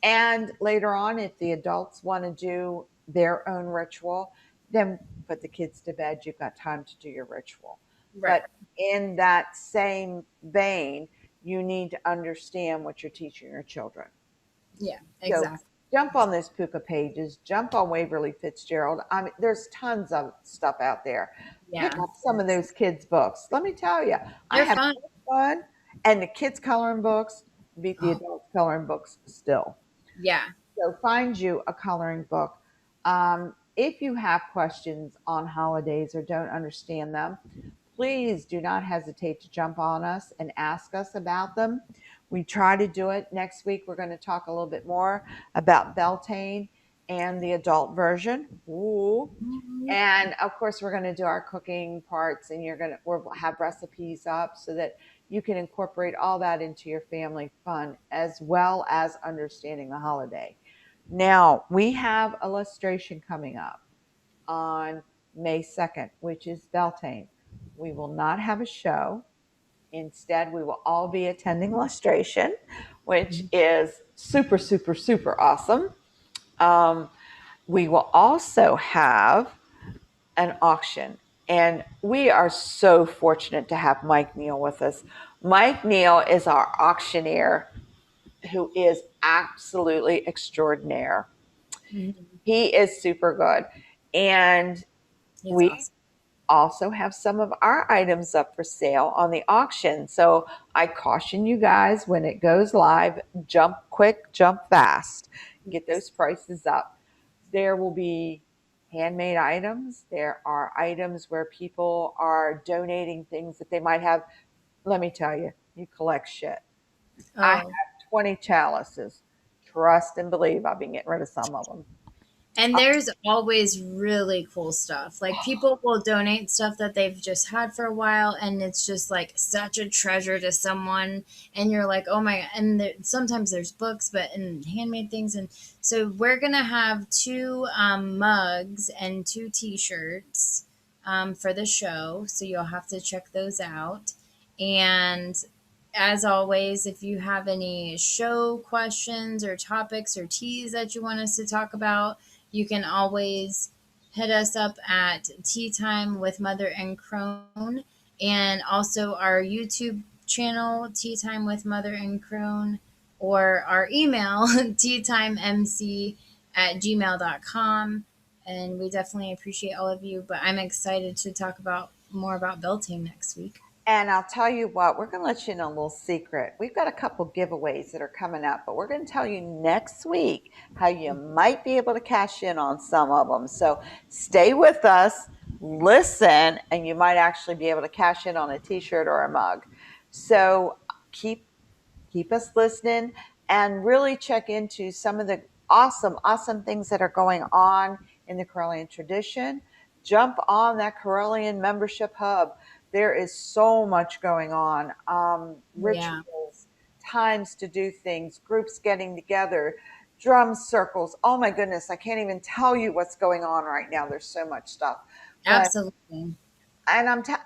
And later on, if the adults want to do their own ritual, then put the kids to bed. You've got time to do your ritual. Right. But in that same vein, you need to understand what you're teaching your children. Yeah. So Exactly. jump on those Puka pages, jump on Waverly Fitzgerald. I mean, there's tons of stuff out there. Pick Yeah. up some of those kids' books. Let me tell you, I They're have fun. fun, and the kids' coloring books beat the adults' coloring books still. Yeah. So find you a coloring book. If you have questions on holidays or don't understand them, please do not hesitate to jump on us and ask us about them. We try to do it. Next week, we're going to talk a little bit more about Beltane and the adult version. Ooh. Mhm. And of course, we're going to do our cooking parts, and we'll have recipes up so that you can incorporate all that into your family fun as well as understanding the holiday. Now, we have illustration coming up on May 2nd, which is Beltane. We will not have a show. Instead, we will all be attending illustration, which is super, super, super awesome. Um, we will also have an auction. And we are so fortunate to have Mike Neal with us. Mike Neal is our auctioneer who is absolutely extraordinaire. Mhm. He is super good. And He's we awesome. also have some of our items up for sale on the auction. So I caution you guys, when it goes live, jump quick, jump fast, get those prices up. There will be handmade items. There are items where people are donating things that they might have. Let me tell you, you collect shit. I have Oh, 20 chalices. Trust and believe I've been getting rid of some of them. and there's always really cool stuff. Like people will donate stuff that they've just had for a while, and it's just like such a treasure to someone. And you're like, oh my! And sometimes there's books, but and handmade things. And so we're gonna have two mugs and two T-shirts for the show. So you'll have to check those out. And as always, if you have any show questions or topics or teas that you want us to talk about, you can always hit us up at Tea Time with Mother and Crone, and also our YouTube channel, Tea Time with Mother and Crone, or our email, teatimemc at gmail.com. And we definitely appreciate all of you, but I'm excited to talk about more about belting next week. And I'll tell you what, we're going to let you in a little secret. We've got a couple giveaways that are coming up, but we're going to tell you next week how you might be able to cash in on some of them. So stay with us, listen, and you might actually be able to cash in on a t-shirt or a mug. So keep us listening and really check into some of the awesome things that are going on in the Corellian tradition. Jump on that Corellian membership hub. There is so much going on. Yeah, Rituals, times to do things, groups getting together, drum circles. Oh my goodness, I can't even tell you what's going on right now. There's so much stuff. But absolutely.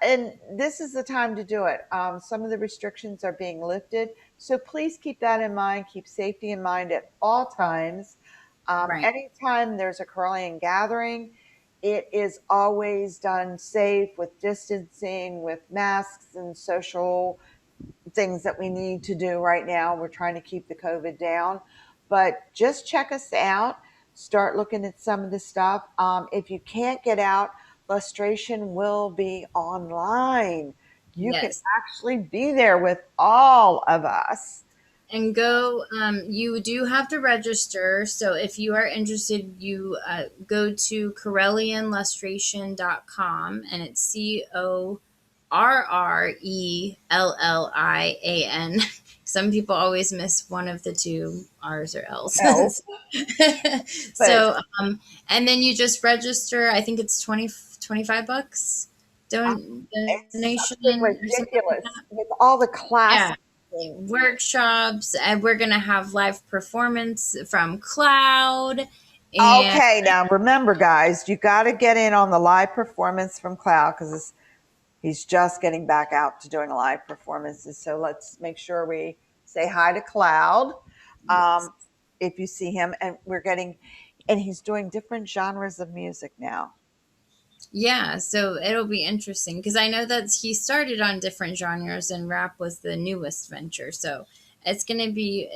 and this is the time to do it. Some of the restrictions are being lifted, so please keep that in mind. Keep safety in mind at all times. Right. Anytime there's a Corellian gathering, it is always done safe with distancing, with masks and social things that we need to do right now. We're trying to keep the COVID down, but just check us out. Start looking at some of the stuff. If you can't get out, lustration will be online. You can Yes. actually be there with all of us. And go, you do have to register. So if you are interested, you go to corellianlustration.com, and it's CORRELLIAN. Some people always miss one of the two R's or L's. No, but So, and then you just register. I think it's 25 bucks um, it's donation something or something like ridiculous with all the that. classes. Workshops, and we're gonna have live performance from Cloud. And Okay, now remember, guys, you got to get in on the live performance from Cloud because he's just getting back out to doing live performances. So let's make sure we say hi to Cloud yes, um, if you see him. And he's doing different genres of music now. yeah, so it'll be interesting because I know that he started on different genres, and rap was the newest venture. So it's gonna be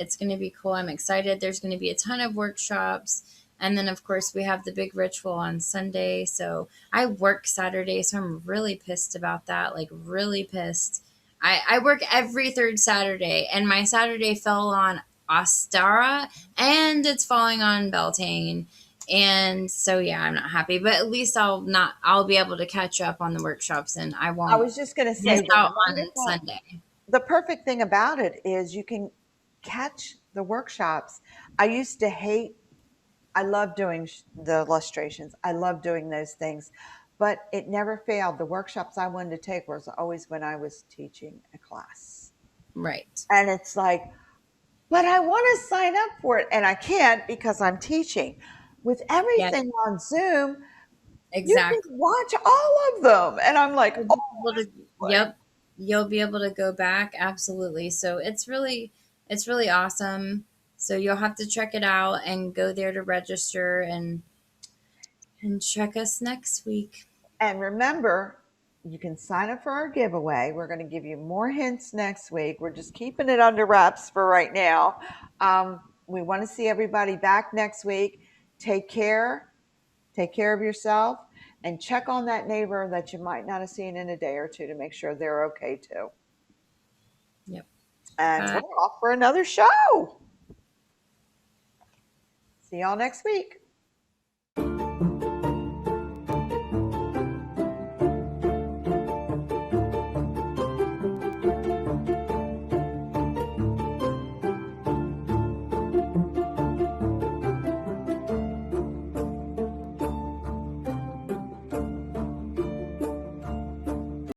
cool. I'm excited. There's gonna be a ton of workshops. And then, of course, we have the big ritual on Sunday. So I work Saturday, so I'm really pissed about that. Like, really pissed. I work every third Saturday, and my Saturday fell on Ostara, and it's falling on Beltane. And so, yeah, I'm not happy, but at least I'll be able to catch up on the workshops, and I I won't was just going to miss say out on Sunday. the perfect thing about it is you can catch the workshops. I used to hate I love doing the illustrations. I love doing those things, but it never failed. The workshops I wanted to take was always when I was teaching a class. Right. And it's like, but I want to sign up for it and I can't because I'm teaching. With Yeah, everything on Zoom, you can exactly. watch all of them. And I'm like, You'll oh, be able to, yep, you'll be able to go back. Absolutely. So it's really awesome. So you'll have to check it out and go there to register and check us next week. and remember, you can sign up for our giveaway. We're going to give you more hints next week. We're just keeping it under wraps for right now. We want to see everybody back next week. Take care. Take care of yourself. and check on that neighbor that you might not have seen in a day or two to make sure they're okay too. Yep. And we're off for another show. See y'all next week.